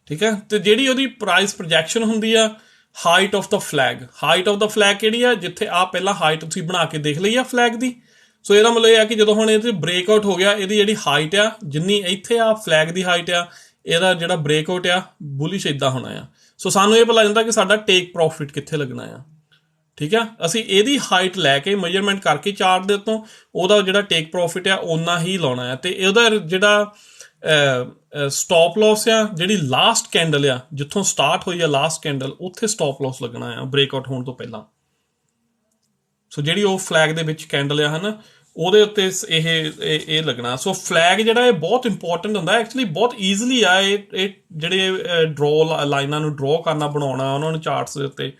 ਠੀਕ ਹੈ, ਤੇ ਜਿਹੜੀ ਉਹਦੀ ਪ੍ਰਾਈਸ ਪ੍ਰੋਜੈਕਸ਼ਨ ਹੁੰਦੀ ਆ height of the flag, height of the flag ਕਿਹੜੀ ਆ, ਜਿੱਥੇ ਆ ਪਹਿਲਾਂ ਹਾਈਟ ਤੁਸੀਂ ਬਣਾ ਕੇ ਦੇਖ ਲਈ ਆ ਫਲੈਗ ਦੀ। ਸੋ ਇਹਦਾ ਮਤਲਬ ਇਹ ਆ ਕਿ ਜਦੋਂ ਹੁਣ ਇਹਦੇ ਬ੍ਰੇਕਆਊਟ ਹੋ ਗਿਆ, ਇਹਦੀ ਜਿਹੜੀ ਹਾਈਟ ਆ ਜਿੰਨੀ ਇੱਥੇ ਆ ਫਲੈਗ ਦੀ ਹਾਈਟ ਆ, ਇਹਦਾ ਜਿਹੜਾ ਬ੍ਰੇਕਆਊਟ ਆ ਬੁਲਿਸ਼ ਇੱਦਾਂ ਹੋਣਾ ਆ। ਸੋ ਸਾਨੂੰ ਇਹ ਪਤਾ ਲੱਗ ਜਾਂਦਾ ਕਿ ਸਾਡਾ ਟੇਕ ਪ੍ਰੋਫਿਟ ਕਿੱਥੇ ਲੱਗਣਾ ਆ। ਠੀਕ ਆ, ਅਸੀਂ ਇਹਦੀ ਹਾਈਟ ਲੈ ਕੇ ਮੇਜਰਮੈਂਟ ਕਰਕੇ ਚਾਰਟ ਦੇ ਉੱਤੋਂ ਉਹਦਾ ਜਿਹੜਾ ਟੇਕ ਪ੍ਰੋਫਿਟ ਆ ਓਨਾ ਹੀ ਲਾਉਣਾ ਆ। ਤੇ ਇਹਦਾ ਜਿਹੜਾ ਸਟਾਪ ਲਾਸ ਆ, ਜਿਹੜੀ ਲਾਸਟ ਕੈਂਡਲ ਆ ਜਿੱਥੋਂ ਸਟਾਰਟ ਹੋਈ ਆ ਲਾਸਟ ਕੈਂਡਲ, ਉੱਥੇ ਸਟਾਪ ਲਾਸ ਲੱਗਣਾ ਆ ਬ੍ਰੇਕਆਊਟ ਹੋਣ ਤੋਂ ਪਹਿਲਾਂ। ਸੋ ਜਿਹੜੀ ਉਹ ਫਲੈਗ ਦੇ ਵਿੱਚ ਕੈਂਡਲ ਆ ਹੈ ਨਾ, ਉਹਦੇ ਉੱਤੇ ਇਹ ਲੱਗਣਾ। ਸੋ ਫਲੈਗ ਜਿਹੜਾ ਇਹ ਬਹੁਤ ਇੰਪੋਰਟੈਂਟ ਹੁੰਦਾ ਐਕਚੁਅਲੀ, ਬਹੁਤ ਈਜ਼ੀਲੀ ਆ ਇਹ ਜਿਹੜੇ ਡਰੋ ਲਾਈਨਾਂ ਨੂੰ ਡਰੋ ਕਰਨਾ, ਬਣਾਉਣਾ ਉਹਨਾਂ ਨੂੰ ਚਾਰਟਸ ਦੇ ਉੱਤੇ।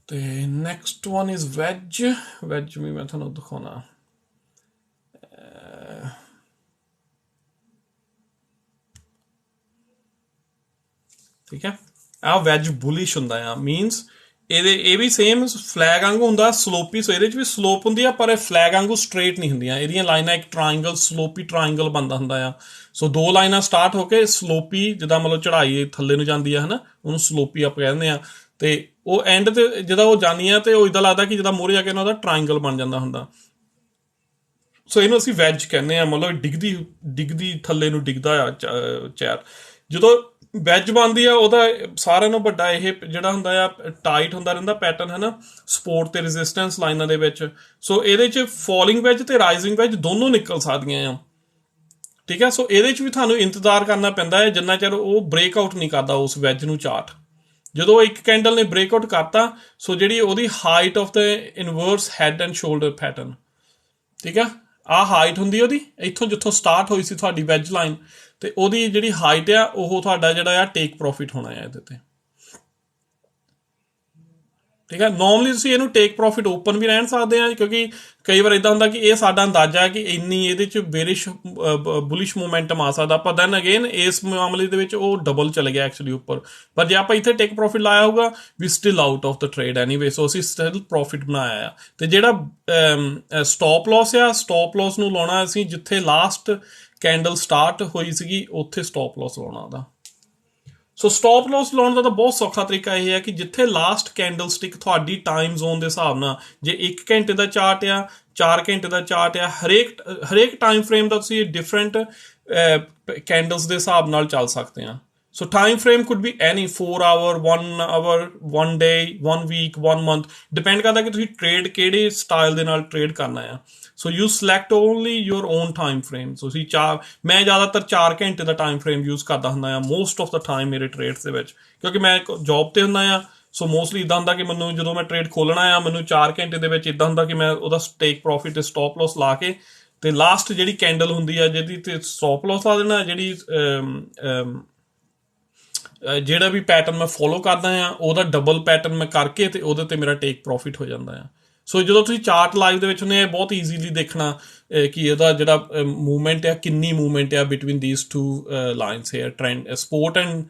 ਤੇ next one is wedge. Wedge ਵੀ ਮੈਂ ਤੁਹਾਨੂੰ ਦਿਖਾਉਣਾ। ਠੀਕ ਹੈ, ਆਹ ਵੈਜ ਬੁਲਿਸ਼ ਹੁੰਦਾ ਆ, ਮੀਨਸ ਇਹ ਵੀ ਸੇਮ ਫਲੈਗ ਵਾਂਗੂ ਹੁੰਦਾ ਸਲੋਪੀ। ਸੋ ਇਹਦੇ 'ਚ ਵੀ ਸਲੋਪ ਹੁੰਦੀ ਆ, ਪਰ ਇਹ ਫਲੈਗ ਵਾਂਗੂ ਸਟ੍ਰੇਟ ਨਹੀਂ ਹੁੰਦੀਆਂ। ਇਹਦੀਆਂ ਲਾਈਨਾਂ ਇੱਕ ਟਰਾਇੰਗਲ, ਸਲੋਪੀ ਟਰਾਇੰਗਲ ਬਣਦਾ ਹੁੰਦਾ ਆ। ਸੋ ਦੋ ਲਾਈਨਾਂ ਸਟਾਰਟ ਹੋ ਕੇ ਸਲੋਪੀ, ਜਿੱਦਾਂ ਮਤਲਬ ਚੜ੍ਹਾਈ ਥੱਲੇ ਨੂੰ ਜਾਂਦੀ ਆ, ਹੈ ਨਾ, ਉਹਨੂੰ ਸਲੋਪੀ ਆਪਾਂ ਕਹਿੰਦੇ ਆ। ਤੇ ਉਹ ਐਂਡ ਤੇ ਜਦੋਂ ਉਹ ਜਾਂਦੀ ਆ ਤੇ ਉਹ ਇੱਦਾਂ ਲੱਗਦਾ ਕਿ ਜਿੱਦਾਂ ਮੂਹਰੇ ਜਾ ਕੇ ਉਹਨਾਂ ਦਾ ਟਰਾਇੰਗਲ ਬਣ ਜਾਂਦਾ ਹੁੰਦਾ। ਸੋ ਇਹਨੂੰ ਅਸੀਂ ਵੈਜ ਕਹਿੰਦੇ ਆ, ਮਤਲਬ ਡਿੱਗਦੀ ਥੱਲੇ ਨੂੰ ਡਿੱਗਦਾ ਆ ਚੈਰ। ਜਦੋਂ ਵੈਜ ਬਣਦੀ ਆ ਉਹਦਾ ਸਾਰਿਆਂ ਨਾਲੋਂ ਵੱਡਾ ਇਹ ਜਿਹੜਾ ਹੁੰਦਾ ਆ ਟਾਈਟ ਹੁੰਦਾ ਰਹਿੰਦਾ ਪੈਟਰਨ, ਹੈ ਨਾ, ਸਪੋਰਟ ਤੇ ਰੈਜ਼ਿਸਟੈਂਸ ਲਾਈਨਾਂ ਦੇ ਵਿੱਚ। ਸੋ ਇਹਦੇ 'ਚ ਫੋਲਿੰਗ ਵੈਜ ਤੇ ਰਾਈਜ਼ਿੰਗ ਵੈਜ ਦੋਨੋਂ ਨਿਕਲ ਸਕਦੀਆਂ ਆ। ਠੀਕ ਹੈ, ਸੋ ਇਹਦੇ 'ਚ ਵੀ ਤੁਹਾਨੂੰ ਇੰਤਜ਼ਾਰ ਕਰਨਾ ਪੈਂਦਾ ਹੈ ਜਿੰਨਾ ਚਿਰ ਉਹ ਬ੍ਰੇਕਆਊਟ ਨਹੀਂ ਕਰਦਾ ਉਸ ਵੈਜ ਨੂੰ ਚਾਰਟ। ਜਦੋਂ ਇੱਕ ਕੈਂਡਲ ਨੇ ਬ੍ਰੇਕਆਊਟ ਕਰਤਾ, ਸੋ ਜਿਹੜੀ ਉਹਦੀ height of the inverse head and shoulder pattern, ਠੀਕ ਆ, ਆਹ ਹਾਈਟ ਹੁੰਦੀ ਉਹਦੀ ਇੱਥੋਂ ਜਿੱਥੋਂ ਸਟਾਰਟ ਹੋਈ ਸੀ ਤੁਹਾਡੀ ਵੈਜ ਲਾਈਨ, ਤੇ ਉਹਦੀ ਜਿਹੜੀ ਹਾਈਟ ਆ ਉਹ ਤੁਹਾਡਾ ਜਿਹੜਾ ਆ ਟੇਕ ਪ੍ਰੋਫਿਟ ਹੋਣਾ ਆ ਇਹਦੇ ਤੇ। ਠੀਕ ਹੈ, ਨੋਰਮਲੀ ਤੁਸੀਂ ਇਹਨੂੰ ਟੇਕ ਪ੍ਰੋਫਿਟ ਓਪਨ ਵੀ ਰਹਿਣ ਸਕਦੇ ਆ, ਕਿਉਂਕਿ ਕਈ ਵਾਰ ਇੱਦਾਂ ਹੁੰਦਾ ਕਿ ਇਹ ਸਾਡਾ ਅੰਦਾਜ਼ਾ ਹੈ ਕਿ ਇੰਨੀ ਇਹਦੇ 'ਚ ਬੇਰਿਸ਼ ਬੁਲਿਸ਼ ਮੋਮੈਂਟਮ ਆ ਸਕਦਾ, ਪਰ ਦੈਨ ਅਗੇਨ ਇਸ ਮਾਮਲੇ ਦੇ ਵਿੱਚ ਉਹ ਡਬਲ ਚਲੇ ਗਿਆ ਐਕਚੁਅਲੀ ਉੱਪਰ। ਪਰ ਜੇ ਆਪਾਂ ਇੱਥੇ ਟੇਕ ਪ੍ਰੋਫਿਟ ਲਾਇਆ ਹੋਊਗਾ, we still out of the trade anyway, so ਅਸੀਂ ਸਟਿਲ ਪ੍ਰੋਫਿਟ ਬਣਾਇਆ ਆ। ਤੇ ਜਿਹੜਾ ਸਟਾਪ ਲਾਸ ਆ, ਸਟਾਪ ਲਾਸ ਨੂੰ ਲਾਉਣਾ ਅਸੀਂ ਜਿੱਥੇ ਲਾਸਟ ਕੈਂਡਲ ਸਟਾਰਟ ਹੋਈ ਸੀਗੀ ਉੱਥੇ ਸਟਾਪ ਲਾਸ ਲਾਉਣਾ ਉਹਦਾ। ਸੋ ਸਟਾਪ ਲਾਸ ਲਾਉਣ ਦਾ ਤਾਂ ਬਹੁਤ ਸੌਖਾ ਤਰੀਕਾ ਇਹ ਹੈ ਕਿ ਜਿੱਥੇ ਲਾਸਟ ਕੈਂਡਲ ਸਟਿਕ ਤੁਹਾਡੀ ਟਾਈਮ ਜ਼ੋਨ ਦੇ ਹਿਸਾਬ ਨਾਲ, ਜੇ 1 ਘੰਟੇ ਦਾ ਚਾਰਟ ਆ, 4 ਘੰਟੇ ਦਾ ਚਾਰਟ ਆ, ਹਰੇਕ ਟਾਈਮ ਫਰੇਮ ਦਾ ਤੁਸੀਂ ਡਿਫਰੈਂਟ ਕੈਂਡਲਸ ਦੇ ਹਿਸਾਬ ਨਾਲ ਚੱਲ ਸਕਦੇ ਆ। So time frame could be any 4 hour, 1 hour, 1 day, 1 week, 1 month, depend ਕਰਦਾ ਕਿ ਤੁਸੀਂ ਟ੍ਰੇਡ ਕਿਹੜੇ ਸਟਾਈਲ ਦੇ ਨਾਲ ਟ੍ਰੇਡ ਕਰਨਾ ਆ। So you select only your own time frame. ਤੁਸੀਂ ਮੈਂ ਜ਼ਿਆਦਾਤਰ 4 ਘੰਟੇ ਦਾ ਟਾਈਮ ਫਰੇਮ ਯੂਜ਼ ਕਰਦਾ ਹੁੰਦਾ ਆ ਮੋਸਟ ਆਫ ਦਾ ਟਾਈਮ ਮੇਰੇ ਟ੍ਰੇਡਸ ਦੇ ਵਿੱਚ, ਕਿਉਂਕਿ ਮੈਂ ਜੌਬ ਤੇ ਹੁੰਦਾ ਆ। ਸੋ ਮੋਸਟਲੀ ਇੱਦਾਂ ਹੁੰਦਾ ਕਿ ਮੈਨੂੰ ਜਦੋਂ ਮੈਂ ਟ੍ਰੇਡ ਖੋਲਣਾ ਆ, ਮੈਨੂੰ 4 ਘੰਟੇ ਦੇ ਵਿੱਚ ਇੱਦਾਂ ਹੁੰਦਾ ਕਿ ਮੈਂ ਉਹਦਾ ਟੇਕ ਪ੍ਰੋਫਿਟ ਤੇ ਸਟਾਪ ਲਾਸ ਲਾ ਕੇ ਤੇ ਲਾਸਟ ਜਿਹੜੀ ਕੈਂਡਲ ਹੁੰਦੀ ਆ ਜਿਹਦੀ ਤੇ ਸਟਾਪ ਲਾਸ ਲਾ ਦੇਣਾ, ਜਿਹੜਾ ਵੀ ਪੈਟਰਨ ਮੈਂ ਫੋਲੋ ਕਰਦਾ ਆ ਉਹਦਾ ਡਬਲ ਪੈਟਰਨ ਮੈਂ ਕਰਕੇ ਤੇ ਉਹਦੇ ਤੇ ਮੇਰਾ ਟੇਕ ਪ੍ਰੋਫਿਟ ਹੋ ਜਾਂਦਾ ਆ। ਸੋ ਜਦੋਂ ਤੁਸੀਂ ਚਾਰਟ ਲਾਈਵ ਦੇ ਵਿੱਚ ਹੁੰਦੇ ਆ, ਬਹੁਤ ਈਜ਼ੀਲੀ ਦੇਖਣਾ ਕਿ ਇਹਦਾ ਜਿਹੜਾ ਮੂਵਮੈਂਟ ਆ, ਕਿੰਨੀ ਮੂਵਮੈਂਟ ਆ between these two lines here, trend support and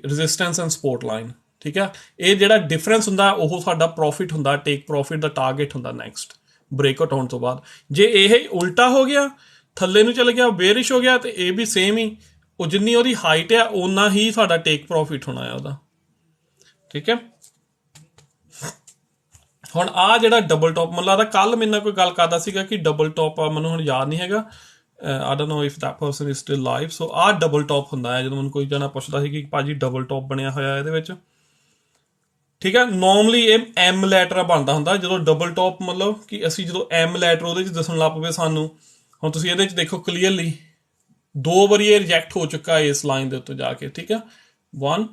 resistance and support line. ਠੀਕ ਆ, ਇਹ ਜਿਹੜਾ ਡਿਫਰੈਂਸ ਹੁੰਦਾ ਉਹ ਸਾਡਾ ਪ੍ਰੋਫਿਟ ਹੁੰਦਾ, ਟੇਕ ਪ੍ਰੋਫਿਟ ਦਾ ਟਾਰਗੇਟ ਹੁੰਦਾ ਨੈਕਸਟ ਬ੍ਰੇਕਆਊਟ ਹੋਣ ਤੋਂ ਬਾਅਦ। ਜੇ ਇਹ ਉਲਟਾ ਹੋ ਗਿਆ, ਥੱਲੇ ਨੂੰ ਚਲੇ ਗਿਆ, ਬੇਰਿਸ਼ ਹੋ ਗਿਆ, ਤੇ ਇਹ ਵੀ ਸੇਮ ਹੀ, ਉਹ ਜਿੰਨੀ ਉਹਦੀ ਹਾਈਟ ਆ ਓਨਾ ਹੀ ਸਾਡਾ ਟੇਕ ਪ੍ਰੋਫਿਟ ਹੋਣਾ ਹੈ ਉਹਦਾ। ਠੀਕ ਹੈ, ਹੁਣ ਆਹ ਜਿਹੜਾ ਡਬਲ ਟੌਪ, ਮੈਨੂੰ ਲੱਗਦਾ ਕੱਲ ਮੇਰੇ ਨਾਲ ਕੋਈ ਗੱਲ ਕਰਦਾ ਸੀਗਾ ਕਿ ਡਬਲ ਟੌਪ ਆ, ਮੈਨੂੰ ਹੁਣ ਯਾਦ ਨਹੀਂ ਹੈਗਾ, I don't know if that person is still live. So ਆਹ ਡਬਲ ਟੌਪ ਹੁੰਦਾ ਹੈ, ਜਦੋਂ ਮੈਨੂੰ ਕੋਈ ਜਣਾ ਪੁੱਛਦਾ ਸੀ ਕਿ ਭਾਜੀ ਡਬਲ ਟੌਪ ਬਣਿਆ ਹੋਇਆ ਇਹਦੇ ਵਿੱਚ। ਠੀਕ ਹੈ, ਨੋਰਮਲੀ ਇਹ ਐਮ ਲੈਟਰ ਬਣਦਾ ਹੁੰਦਾ ਜਦੋਂ ਡਬਲ ਟੌਪ, ਮਤਲਬ ਕਿ ਅਸੀਂ ਜਦੋਂ ਐਮ ਲੈਟਰ ਉਹਦੇ 'ਚ ਦੱਸਣ ਲੱਗ ਪਵੇ ਸਾਨੂੰ। ਹੁਣ ਤੁਸੀਂ ਇਹਦੇ 'ਚ ਦੇਖੋ ਕਲੀਅਰਲੀ 2 ਵਾਰੀ ਇਹ ਰਿਜੈਕਟ ਹੋ ਚੁੱਕਾ ਇਸ ਲਾਈਨ ਦੇ ਉੱਤੇ ਜਾ ਕੇ। ਠੀਕ ਹੈ, 1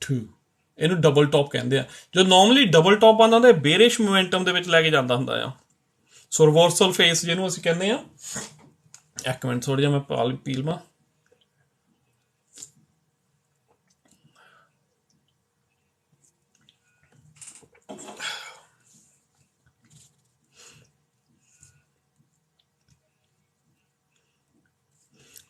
2, ਇਹਨੂੰ ਡਬਲ ਟੌਪ ਕਹਿੰਦੇ ਆ। ਜੋ ਨੋਰਮਲੀ ਡਬਲ ਟੌਪ ਆਉਂਦਾ ਹੁੰਦਾ ਬੇਰਿਸ਼ ਮੋਮੈਂਟਮ ਦੇ ਵਿੱਚ ਲੈ ਕੇ ਜਾਂਦਾ ਹੁੰਦਾ ਆ। ਸੋ ਰਿਵਰਸਲ ਫੇਸ ਜਿਹਨੂੰ ਅਸੀਂ ਕਹਿੰਦੇ ਆ। ਇੱਕ ਮਿੰਟ ਥੋੜਾ ਜਿਹਾ ਮੈਂ ਪੀ ਲਵਾਂ।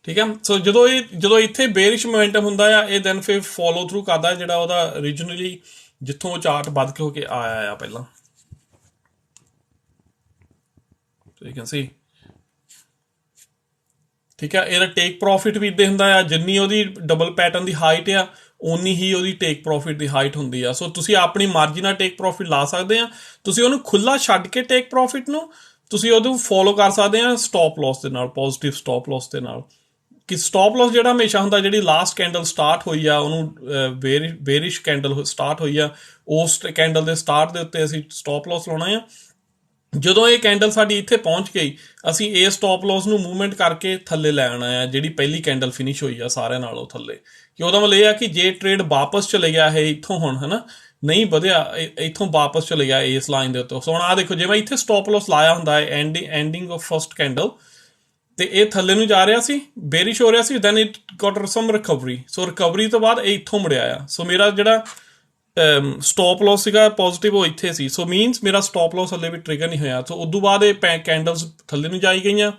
ਠੀਕ ਹੈ, ਸੋ ਜਦੋਂ ਇੱਥੇ ਬੇਰਿਸ਼ ਮੋਮੈਂਟਮ ਹੁੰਦਾ ਆ, ਇਹ ਦੈਨ ਫਿਰ ਫੋਲੋ ਥਰੂ ਕਰਦਾ ਜਿਹੜਾ ਉਹਦਾ ਓਰੀਜਨਲੀ ਜਿੱਥੋਂ ਚਾਰਟ ਵੱਧ ਕੇ ਹੋ ਕੇ ਆਇਆ ਆ ਪਹਿਲਾਂ। You can see. ਠੀਕ ਹੈ, ਇਹਦਾ ਟੇਕ ਪ੍ਰੋਫਿਟ ਵੀ ਇੱਦਾਂ ਹੁੰਦਾ ਆ, ਜਿੰਨੀ ਉਹਦੀ ਡਬਲ ਪੈਟਰਨ ਦੀ ਹਾਈਟ ਆ ਓਨੀ ਹੀ ਉਹਦੀ ਟੇਕ ਪ੍ਰੋਫਿਟ ਦੀ ਹਾਈਟ ਹੁੰਦੀ ਆ। ਸੋ ਤੁਸੀਂ ਆਪਣੀ ਮਰਜ਼ੀ ਨਾਲ ਟੇਕ ਪ੍ਰੋਫਿਟ ਲਾ ਸਕਦੇ ਆ। ਤੁਸੀਂ ਉਹਨੂੰ ਖੁੱਲਾ ਛੱਡ ਕੇ ਟੇਕ ਪ੍ਰੋਫਿਟ ਨੂੰ ਤੁਸੀਂ ਉਹਨੂੰ ਫੋਲੋ ਕਰ ਸਕਦੇ ਆ ਸਟਾਪ ਲਾਸ ਦੇ ਨਾਲ, ਪੋਜ਼ਿਟਿਵ ਸਟਾਪ ਲਾਸ ਦੇ ਨਾਲ। ਕਿ ਸਟਾਪ ਲਾਸ ਜਿਹੜਾ ਹਮੇਸ਼ਾ ਹੁੰਦਾ, ਜਿਹੜੀ ਲਾਸਟ ਕੈਂਡਲ ਸਟਾਰਟ ਹੋਈ ਆ ਉਹਨੂੰ ਬੇਰਿਸ਼ ਕੈਂਡਲ ਸਟਾਰਟ ਹੋਈ ਆ, ਉਸ ਕੈਂਡਲ ਦੇ ਸਟਾਰਟ ਦੇ ਉੱਤੇ ਅਸੀਂ ਸਟਾਪ ਲਾਸ ਲਾਉਣਾ ਆ। ਜਦੋਂ ਇਹ ਕੈਂਡਲ ਸਾਡੀ ਇੱਥੇ ਪਹੁੰਚ ਗਈ, ਅਸੀਂ ਇਹ ਸਟਾਪ ਲਾਸ ਨੂੰ ਮੂਵਮੈਂਟ ਕਰਕੇ ਥੱਲੇ ਲੈ ਆਉਣਾ ਆ, ਜਿਹੜੀ ਪਹਿਲੀ ਕੈਂਡਲ ਫਿਨਿਸ਼ ਹੋਈ ਆ ਸਾਰਿਆਂ ਨਾਲੋਂ ਥੱਲੇ। ਕਿ ਉਹਦਾ ਮਤਲਬ ਇਹ ਆ ਕਿ ਜੇ ਟ੍ਰੇਡ ਵਾਪਸ ਚਲੇ ਗਿਆ ਹੈ ਇੱਥੋਂ ਹੁਣ, ਹੈ ਨਾ, ਨਹੀਂ ਵਧਿਆ, ਇੱਥੋਂ ਵਾਪਸ ਚਲੇ ਗਿਆ ਇਸ ਲਾਈਨ ਦੇ ਉੱਤੇ। ਸੋ ਹੁਣ ਆਹ ਦੇਖੋ, ਜੇ ਮੈਂ ਇੱਥੇ ਸਟਾਪ ਲਾਸ ਲਾਇਆ ਹੁੰਦਾ ਹੈ ਐਂਡਿੰਗ ਆਫ ਫਸਟ ਕੈਂਡਲ, ਤੇ ਇਹ ਥੱਲੇ ਨੂੰ ਜਾ ਰਿਹਾ ਸੀ, ਬੇਰਿਸ਼ ਹੋ ਰਿਹਾ ਸੀ, then it got some recovery. So recovery ਤੋਂ ਬਾਅਦ ਇਹ ਇੱਥੋਂ ਮੁੜਿਆ ਆ। ਸੋ ਮੇਰਾ ਜਿਹੜਾ ਸਟਾਪ ਲਾਸ ਸੀਗਾ ਪੋਜ਼ੀਟਿਵ, ਉਹ ਇੱਥੇ ਸੀ। ਸੋ ਮੀਨਸ ਮੇਰਾ ਸਟਾਪ ਲਾਸ ਹਲੇ ਵੀ ਟ੍ਰਿਗਰ ਨਹੀਂ ਹੋਇਆ। ਸੋ ਉਦੋਂ ਬਾਅਦ ਇਹ ਕੈਂਡਲਸ ਥੱਲੇ ਨੂੰ ਜਾਈ ਗਈਆਂ,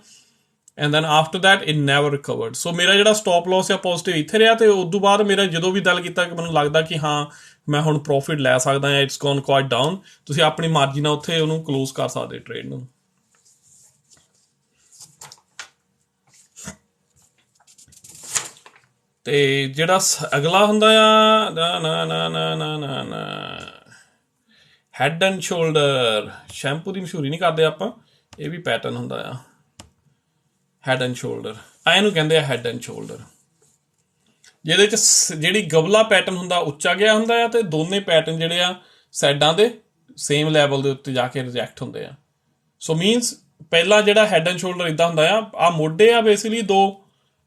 and then after that it never recovered. So ਮੇਰਾ ਜਿਹੜਾ ਸਟਾਪ ਲਾਸ ਆ ਪੋਜ਼ੀਟਿਵ ਇੱਥੇ ਰਿਹਾ, ਤੇ ਉਦੋਂ ਬਾਅਦ ਮੇਰਾ ਜਦੋਂ ਵੀ ਦਿਲ ਕੀਤਾ ਕਿ ਮੈਨੂੰ ਲੱਗਦਾ ਕਿ ਹਾਂ ਮੈਂ ਹੁਣ ਪ੍ਰੋਫਿਟ ਲੈ ਸਕਦਾ ਹਾਂ, ਇਟਸ ਗੋਨ ਕੁਆਇਟ ਡਾਊਨ, ਤੁਸੀਂ ਆਪਣੀ ਮਰਜ਼ੀ ਨਾਲ ਉੱਥੇ ਉਹਨੂੰ ਕਲੋਜ਼ ਕਰ ਸਕਦੇ ਟ੍ਰੇਡ ਨੂੰ। ਤੇ ਜਿਹੜਾ ਅਗਲਾ ਹੁੰਦਾ ਆ ਨਾ ਹੈਡ ਐਂਡ ਸ਼ੋਲਡਰ, ਸ਼ੈਂਪੂ ਦੀ ਮਸ਼ਹੂਰੀ ਨਹੀਂ ਕਰਦੇ ਆਪਾਂ, ਇਹ ਵੀ ਪੈਟਰਨ ਹੁੰਦਾ ਆ ਹੈਡ ਐਂਡ ਸ਼ੋਲਡਰ। ਇਹਨੂੰ ਕਹਿੰਦੇ ਆ ਹੈਡ ਐਂਡ ਸ਼ੋਲਡਰ, ਜਿਹਦੇ ਚ ਜਿਹੜੀ ਗਬਲਾ ਪੈਟਰਨ ਹੁੰਦਾ ਉੱਚਾ ਗਿਆ ਹੁੰਦਾ ਆ, ਤੇ ਦੋਨੇ ਪੈਟਰਨ ਜਿਹੜੇ ਆ ਸਾਈਡਾਂ ਦੇ ਸੇਮ ਲੈਵਲ ਦੇ ਉੱਤੇ ਜਾ ਕੇ ਰਿਜੈਕਟ ਹੁੰਦੇ ਆ। ਸੋ ਮੀਨਸ ਪਹਿਲਾ ਜਿਹੜਾ ਹੈਡ ਐਂਡ ਸ਼ੋਲਡਰ ਇਦਾਂ ਹੁੰਦਾ ਆ ਮੋਢੇ ਆ ਬੇਸਿਕਲੀ ਦੋ,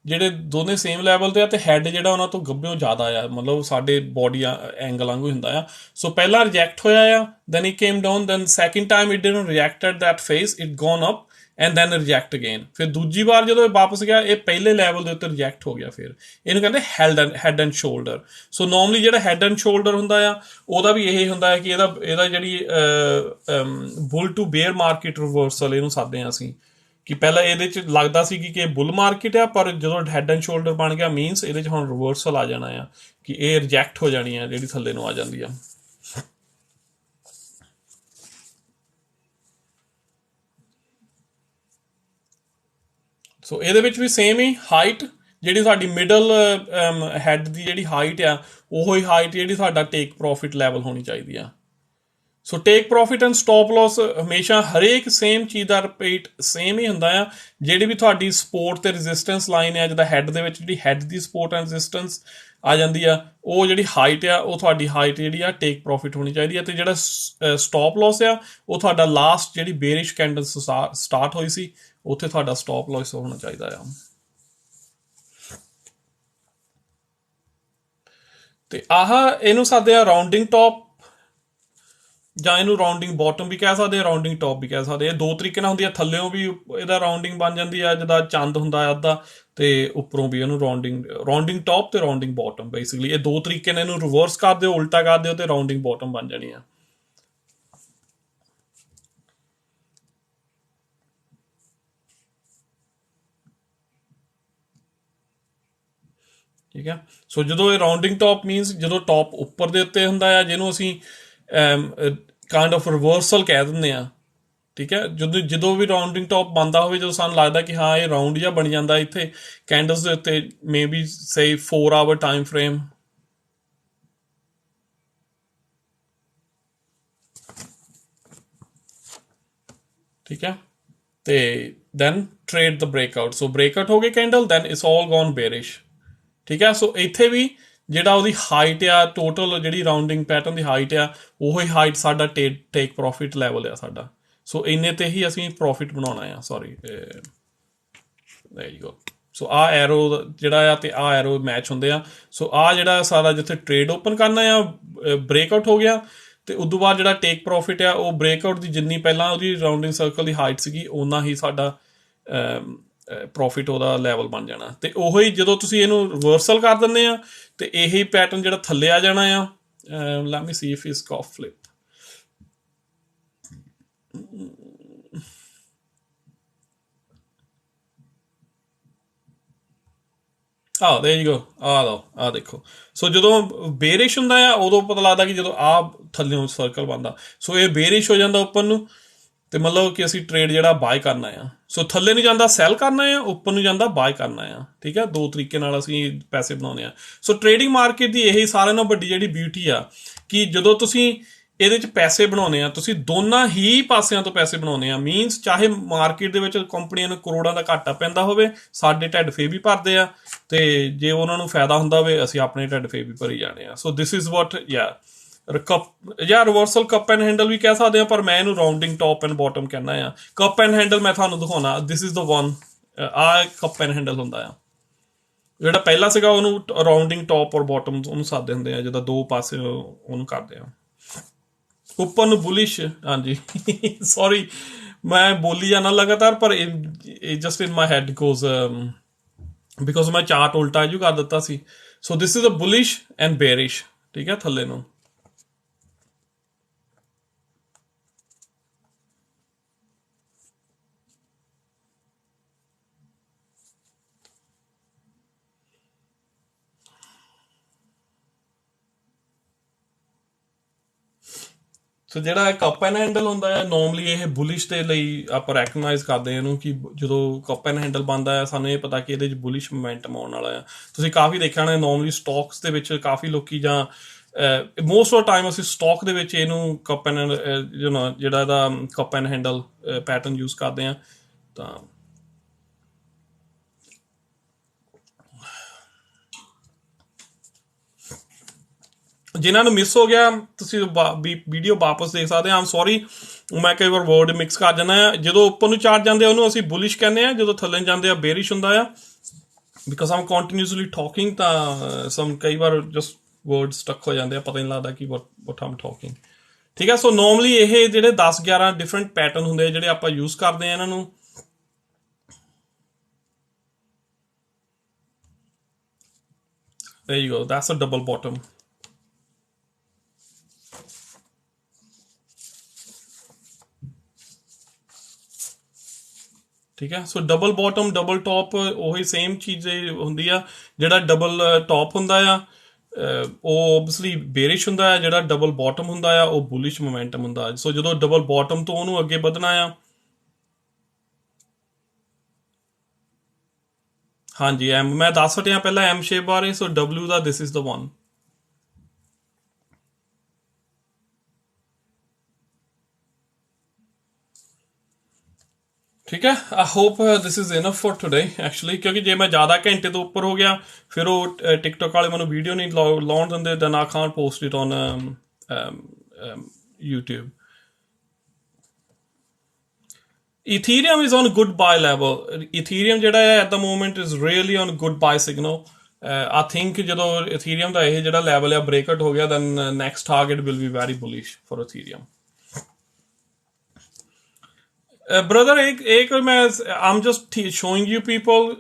ਜਿਹੜੇ ਦੋਨੇ ਸੇਮ ਲੈਵਲ ਤੇ ਆ, ਤੇ ਹੈਡ ਜਿਹੜਾ ਉਹਨਾਂ ਤੋਂ ਗੱਭਿਓਂ ਜ਼ਿਆਦਾ ਆ, ਮਤਲਬ ਸਾਡੇ ਬੋਡੀ ਐਂਗਲ ਵਾਂਗੂ ਹੁੰਦਾ ਆ। ਸੋ ਪਹਿਲਾ ਰਿਜੈਕਟ ਹੋਇਆ ਆ, then it came down, then second time it didn't reject at that phase, it gone up and then reject again. ਫਿਰ ਦੂਜੀ ਵਾਰ ਜਦੋਂ ਇਹ ਵਾਪਸ ਗਿਆ, ਇਹ ਪਹਿਲੇ ਲੈਵਲ ਦੇ ਉੱਤੇ ਰਿਜੈਕਟ ਹੋ ਗਿਆ, ਫਿਰ ਇਹਨੂੰ ਕਹਿੰਦੇ head and shoulder. So normally ਜਿਹੜਾ ਹੈਡ ਐਂਡ ਸ਼ੋਲਡਰ ਹੁੰਦਾ ਆ, ਉਹਦਾ ਵੀ ਇਹ ਹੁੰਦਾ ਹੈ ਕਿ ਇਹਦਾ ਜਿਹੜੀ ਬੁੱਲ ਟੂ ਬੇਅਰ ਮਾਰਕੀਟ ਰਿਵਰਸਲ ਇਹਨੂੰ ਸਾਦੇ ਹਾਂ ਅਸੀਂ, ਕਿ ਪਹਿਲਾਂ ਇਹਦੇ ਚ ਲੱਗਦਾ ਸੀ ਕਿ ਇਹ ਬੁੱਲ ਮਾਰਕੀਟ ਆ, ਪਰ ਜਦੋਂ ਹੈਡ ਐਂਡ ਸ਼ੋਲਡਰ ਬਣ ਗਿਆ ਮੀਨਸ ਇਹਦੇ ਚ ਹੁਣ ਰਿਵਰਸਲ ਆ ਜਾਣਾ ਆ, ਕਿ ਇਹ ਰਿਜੈਕਟ ਹੋ ਜਾਣੀ ਆ ਜਿਹੜੀ ਥੱਲੇ ਨੂੰ ਆ ਜਾਂਦੀ ਆ। ਸੋ ਇਹਦੇ ਵਿੱਚ ਵੀ ਸੇਮ ਹੀ ਹਾਈਟ, ਜਿਹੜੀ ਸਾਡੀ ਮਿਡਲ ਹੈਡ ਦੀ ਜਿਹੜੀ ਹਾਈਟ ਆ, ਉਹੋ ਹੀ ਹਾਈਟ ਜਿਹੜੀ ਸਾਡਾ ਟੇਕ ਪ੍ਰੋਫਿਟ ਲੈਵਲ ਹੋਣੀ ਚਾਹੀਦੀ ਆ। ਸੋ ਟੇਕ ਪ੍ਰੋਫਿਟ ਐਂਡ ਸਟਾਪ ਲਾਸ ਹਮੇਸ਼ਾ ਹਰੇਕ ਸੇਮ ਚੀਜ਼ ਦਾ ਰਿਪੀਟ ਸੇਮ ਹੀ ਹੁੰਦਾ ਆ। ਜਿਹੜੀ ਵੀ ਤੁਹਾਡੀ ਸਪੋਰਟ ਤੇ ਰੈਜ਼ਿਸਟੈਂਸ ਲਾਈਨ ਆ, ਜਿੱਦਾਂ ਹੈਡ ਦੇ ਵਿੱਚ ਜਿਹੜੀ head the support and resistance ਆ ਜਾਂਦੀ ਆ, ਉਹ ਜਿਹੜੀ ਹਾਈਟ ਆ, ਉਹ ਤੁਹਾਡੀ ਹਾਈਟ ਜਿਹੜੀ ਆ ਟੇਕ ਪ੍ਰੋਫਿਟ ਹੋਣੀ ਚਾਹੀਦੀ ਆ। ਤੇ ਜਿਹੜਾ ਸਟਾਪ ਲਾਸ ਆ, ਉਹ ਤੁਹਾਡਾ ਲਾਸਟ ਜਿਹੜੀ ਬੇਰਿਸ਼ ਕੈਂਡਲ ਸਟਾਰਟ ਹੋਈ ਸੀ, ਉੱਥੇ ਤੁਹਾਡਾ ਸਟਾਪ ਲਾਸ ਹੋਣਾ ਚਾਹੀਦਾ ਆ। ਤੇ ਇਹਨੂੰ ਸਾਦੇ ਆ ਰਾਉਂਡਿੰਗ ਟੌਪ, ਜਾਂ ਇਹਨੂੰ ਰਾਉਂਡਿੰਗ ਬਾਟਮ ਵੀ ਕਹਿ ਸਕਦੇ ਆ, ਰਾਉਂਡਿੰਗ ਟੌਪ ਵੀ ਕਹਿ ਸਕਦੇ ਆ। ਦੋ ਤਰੀਕੇ ਨਾਲ ਹੁੰਦੀ ਆ, ਥੱਲਿਓਂ ਵੀ ਇਹਦਾ ਰਾਉਂਡਿੰਗ ਬਣ ਜਾਂਦੀ ਆ ਜਿੱਦਾਂ ਚੰਦ ਹੁੰਦਾ ਆ ਅੱਧਾ, ਤੇ ਉੱਪਰੋਂ ਵੀ ਇਹਨੂੰ ਰਾਉਂਡਿੰਗ ਟੌਪ ਤੇ ਰਾਉਂਡਿੰਗ ਬਾਟਮ, ਬੇਸਿਕਲੀ ਇਹ ਦੋ ਤਰੀਕੇ ਨੇ। ਇਹਨੂੰ ਰਿਵਰਸ ਕਰ ਦਿਓ, ਉਲਟਾ ਕਰ ਦਿਓ, ਤੇ ਰਾਉਂਡਿੰਗ ਬਾਟਮ ਬਣ ਜਾਣੀ ਆ। ਠੀਕ ਹੈ। ਸੋ ਜਦੋਂ ਇਹ ਰਾਉਂਡਿੰਗ ਟੌਪ ਮੀਨਸ ਜਦੋਂ ਟੌਪ ਉੱਪਰ ਦੇ ਉੱਤੇ ਹੁੰਦਾ ਆ, ਜਿਹਨੂੰ ਅਸੀਂ ਕਾਈਂਡ ਆਫ ਰਿਵਰਸਲ ਕਹਿ ਦਿੰਦੇ ਆ। ਠੀਕ ਹੈ, ਜਦੋਂ ਵੀ ਰਾਉਂਡਿੰਗ ਟੌਪ ਬਣਦਾ ਹੋਵੇ, ਜਦੋਂ ਸਾਨੂੰ ਲੱਗਦਾ ਕਿ ਹਾਂ ਇਹ ਰਾਉਂਡ ਜਿਹਾ ਬਣ ਜਾਂਦਾ ਇੱਥੇ ਕੈਂਡਲਸ ਦੇ ਉੱਤੇ, may be say 4 hour time frame, ਠੀਕ ਹੈ, ਤੇ then trade the breakout. So breakout ਹੋ ਗਏ candle, then it's all gone bearish. ਠੀਕ ਹੈ, ਸੋ ਇੱਥੇ ਵੀ ਜਿਹੜਾ ਉਹਦੀ ਹਾਈਟ ਆ, ਟੋਟਲ ਜਿਹੜੀ ਰਾਉਂਡਿੰਗ ਪੈਟਰਨ ਦੀ ਹਾਈਟ ਆ, ਉਹੀ ਹਾਈਟ ਸਾਡਾ ਟੇਕ ਪ੍ਰੋਫਿਟ ਲੈਵਲ ਆ ਸਾਡਾ। ਸੋ ਇੰਨੇ ਤੇ ਹੀ ਅਸੀਂ ਪ੍ਰੋਫਿਟ ਬਣਾਉਣਾ ਆ। Sorry, ਦੇयर you go. ਸੋ ਆਹ ਐਰੋ ਜਿਹੜਾ ਆ ਤੇ ਆਹ ਐਰੋ ਮੈਚ ਹੁੰਦੇ ਆ। ਸੋ ਆਹ ਜਿਹੜਾ ਸਾਡਾ ਜਿੱਥੇ ਟ੍ਰੇਡ ਓਪਨ ਕਰਨਾ ਆ, ਬ੍ਰੇਕਆਊਟ ਹੋ ਗਿਆ, ਤੇ ਉਦੋਂ ਬਾਅਦ ਜਿਹੜਾ ਟੇਕ ਪ੍ਰੋਫਿਟ ਆ, ਉਹ ਬ੍ਰੇਕਆਊਟ ਦੀ ਜਿੰਨੀ ਪਹਿਲਾਂ ਉਹਦੀ ਰਾਉਂਡਿੰਗ ਸਰਕਲ ਦੀ ਹਾਈਟ ਸੀਗੀ, ਓਨਾ ਹੀ ਸਾਡਾ ਪ੍ਰੋਫਿਟ ਉਹਦਾ ਲੈਵਲ ਬਣ ਜਾਣਾ। ਤੇ ਉਹੀ ਜਦੋਂ ਤੁਸੀਂ ਇਹਨੂੰ ਰਿਵਰਸਲ ਕਰ ਦਿੰਦੇ ਆ, ਤੇ ਇਹੀ ਪੈਟਰਨ ਜਿਹੜਾ ਥੱਲੇ ਆ ਜਾਣਾ ਆ। Let me see if it's ਕੌਫ ਫਲਿਪ। there you go, ਆਹ ਦੇਖੋ। ਸੋ ਜਦੋਂ ਬੇਰਿਸ਼ ਹੁੰਦਾ ਆ, ਉਦੋਂ ਪਤਾ ਲੱਗਦਾ ਕਿ ਜਦੋਂ ਥੱਲਿਓਂ ਸਰਕਲ ਬਣਦਾ, ਸੋ ਇਹ ਬੇਰਿਸ਼ ਹੋ ਜਾਂਦਾ ਉੱਪਰ ਨੂੰ, ਤੇ ਮਤਲਬ ਕਿ ਅਸੀਂ ਟ੍ਰੇਡ ਜਿਹੜਾ ਬਾਏ ਕਰਨਾ ਆ। ਸੋ ਥੱਲੇ ਨੂੰ ਜਾਂਦਾ ਸੈਲ ਕਰਨਾ ਆ, ਉੱਪਰ ਨੂੰ ਜਾਂਦਾ ਬਾਏ ਕਰਨਾ ਆ। ਠੀਕ ਹੈ, ਦੋ ਤਰੀਕੇ ਨਾਲ ਅਸੀਂ ਪੈਸੇ ਬਣਾਉਂਦੇ ਆ। ਸੋ ਟ੍ਰੇਡਿੰਗ ਮਾਰਕੀਟ ਦੀ ਇਹੀ ਸਾਰਿਆਂ ਨਾਲੋਂ ਵੱਡੀ ਜਿਹੜੀ ਬਿਊਟੀ ਆ, ਕਿ ਜਦੋਂ ਤੁਸੀਂ ਇਹਦੇ 'ਚ ਪੈਸੇ ਬਣਾਉਂਦੇ ਆ, ਤੁਸੀਂ ਦੋਨਾਂ ਹੀ ਪਾਸਿਆਂ ਤੋਂ ਪੈਸੇ ਬਣਾਉਂਦੇ ਆ। ਮੀਨਸ ਚਾਹੇ ਮਾਰਕੀਟ ਦੇ ਵਿੱਚ ਕੰਪਨੀਆਂ ਨੂੰ ਕਰੋੜਾਂ ਦਾ ਘਾਟਾ ਪੈਂਦਾ ਹੋਵੇ, ਸਾਡੇ ਢਿੱਡ ਫੇਰ ਵੀ ਭਰਦੇ ਆ, ਤੇ ਜੇ ਉਹਨਾਂ ਨੂੰ ਫਾਇਦਾ ਹੁੰਦਾ ਹੋਵੇ, ਅਸੀਂ ਆਪਣੇ ਢਿੱਡ ਫੇਰ ਵੀ ਭਰੀ ਜਾਣੇ ਆ। So this is what reversal cup and handle ਵੀ ਕਹਿ ਸਕਦੇ ਆ, ਪਰ ਮੈਂ ਇਹਨੂੰ ਰਾਉਂਡਿੰਗ ਟੌਪ ਐਂਡ ਬਾਟਮ ਕਹਿੰਦਾ ਆ। ਕੱਪ ਐਂਡ ਹੈਂਡਲ ਮੈਂ ਤੁਹਾਨੂੰ ਦਿਖਾਉਣਾ, ਦਿਸ ਇਜ਼ ਦ ਵਨ। ਆਹ ਕੱਪ ਐਂਡ ਹੈਂਡਲ ਹੁੰਦਾ ਆ। ਜਿਹੜਾ ਪਹਿਲਾਂ ਸੀਗਾ ਉਹਨੂੰ ਰਾਉਂਡਿੰਗ ਟੌਪ ਔਰ ਬਾਟਮ ਉਹਨੂੰ ਸਾਦੇ ਹੁੰਦੇ ਆ, ਜਿੱਦਾਂ ਦੋ ਪਾਸੇ ਉਹਨੂੰ ਕਰਦੇ ਆ। ਉੱਪਰ ਨੂੰ ਬੁਲਿਸ਼, ਹਾਂਜੀ। ਸੌਰੀ, ਮੈਂ ਬੋਲੀ ਜਾਣਾ ਲਗਾਤਾਰ, ਪਰ just in my head goes because ਮੈਂ ਚਾਰਟ ਉਲਟਾ ਜੂ ਕਰ ਦਿੱਤਾ ਸੀ। ਸੋ this is a bullish and ਬੇਰਿਸ਼, ਠੀਕ ਹੈ, ਥੱਲੇ ਨੂੰ। ਸੋ ਜਿਹੜਾ ਕੱਪ ਐਂਡ ਹੈਂਡਲ ਹੁੰਦਾ ਹੈ, ਨੋਰਮਲੀ ਇਹ ਬੁਲਿਸ਼ ਦੇ ਲਈ ਆਪਾਂ ਰੈਕਗਨਾਈਜ਼ ਕਰਦੇ ਹਾਂ ਇਹਨੂੰ, ਕਿ ਜਦੋਂ ਕੱਪ ਐਂਡ ਹੈਂਡਲ ਬਣਦਾ ਹੈ ਸਾਨੂੰ ਇਹ ਪਤਾ ਕਿ ਇਹਦੇ 'ਚ ਬੁਲਿਸ਼ ਮੋਮੈਂਟਮ ਆਉਣ ਵਾਲਾ ਆ। ਤੁਸੀਂ ਕਾਫੀ ਦੇਖਿਆ ਹੋਣਾ ਨੋਰਮਲੀ ਸਟਾਕਸ ਦੇ ਵਿੱਚ ਕਾਫੀ ਲੋਕੀ, ਜਾਂ ਮੋਸਟ ਆਫ ਟਾਈਮ ਅਸੀਂ ਸਟਾਕ ਦੇ ਵਿੱਚ ਇਹਨੂੰ ਕੱਪ ਐਂਡ ਜਿਹੜਾ ਇਹਦਾ cup and handle pattern use ਕਰਦੇ ਹਾਂ। ਤਾਂ ਜਿਨ੍ਹਾਂ ਨੂੰ ਮਿਸ ਹੋ ਗਿਆ, ਤੁਸੀਂ ਵੀਡੀਓ ਵਾਪਸ ਦੇਖ ਸਕਦੇ ਆ। ਆਮ ਸੌਰੀ, ਮੈਂ ਕਈ ਵਾਰ ਵਰਡ ਮਿਕਸ ਕਰ ਜਾਂਦਾ ਆ। ਜਦੋਂ ਉੱਪਰ ਨੂੰ ਚਾਰਟ ਜਾਂਦੇ ਆ ਉਹਨੂੰ ਅਸੀਂ ਬੁਲਿਸ਼ ਕਹਿੰਦੇ ਆ, ਜਦੋਂ ਥੱਲੇ ਜਾਂਦੇ ਆ ਬੇਰਿਸ਼ ਹੁੰਦਾ ਆ, ਬਿਕਾਜ਼ ਆਮ ਕੰਟੀਨਿਊਸਲੀ ਟਾਕਿੰਗ। ਤਾਂ ਸਮ ਕਈ ਵਾਰ ਜਸਟ ਵਰਡ ਸਟਕ ਹੋ ਜਾਂਦੇ ਆ, ਪਤਾ ਨਹੀਂ ਲੱਗਦਾ ਕਿ ਵਟ ਆਮ ਟਾਕਿੰਗ, ਠੀਕ ਹੈ। ਸੋ ਨੋਰਮਲੀ ਇਹ ਜਿਹੜੇ 10-11 ਡਿਫਰੈਂਟ ਪੈਟਰਨ ਹੁੰਦੇ ਆ ਜਿਹੜੇ ਆਪਾਂ ਯੂਜ਼ ਕਰਦੇ ਆ ਇਹਨਾਂ ਨੂੰ। There you go, that's a double bottom. ਠੀਕ ਹੈ। ਸੋ ਡਬਲ ਬੋਟਮ ਡਬਲ ਟੌਪ ਉਹੀ ਸੇਮ ਚੀਜ਼ ਹੁੰਦੀ ਆ। ਜਿਹੜਾ ਡਬਲ ਟੌਪ ਹੁੰਦਾ ਆ ਉਹ ਓਬਵੀਅਸਲੀ ਬੇਰਿਸ਼ ਹੁੰਦਾ ਆ, ਜਿਹੜਾ ਡਬਲ ਬੋਟਮ ਹੁੰਦਾ ਆ ਉਹ ਬੁਲਿਸ਼ ਮੋਮੈਂਟਮ ਹੁੰਦਾ। ਸੋ ਜਦੋਂ ਡਬਲ ਬੋਟਮ ਤੋਂ ਉਹਨੂੰ ਅੱਗੇ ਵਧਣਾ ਆ, ਹਾਂਜੀ, ਐਮ ਮੈਂ ਦੱਸ ਹਟਿਆ ਪਹਿਲਾਂ ਐਮ ਸ਼ੇਪ ਬਾਰੇ। ਸੋ ਡਬਲਿਊ ਦਾ ਦਿਸ ਇਜ਼ ਦ ਵਨ। ਠੀਕ ਹੈ। I hope this is enough for today actually, ਕਿਉਂਕਿ ਜੇ ਮੈਂ ਜ਼ਿਆਦਾ ਘੰਟੇ ਤੋਂ ਉੱਪਰ ਹੋ ਗਿਆ ਫਿਰ ਉਹ ਟਿਕਟੋਕ ਵਾਲੇ ਮੈਨੂੰ ਵੀਡੀਓ ਨਹੀਂ ਲਾਉਣ ਦਿੰਦੇ, then I can't post it on YouTube. Ethereum is on good buy level. Ethereum ਜਿਹੜਾ ਹੈ at the moment is really on good buy signal. I think ਜਦੋਂ Ethereum ਦਾ ਇਹ ਜਿਹੜਾ ਲੈਵਲ ਹੈ ਬ੍ਰੇਕਆਊਟ ਹੋ ਗਿਆ, then next target will be very bullish for Ethereum. Brother ਇੱਕ ਮੈਂ I'm just showing you people,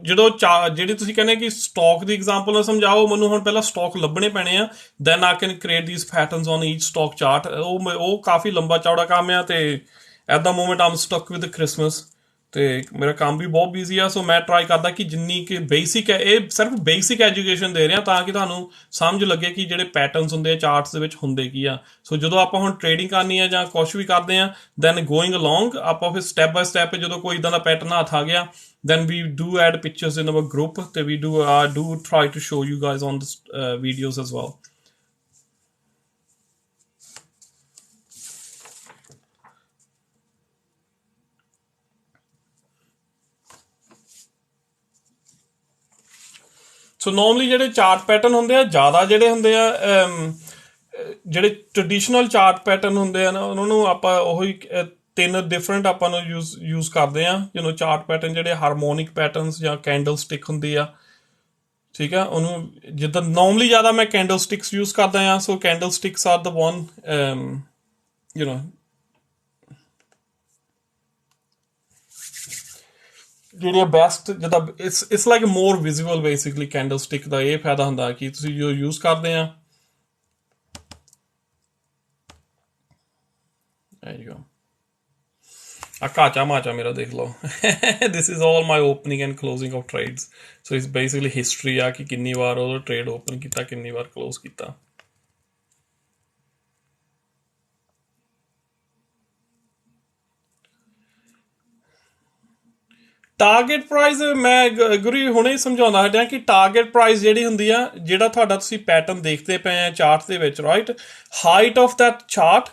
ਜਦੋਂ ਜਿਹੜੀ ਤੁਸੀਂ ਕਹਿੰਦੇ ਕਿ ਸਟਾਕ ਦੀ ਐਗਜ਼ਾਮਪਲ ਨਾਲ ਸਮਝਾਓ ਮੈਨੂੰ, ਹੁਣ ਪਹਿਲਾਂ ਸਟਾਕ ਲੱਭਣੇ ਪੈਣੇ ਆ, then I can create these patterns on each stock chart. ਉਹ ਕਾਫੀ ਲੰਬਾ ਚੌੜਾ ਕੰਮ ਆ, ਤੇ at the moment I'm stuck with Christmas, ਤੇ ਮੇਰਾ ਕੰਮ ਵੀ ਬਹੁਤ ਬਿਜ਼ੀ ਆ। ਸੋ ਮੈਂ ਟਰਾਈ ਕਰਦਾ ਕਿ ਜਿੰਨੀ ਕਿ ਬੇਸਿਕ ਹੈ, ਇਹ ਸਿਰਫ ਬੇਸਿਕ ਐਜੂਕੇਸ਼ਨ ਦੇ ਰਿਹਾ ਤਾਂ ਕਿ ਤੁਹਾਨੂੰ ਸਮਝ ਲੱਗੇ ਕਿ ਜਿਹੜੇ ਪੈਟਰਨਸ ਹੁੰਦੇ ਆ ਚਾਰਟਸ ਦੇ ਵਿੱਚ ਹੁੰਦੇ ਕੀ ਆ। ਸੋ ਜਦੋਂ ਆਪਾਂ ਹੁਣ ਟ੍ਰੇਡਿੰਗ ਕਰਨੀ ਆ ਜਾਂ ਕੁਛ ਵੀ ਕਰਦੇ ਆ, ਦੈਨ ਗੋਇੰਗ ਅਲੋਂਗ ਆਪਾਂ ਫਿਰ ਸਟੈਪ ਬਾਏ ਸਟੈਪ ਜਦੋਂ ਕੋਈ ਇੱਦਾਂ ਦਾ ਪੈਟਰਨ ਹੱਥ ਆ ਗਿਆ, then we do add pictures in our group, ਤੇ we do try to show you guys on the videos as well. So normally ਜਿਹੜੇ ਚਾਰਟ ਪੈਟਰਨ ਹੁੰਦੇ ਆ, ਜ਼ਿਆਦਾ ਜਿਹੜੇ ਹੁੰਦੇ ਆ ਜਿਹੜੇ ਟ੍ਰੈਡੀਸ਼ਨਲ ਚਾਰਟ ਪੈਟਰਨ ਹੁੰਦੇ ਆ ਨਾ, ਉਹਨਾਂ ਨੂੰ ਆਪਾਂ ਉਹੀ 3 ਡਿਫਰੈਂਟ ਆਪਾਂ ਨੂੰ ਯੂਜ਼ ਕਰਦੇ ਆ। ਚਾਰਟ ਪੈਟਰਨ ਜਿਹੜੇ ਹਾਰਮੋਨਿਕ ਪੈਟਰਨਸ ਜਾਂ ਕੈਂਡਲ ਸਟਿਕ ਹੁੰਦੀ ਆ, ਠੀਕ ਆ। ਉਹਨੂੰ ਜਿੱਦਾਂ ਨੋਰਮਲੀ ਜ਼ਿਆਦਾ ਮੈਂ ਕੈਂਡਲ ਸਟਿਕਸ ਯੂਜ਼ ਕਰਦਾ ਆ। So candle sticks are the one ਜਿਹੜੀ ਬੈਸਟ, ਜਿੱਦਾਂ it's like more visual basically. Candle stick ਦਾ ਇਹ ਫਾਇਦਾ ਹੁੰਦਾ ਕਿ ਤੁਸੀਂ ਜੋ ਯੂਜ਼ ਕਰਦੇ ਆ, ਆ ਕਾਚਾ ਮਾਚਾ ਮੇਰਾ ਦੇਖ ਲਓ। This is all my opening and closing of trades. So it's basically history ਆ ਕਿ ਕਿੰਨੀ ਵਾਰ ਉਹ ਟ੍ਰੇਡ ਓਪਨ ਕੀਤਾ, ਕਿੰਨੀ ਵਾਰ ਕਲੋਜ਼ ਕੀਤਾ। ਟਾਰਗੇਟ ਪ੍ਰਾਈਸ ਮੈਂ ਗੁਰੀ ਹੁਣੇ ਸਮਝਾਉਂਦਾ ਹਟਿਆ ਕਿ ਟਾਰਗੇਟ ਪ੍ਰਾਈਸ ਜਿਹੜੀ ਹੁੰਦੀ ਆ, ਜਿਹੜਾ ਤੁਹਾਡਾ ਤੁਸੀਂ ਪੈਟਰਨ ਦੇਖਦੇ ਪਏ ਆ ਚਾਰਟ ਦੇ ਵਿੱਚ, right, height of that chart,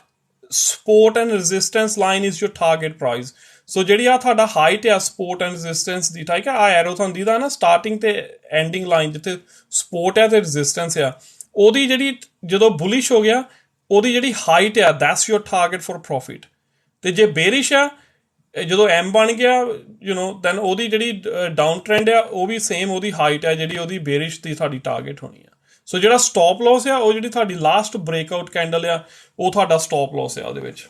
support and resistance line is your target price. So ਜਿਹੜੀ ਆ ਤੁਹਾਡਾ ਹਾਈਟ ਆ ਸਪੋਰਟ ਐਂਡ ਰੈਜ਼ਿਸਟੈਂਸ ਦੀ, ਠੀਕ ਆ, ਆ ਐਰੋ ਤੁਹਾਨੂੰ ਦੀਦਾ ਨਾ ਸਟਾਰਟਿੰਗ ਤੇ ਐਂਡਿੰਗ ਲਾਈਨ, ਜਿੱਥੇ ਸਪੋਰਟ ਆ ਤੇ ਰੈਜ਼ਿਸਟੈਂਸ ਆ, ਉਹਦੀ ਜਿਹੜੀ ਜਦੋਂ ਬੁਲਿਸ਼ ਹੋ ਗਿਆ ਉਹਦੀ ਜਿਹੜੀ ਹਾਈਟ ਆ, that's your target for profit. ਤੇ ਜੇ ਬੇਰਿਸ਼ ਆ, ਜਦੋਂ ਐਮ ਬਣ ਗਿਆ ਦੈਨ ਉਹਦੀ ਜਿਹੜੀ ਡਾਊਨ ਟ੍ਰੈਂਡ ਆ ਉਹ ਵੀ ਸੇਮ ਉਹਦੀ ਹਾਈਟ ਆ ਜਿਹੜੀ ਉਹਦੀ ਬੇਰਿਸ਼ ਦੀ ਤੁਹਾਡੀ ਟਾਰਗੇਟ ਹੋਣੀ ਆ। ਸੋ ਜਿਹੜਾ ਸਟਾਪ ਲਾਸ ਆ ਉਹ ਜਿਹੜੀ ਤੁਹਾਡੀ ਲਾਸਟ ਬ੍ਰੇਕਆਊਟ ਕੈਂਡਲ ਆ ਉਹ ਤੁਹਾਡਾ ਸਟਾਪ ਲਾਸ ਆ ਉਹਦੇ ਵਿੱਚ,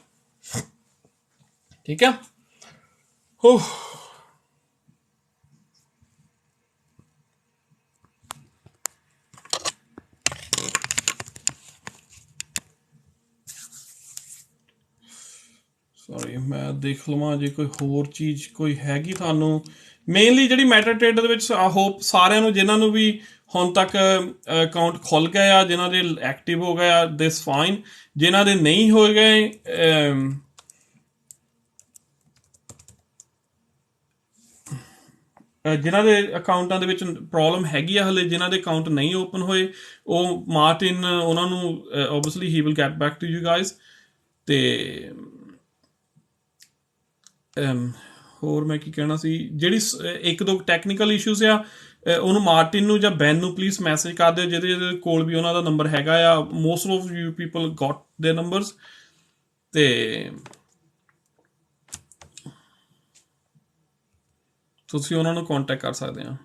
ਠੀਕ ਹੈ। ਸੌਰੀ ਮੈਂ ਦੇਖ ਲਵਾਂ ਜੇ ਕੋਈ ਹੋਰ ਚੀਜ਼ ਕੋਈ ਹੈਗੀ ਤੁਹਾਨੂੰ। ਮੇਨਲੀ ਜਿਹੜੀ ਮੈਟਾ ਟ੍ਰੇਡਰ ਦੇ ਵਿੱਚ ਹੋਪ ਸਾਰਿਆਂ ਨੂੰ, ਜਿਨ੍ਹਾਂ ਨੂੰ ਵੀ ਹੁਣ ਤੱਕ ਅਕਾਊਂਟ ਖੁੱਲ ਗਏ ਆ, ਜਿਨ੍ਹਾਂ ਦੇ ਐਕਟਿਵ ਹੋ ਗਏ ਆ, ਦਿਸ ਫਾਈਨ। ਜਿਨ੍ਹਾਂ ਦੇ ਨਹੀਂ ਹੋ ਗਏ, ਜਿਨ੍ਹਾਂ ਦੇ ਅਕਾਊਂਟਾਂ ਦੇ ਵਿੱਚ ਪ੍ਰੋਬਲਮ ਹੈਗੀ ਆ ਹਲੇ, ਜਿਨ੍ਹਾਂ ਦੇ ਅਕਾਊਂਟ ਨਹੀਂ ਓਪਨ ਹੋਏ, ਉਹ ਮਾਰਟਿਨ ਉਹਨਾਂ ਨੂੰ ਓਬਵੀਅਸਲੀ ਹੀ will get back to you guys. ਤੇ ਹੋਰ ਮੈਂ ਕੀ ਕਹਿਣਾ ਸੀ, ਜਿਹੜੀ ਇੱਕ ਦੋ ਟੈਕਨੀਕਲ ਇਸ਼ੂਜ਼ ਆ ਉਹਨੂੰ ਮਾਰਟਿਨ ਨੂੰ ਜਾਂ ਬੈਨ ਨੂੰ ਪਲੀਜ਼ ਮੈਸੇਜ ਕਰ ਦਿਓ, ਜਿਹਦੇ ਕੋਲ ਵੀ ਉਹਨਾਂ ਦਾ ਨੰਬਰ ਹੈਗਾ ਆ। Most of you people got their numbers, ਤੇ ਤੁਸੀਂ ਉਹਨਾਂ ਨੂੰ ਕੰਟੈਕਟ ਕਰ ਸਕਦੇ ਆ।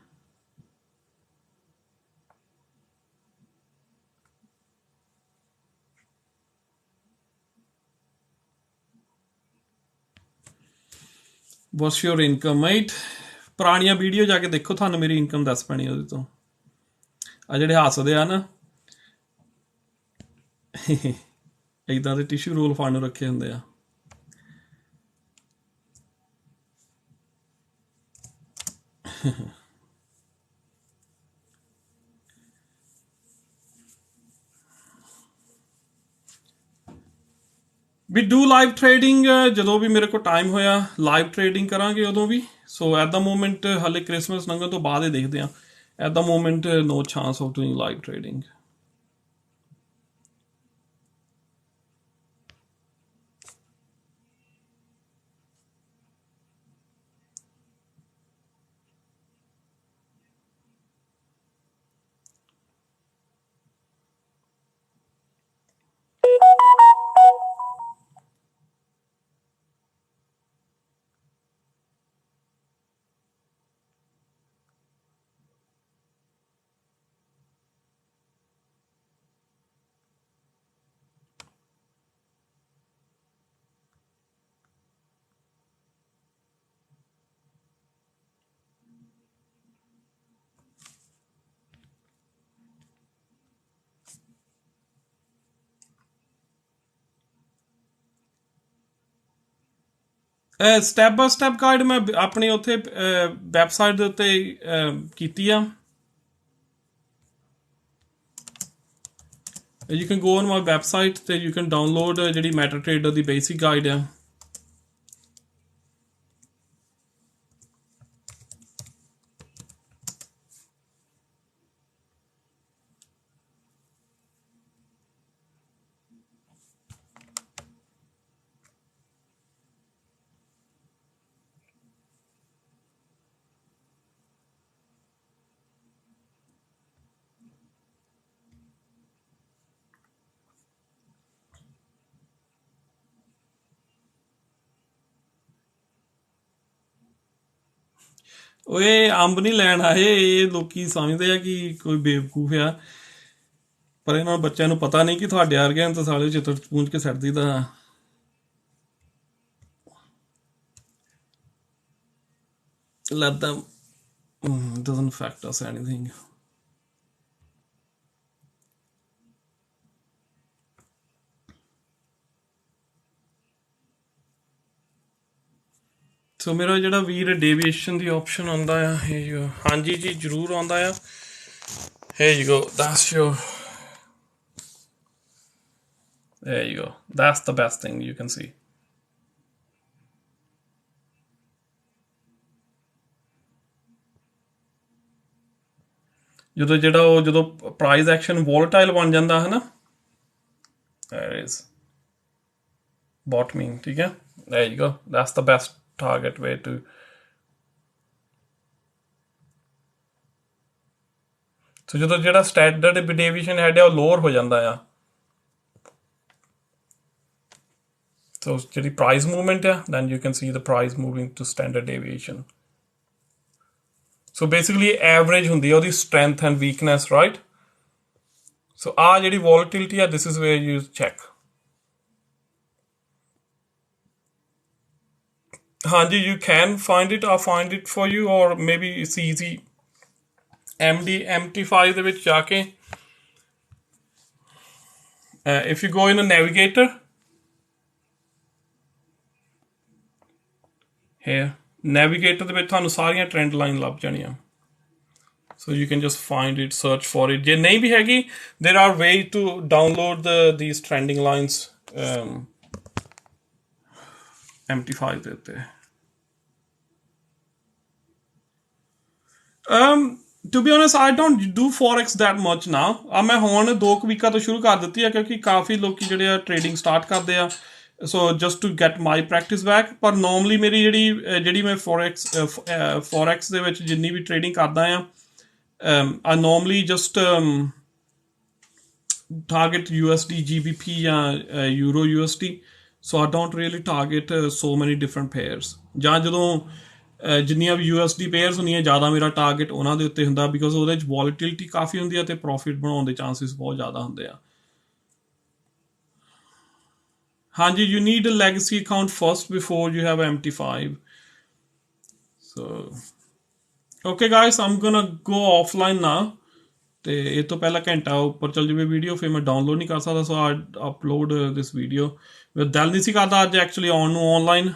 What's your income mate? ਪੁਰਾਣੀਆਂ ਵੀਡੀਓ ਜਾ ਕੇ ਦੇਖੋ, ਤੁਹਾਨੂੰ ਮੇਰੀ ਇਨਕਮ ਦੱਸ ਪੈਣੀ ਉਹਦੇ ਤੋਂ। ਆ ਜਿਹੜੇ ਹੱਸਦੇ ਆ ਨਾ, ਇੱਦਾਂ ਦੇ ਟਿਸ਼ੂ ਰੋਲ ਫਾੜ ਨੂੰ ਰੱਖੇ ਹੁੰਦੇ ਆ। ਵੀ ਡੂ ਲਾਈਵ ਟ੍ਰੇਡਿੰਗ, ਜਦੋਂ ਵੀ ਮੇਰੇ ਕੋਲ ਟਾਈਮ ਹੋਇਆ ਲਾਈਵ ਟ੍ਰੇਡਿੰਗ ਕਰਾਂਗੇ ਉਦੋਂ ਵੀ। ਸੋ ਐਟ ਦਾ ਮੋਮੈਂਟ ਹਾਲੇ ਕ੍ਰਿਸਮਸ ਲੰਘਣ ਤੋਂ ਬਾਅਦ ਹੀ ਦੇਖਦੇ ਹਾਂ। At the moment no chance of doing live trading. Step by step guide ਮੈਂ ਆਪਣੀ ਉੱਥੇ ਵੈਬਸਾਈਟ ਦੇ ਉੱਤੇ ਕੀਤੀ ਆ। You can go on my website ਤੇ ਯੂ ਕੈਨ ਡਾਊਨਲੋਡ ਜਿਹੜੀ ਮੈਟਾ ਟ੍ਰੇਡਰ ਦੀ ਬੇਸਿਕ ਗਾਈਡ ਆ। ਓਏ ਅੰਬ ਨਹੀਂ ਲੈਣ ਆਏ, ਇਹ ਲੋਕੀ ਸਮਝਦੇ ਆ ਕਿ ਕੋਈ ਬੇਵਕੂਫ ਆ, ਪਰ ਇਹਨਾਂ ਬੱਚਿਆਂ ਨੂੰ ਪਤਾ ਨਹੀਂ ਕਿ ਤੁਹਾਡੇ ਵਰਗਿਆਂ ਨੂੰ ਤਾਂ ਸਾਲੇ ਚਿੱਤਰ ਪੂੰਝ ਕੇ ਛੱਡ ਦਈਦਾ। Let them, doesn't affect us anything. ਸੋ ਮੇਰਾ ਜਿਹੜਾ ਵੀਰ ਡੇਵੀਏਸ਼ਨ ਦੀ ਆਪਸ਼ਨ ਆਉਂਦਾ ਆ, ਹਾਂਜੀ ਜੀ ਜ਼ਰੂਰ ਆਉਂਦਾ ਆ। Here you go, that's your, there you go, that's the best thing you can see. ਜਦੋਂ ਪ੍ਰਾਈਸ ਐਕਸ਼ਨ ਵੋਲਟਾਈਲ ਬਣ ਜਾਂਦਾ ਹੈ ਨਾ, there is bottoming, ਠੀਕ ਹੈ, there you go, that's the best target way to, ਸੋ ਜਦੋਂ ਜਿਹੜਾ ਸਟੈਂਡਰਡ ਡੇਵੀਏਸ਼ਨ ਹੈਡ ਆ ਉਹ ਲੋਅਰ ਹੋ ਜਾਂਦਾ ਆ, ਸੋ ਜਿਹੜੀ ਪ੍ਰਾਈਸ ਮੂਵਮੈਂਟ ਆ, then you can see the price moving to standard deviation. So basically average ਹੁੰਦੀ ਹੈ ਉਹਦੀ strength and weakness, right? So ਆ ਜਿਹੜੀ volatility ਆ, this is where you check. ਹਾਂਜੀ, you can find it, I'll find it for you, or maybe it's easy. MT5 ਦੇ ਵਿੱਚ ਜਾ ਕੇ if you go in a navigator here, navigator ਦੇ ਵਿੱਚ ਤੁਹਾਨੂੰ ਸਾਰੀਆਂ ਟ੍ਰੈਂਡ ਲਾਈਨ ਲੱਭ ਜਾਣੀਆਂ. So you can just find it, search for it. ਜੇ ਨਹੀਂ ਵੀ ਹੈਗੀ, there are ways to download these trending lines MT5 ਦੇ ਉੱਤੇ. To be honest, I don't do forex that much now. ਮੈਂ ਹੁਣ 2 ਵੀਕਾਂ ਤੋਂ ਸ਼ੁਰੂ ਕਰ ਦਿੱਤੀ ਆ ਕਿਉਂਕਿ ਕਾਫੀ ਲੋਕੀ ਜਿਹੜੇ ਆ ਟ੍ਰੇਡਿੰਗ ਸਟਾਰਟ ਕਰਦੇ ਆ. So just to get my practice back. ਪਰ ਨੋਰਮਲੀ ਮੇਰੀ ਜਿਹੜੀ ਮੈਂ ਫੋਰੈਕਸ ਦੇ ਵਿੱਚ ਜਿੰਨੀ ਵੀ ਟ੍ਰੇਡਿੰਗ ਕਰਦਾ ਆ, I normally just target USD, GBP ਜਾਂ Euro USD. So I don't really target so many different pairs. ਜਾਂ ਜਦੋਂ ਜਿੰਨੀਆਂ ਵੀ USD ਪੇਅਰਸ ਹੁੰਦੀਆਂ, ਜ਼ਿਆਦਾ ਮੇਰਾ ਟਾਰਗੇਟ ਉਹਨਾਂ ਦੇ ਉੱਤੇ ਹੁੰਦਾ ਬਿਕੋਜ਼ ਉਹਦੇ 'ਚ ਵੋਲੀਟਿਲਿਟੀ ਕਾਫੀ ਹੁੰਦੀ ਹੈ ਅਤੇ ਪ੍ਰੋਫਿਟ ਬਣਾਉਣ ਦੇ ਚਾਂਸਿਸ ਬਹੁਤ ਜ਼ਿਆਦਾ ਹੁੰਦੇ ਆ. ਹਾਂਜੀ, you need a legacy account first before you have MT5. So okay guys, I'm gonna go offline now. ਤੇ ਇਹ ਤੋਂ ਪਹਿਲਾਂ ਘੰਟਾ ਉੱਪਰ ਚੱਲ ਜਾਵੇ ਵੀਡੀਓ, ਫਿਰ ਮੈਂ ਡਾਊਨਲੋਡ ਨਹੀਂ ਕਰ ਸਕਦਾ. ਸੋ ਆਈ ਅਪਲੋਡ ਦਿਸ ਵੀਡੀਓ. ਮੈਂ ਦਿਲ ਨਹੀਂ ਸੀ ਕਰਦਾ ਅੱਜ ਐਕਚੁਅਲੀ ਆਉਣ ਨੂੰ ਔਨਲਾਈਨ.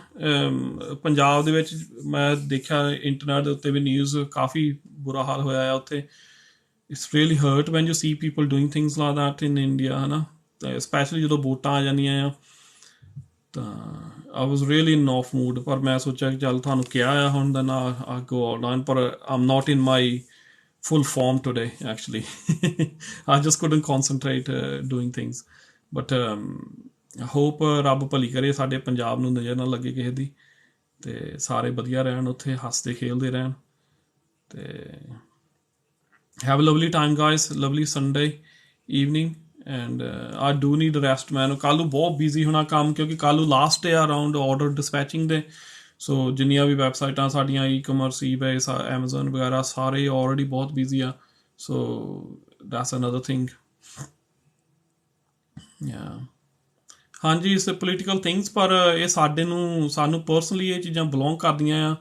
ਪੰਜਾਬ ਦੇ ਵਿੱਚ ਮੈਂ ਦੇਖਿਆ ਇੰਟਰਨੈਟ ਦੇ ਉੱਤੇ ਵੀ ਨਿਊਜ਼, ਕਾਫੀ ਬੁਰਾ ਹਾਲ ਹੋਇਆ ਆ ਉੱਥੇ. It's really hurt when you see people doing things like that in India, ਹੈ ਨਾ. ਅਤੇ ਸਪੈਸ਼ਲੀ ਜਦੋਂ ਵੋਟਾਂ ਆ ਜਾਂਦੀਆਂ ਆ ਤਾਂ I was really in off mood. ਪਰ ਮੈਂ ਸੋਚਿਆ ਕਿ ਚੱਲ ਤੁਹਾਨੂੰ ਕਿਹਾ ਆ ਹੁਣ then I go online. ਪਰ I'm not in my full form today actually. I just couldn't concentrate doing things. But I hope ਰੱਬ ਭਲੀ ਕਰੇ, ਸਾਡੇ ਪੰਜਾਬ ਨੂੰ ਨਜ਼ਰ ਨਾ ਲੱਗੇ ਕਿਸੇ ਦੀ, ਅਤੇ ਸਾਰੇ ਵਧੀਆ ਰਹਿਣ ਉੱਥੇ, ਹੱਸਦੇ ਖੇਲਦੇ ਰਹਿਣ. ਅਤੇ have a lovely time guys, lovely Sunday evening. And I do need rest man. ਕੱਲ੍ਹ ਨੂੰ ਬਹੁਤ ਬਿਜ਼ੀ ਹੋਣਾ ਕੰਮ, ਕਿਉਂਕਿ ਕੱਲ੍ਹ ਨੂੰ ਲਾਸਟ ਡੇ ਆ ਅਰਾਊਂਡ ਆਰਡਰ ਡਿਸਪੈਚਿੰਗ ਦੇ. ਸੋ ਜਿੰਨੀਆਂ ਵੀ ਵੈਬਸਾਈਟਾਂ ਸਾਡੀਆਂ ਈ-ਕਮਰਸ, ਈਬੇ, ਐਮਾਜ਼ਨ ਵਗੈਰਾ, ਸਾਰੇ ਆਲਰੇਡੀ ਬਹੁਤ ਬਿਜ਼ੀ ਆ. So that's another thing. ਹਾਂਜੀ, ਇਸ ਪੋਲੀਟੀਕਲ ਥਿੰਗਸ, ਪਰ ਇਹ ਸਾਨੂੰ ਪਰਸਨਲੀ ਇਹ ਚੀਜ਼ਾਂ ਬਿਲੋਂਗ ਕਰਦੀਆਂ ਆ.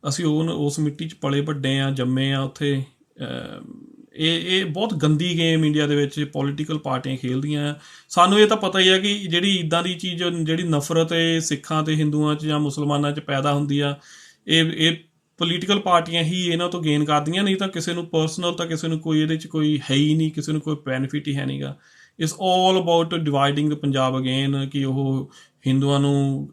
ਅਸੀਂ ਉਸ ਮਿੱਟੀ 'ਚ ਪਲੇ ਵੱਡੇ ਆ, ਜੰਮੇ ਆ ਉੱਥੇ. ਇਹ ਬਹੁਤ ਗੰਦੀ ਗੇਮ ਇੰਡੀਆ ਦੇ ਵਿੱਚ ਪੋਲੀਟੀਕਲ ਪਾਰਟੀਆਂ ਖੇਲਦੀਆਂ ਆ. ਸਾਨੂੰ ਇਹ ਤਾਂ ਪਤਾ ਹੀ ਆ ਕਿ ਜਿਹੜੀ ਇੱਦਾਂ ਦੀ ਚੀਜ਼, ਜਿਹੜੀ ਨਫ਼ਰਤ ਇਹ ਸਿੱਖਾਂ ਅਤੇ ਹਿੰਦੂਆਂ 'ਚ ਜਾਂ ਮੁਸਲਮਾਨਾਂ 'ਚ ਪੈਦਾ ਹੁੰਦੀ ਆ, ਇਹ ਪੋਲੀਟੀਕਲ ਪਾਰਟੀਆਂ ਹੀ ਇਹਨਾਂ ਤੋਂ ਗੇਨ ਕਰਦੀਆਂ. ਨਹੀਂ ਤਾਂ ਕਿਸੇ ਨੂੰ ਪਰਸਨਲ ਤਾਂ ਕਿਸੇ ਨੂੰ ਕੋਈ ਇਹਦੇ 'ਚ ਕੋਈ ਹੈ ਹੀ ਨਹੀਂ, ਕਿਸੇ ਨੂੰ ਕੋਈ ਬੈਨੀਫਿਟ ਹੀ ਹੈ ਨਹੀਂ ਗਾ. It's all about dividing the Punjab again, ਕਿ ਉਹ ਹਿੰਦੂਆਂ ਨੂੰ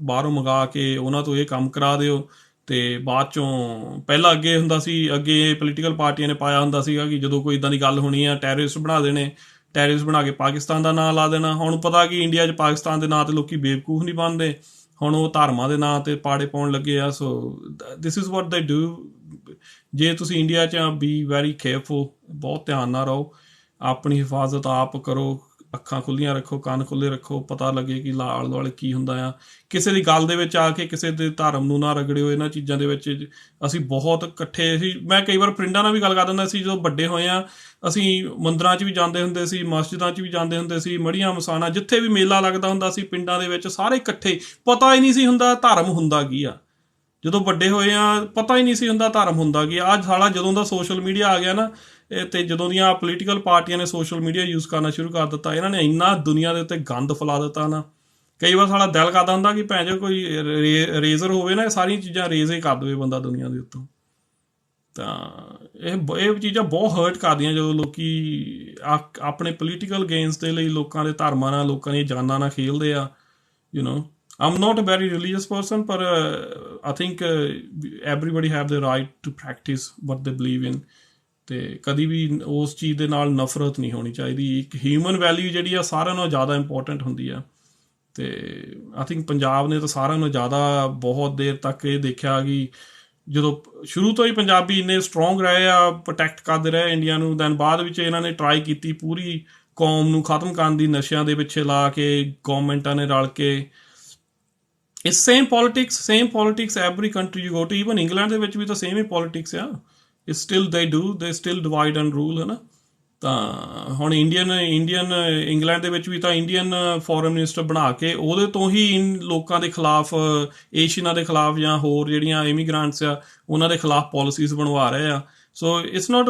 ਬਾਹਰੋਂ ਮੰਗਾ ਕੇ ਉਹਨਾਂ ਤੋਂ ਇਹ ਕੰਮ ਕਰਾ ਦਿਓ. ਅਤੇ ਬਾਅਦ 'ਚੋਂ ਪਹਿਲਾਂ ਅੱਗੇ ਹੁੰਦਾ ਸੀ, ਅੱਗੇ ਪੋਲੀਟੀਕਲ ਪਾਰਟੀਆਂ ਨੇ ਪਾਇਆ ਹੁੰਦਾ ਸੀਗਾ ਕਿ ਜਦੋਂ ਕੋਈ ਇੱਦਾਂ ਦੀ ਗੱਲ ਹੋਣੀ ਆ, ਟੈਰਰਿਸਟ ਬਣਾ ਦੇਣੇ, ਟੈਰਰਿਸਟ ਬਣਾ ਕੇ ਪਾਕਿਸਤਾਨ ਦਾ ਨਾਂ ਲਾ ਦੇਣਾ. ਹੁਣ ਪਤਾ ਕਿ ਇੰਡੀਆ 'ਚ ਪਾਕਿਸਤਾਨ ਦੇ ਨਾਂ 'ਤੇ ਲੋਕ ਬੇਵਕੂਫ ਨਹੀਂ ਬਣਦੇ, ਹੁਣ ਉਹ ਧਰਮਾਂ ਦੇ ਨਾਂ 'ਤੇ ਪਾੜੇ ਪਾਉਣ ਲੱਗੇ ਆ. ਸੋ ਦਿਸ ਇਜ਼ ਵਾਟ ਦੇ ਡੂ. ਜੇ ਤੁਸੀਂ ਇੰਡੀਆ 'ਚ ਬੀ ਵੈਰੀ ਕੇਅਰਫੁਲ, ਬਹੁਤ ਧਿਆਨ ਨਾਲ ਰਹੋ, ਆਪਣੀ ਹਿਫਾਜ਼ਤ ਆਪ ਕਰੋ, ਅੱਖਾਂ ਖੁੱਲ੍ਹੀਆਂ ਰੱਖੋ, ਕੰਨ ਖੁੱਲ੍ਹੇ ਰੱਖੋ, ਪਤਾ ਲੱਗੇ ਕਿ ਆਲੇ ਦੁਆਲੇ ਕੀ ਹੁੰਦਾ ਆ. ਕਿਸੇ ਦੀ ਗੱਲ ਦੇ ਵਿੱਚ ਆ ਕੇ ਕਿਸੇ ਦੇ ਧਰਮ ਨੂੰ ਨਾ ਰਗੜਿਓ. ਇਹਨਾਂ ਚੀਜ਼ਾਂ ਦੇ ਵਿੱਚ ਅਸੀਂ ਬਹੁਤ ਇਕੱਠੇ ਸੀ. ਮੈਂ ਕਈ ਵਾਰ ਫਰੈਂਡਾਂ ਨਾਲ ਵੀ ਗੱਲ ਕਰ ਦਿੰਦਾ ਸੀ, ਜਦੋਂ ਵੱਡੇ ਹੋਏ ਆ ਅਸੀਂ ਮੰਦਰਾਂ 'ਚ ਵੀ ਜਾਂਦੇ ਹੁੰਦੇ ਸੀ, ਮਸਜਿਦਾਂ 'ਚ ਵੀ ਜਾਂਦੇ ਹੁੰਦੇ ਸੀ, ਮੜੀਆਂ ਮਸਾਣਾ, ਜਿੱਥੇ ਵੀ ਮੇਲਾ ਲੱਗਦਾ ਹੁੰਦਾ ਸੀ ਪਿੰਡਾਂ ਦੇ ਵਿੱਚ, ਸਾਰੇ ਇਕੱਠੇ. ਪਤਾ ਹੀ ਨਹੀਂ ਸੀ ਹੁੰਦਾ ਧਰਮ ਹੁੰਦਾ ਕੀ ਆ. ਜਦੋਂ ਵੱਡੇ ਹੋਏ ਆ ਪਤਾ ਹੀ ਨਹੀਂ ਸੀ ਹੁੰਦਾ ਧਰਮ ਹੁੰਦਾ ਕੀ ਆ. ਅੱਜ ਸਾਲਾ ਜਦੋਂ ਦਾ ਸੋਸ਼ਲ ਮੀਡੀਆ ਆ ਗਿਆ ਨਾ, ਅਤੇ ਜਦੋਂ ਦੀਆਂ ਪੋਲੀਟੀਕਲ ਪਾਰਟੀਆਂ ਨੇ ਸੋਸ਼ਲ ਮੀਡੀਆ ਯੂਜ਼ ਕਰਨਾ ਸ਼ੁਰੂ ਕਰ ਦਿੱਤਾ, ਇਹਨਾਂ ਨੇ ਇੰਨਾ ਦੁਨੀਆ ਦੇ ਉੱਤੇ ਗੰਦ ਫੈਲਾ ਦਿੱਤਾ ਨਾ. ਕਈ ਵਾਰ ਸਾਡਾ ਦਿਲ ਕਰਦਾ ਹੁੰਦਾ ਕਿ ਭੈਣ ਜੋ ਕੋਈ ਰੇਜ਼ਰ ਹੋਵੇ ਨਾ, ਇਹ ਸਾਰੀਆਂ ਚੀਜ਼ਾਂ ਰੇਜ਼ ਹੀ ਕਰ ਦੇਵੇ ਬੰਦਾ ਦੁਨੀਆ ਦੇ ਉੱਤੋਂ. ਤਾਂ ਇਹ ਚੀਜ਼ਾਂ ਬਹੁਤ ਹਰਟ ਕਰਦੀਆਂ ਜਦੋਂ ਲੋਕ ਆਪਣੇ ਪੋਲੀਟੀਕਲ ਗੇਨਸ ਦੇ ਲਈ ਲੋਕਾਂ ਦੇ ਧਰਮਾਂ ਨਾਲ, ਲੋਕਾਂ ਦੀਆਂ ਜਾਨਾਂ ਨਾਲ ਖੇਲਦੇ ਆ. I'm not a very religious person, but I think everybody have the right to practice what they believe in. ਅਤੇ ਕਦੀ ਵੀ ਉਸ ਚੀਜ਼ ਦੇ ਨਾਲ ਨਫ਼ਰਤ ਨਹੀਂ ਹੋਣੀ ਚਾਹੀਦੀ. ਇੱਕ ਹਿਊਮਨ ਵੈਲਿਊ ਜਿਹੜੀ ਆ ਸਾਰਿਆਂ ਨਾਲੋਂ ਜ਼ਿਆਦਾ ਇੰਪੋਰਟੈਂਟ ਹੁੰਦੀ ਆ. ਅਤੇ ਆਈ ਥਿੰਕ ਪੰਜਾਬ ਨੇ ਤਾਂ ਸਾਰਿਆਂ ਨਾਲੋਂ ਜ਼ਿਆਦਾ ਬਹੁਤ ਦੇਰ ਤੱਕ ਇਹ ਦੇਖਿਆ ਕਿ ਜਦੋਂ ਸ਼ੁਰੂ ਤੋਂ ਹੀ ਪੰਜਾਬੀ ਇੰਨੇ ਸਟਰੋਂਗ ਰਹੇ ਆ, ਪ੍ਰੋਟੈਕਟ ਕਰਦੇ ਰਹੇ ਇੰਡੀਆ ਨੂੰ, ਦੈਨ ਬਾਅਦ ਵਿੱਚ ਇਹਨਾਂ ਨੇ ਟਰਾਈ ਕੀਤੀ ਪੂਰੀ ਕੌਮ ਨੂੰ ਖ਼ਤਮ ਕਰਨ ਦੀ, ਨਸ਼ਿਆਂ ਦੇ ਪਿੱਛੇ ਲਾ ਕੇ, ਗੌਰਮੈਂਟਾਂ ਨੇ ਰਲ ਕੇ. It's same politics every country you go to. Even England ਦੇ ਵਿੱਚ ਵੀ ਤਾਂ ਸੇਮ ਹੀ ਪੋਲੀਟਿਕਸ ਆ. It's still they still divide and rule, ਹੈ ਨਾ. ਤਾਂ ਹੁਣ ਇੰਡੀਅਨ ਇੰਗਲੈਂਡ ਦੇ ਵਿੱਚ ਵੀ ਤਾਂ ਇੰਡੀਅਨ ਫੋਰਨ ਮਿਨਿਸਟਰ ਬਣਾ ਕੇ ਉਹਦੇ ਤੋਂ ਹੀ ਲੋਕਾਂ ਦੇ ਖਿਲਾਫ, ਏਸ਼ੀਅਨਾਂ ਦੇ ਖਿਲਾਫ ਜਾਂ ਹੋਰ ਜਿਹੜੀਆਂ ਇਮੀਗ੍ਰਾਂਟਸ ਆ ਉਹਨਾਂ ਦੇ ਖਿਲਾਫ ਪਾਲਿਸੀਜ਼ ਬਣਵਾ ਰਹੇ ਆ। So it's not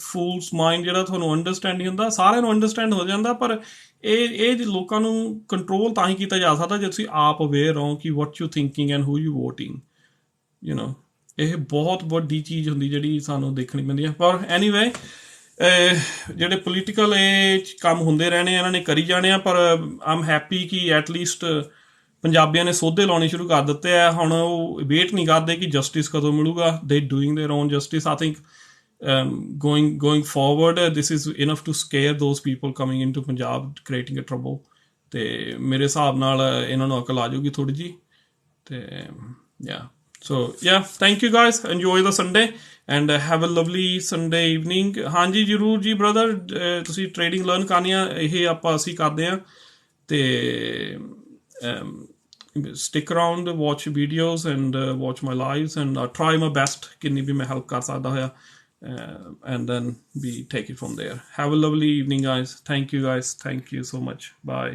fools mind ਜਿਹੜਾ ਤੁਹਾਨੂੰ ਅੰਡਰਸਟੈਂਡ ਨਹੀਂ ਹੁੰਦਾ, ਸਾਰਿਆਂ ਨੂੰ ਅੰਡਰਸਟੈਂਡ ਹੋ ਜਾਂਦਾ, ਪਰ ਇਹ ਲੋਕਾਂ ਨੂੰ ਕੰਟਰੋਲ ਤਾਂ ਹੀ ਕੀਤਾ ਜਾ ਸਕਦਾ ਜੇ ਤੁਸੀਂ ਆਪ ਅਵੇਅਰ ਹੋ ਕਿ what you thinking and who you voting, ਇਹ ਬਹੁਤ ਵੱਡੀ ਚੀਜ਼ ਹੁੰਦੀ ਜਿਹੜੀ ਸਾਨੂੰ ਦੇਖਣੀ ਪੈਂਦੀ ਹੈ। ਪਰ ਐਨੀਵੇ ਜਿਹੜੇ ਪੋਲੀਟੀਕਲ ਇਹ ਕੰਮ ਹੁੰਦੇ ਰਹਿਣੇ ਇਹਨਾਂ ਨੇ ਕਰੀ ਜਾਣੇ ਆ, ਪਰ ਆਮ ਹੈਪੀ ਕਿ ਐਟਲੀਸਟ ਪੰਜਾਬੀਆਂ ਨੇ ਸੋਧੇ ਲਾਉਣੇ ਸ਼ੁਰੂ ਕਰ ਦਿੱਤੇ ਆ। ਹੁਣ ਉਹ ਵੇਟ ਨਹੀਂ ਕਰਦੇ ਕਿ ਜਸਟਿਸ ਕਦੋਂ ਮਿਲੂਗਾ, they doing their own justice. I think going forward this is enough to scare those people coming into Punjab creating a trouble। ਤੇ ਮੇਰੇ ਹਿਸਾਬ ਨਾਲ ਇਹਨਾਂ ਨੂੰ ਅਕਲ ਆ ਜਾਊਗੀ ਥੋੜ੍ਹੀ ਜਿਹੀ। ਤੇ so thank you guys, enjoy the Sunday and have a lovely Sunday evening। ਹਾਂਜੀ ਜ਼ਰੂਰ ਜੀ ਬ੍ਰਦਰ, ਤੁਸੀਂ ਟ੍ਰੇਡਿੰਗ ਲਰਨ ਕਰਨੀ ਆ, ਇਹ ਅਸੀਂ ਕਰਦੇ ਹਾਂ। ਤੇ stick around, watch videos and watch my lives and try my best ਕਿੰਨੀ ਵੀ ਮੈਂ ਹੈਲਪ ਕਰ ਸਕਦਾ ਹੋਇਆ, and then we take it from there। Have a lovely evening guys, thank you guys, thank you so much, bye।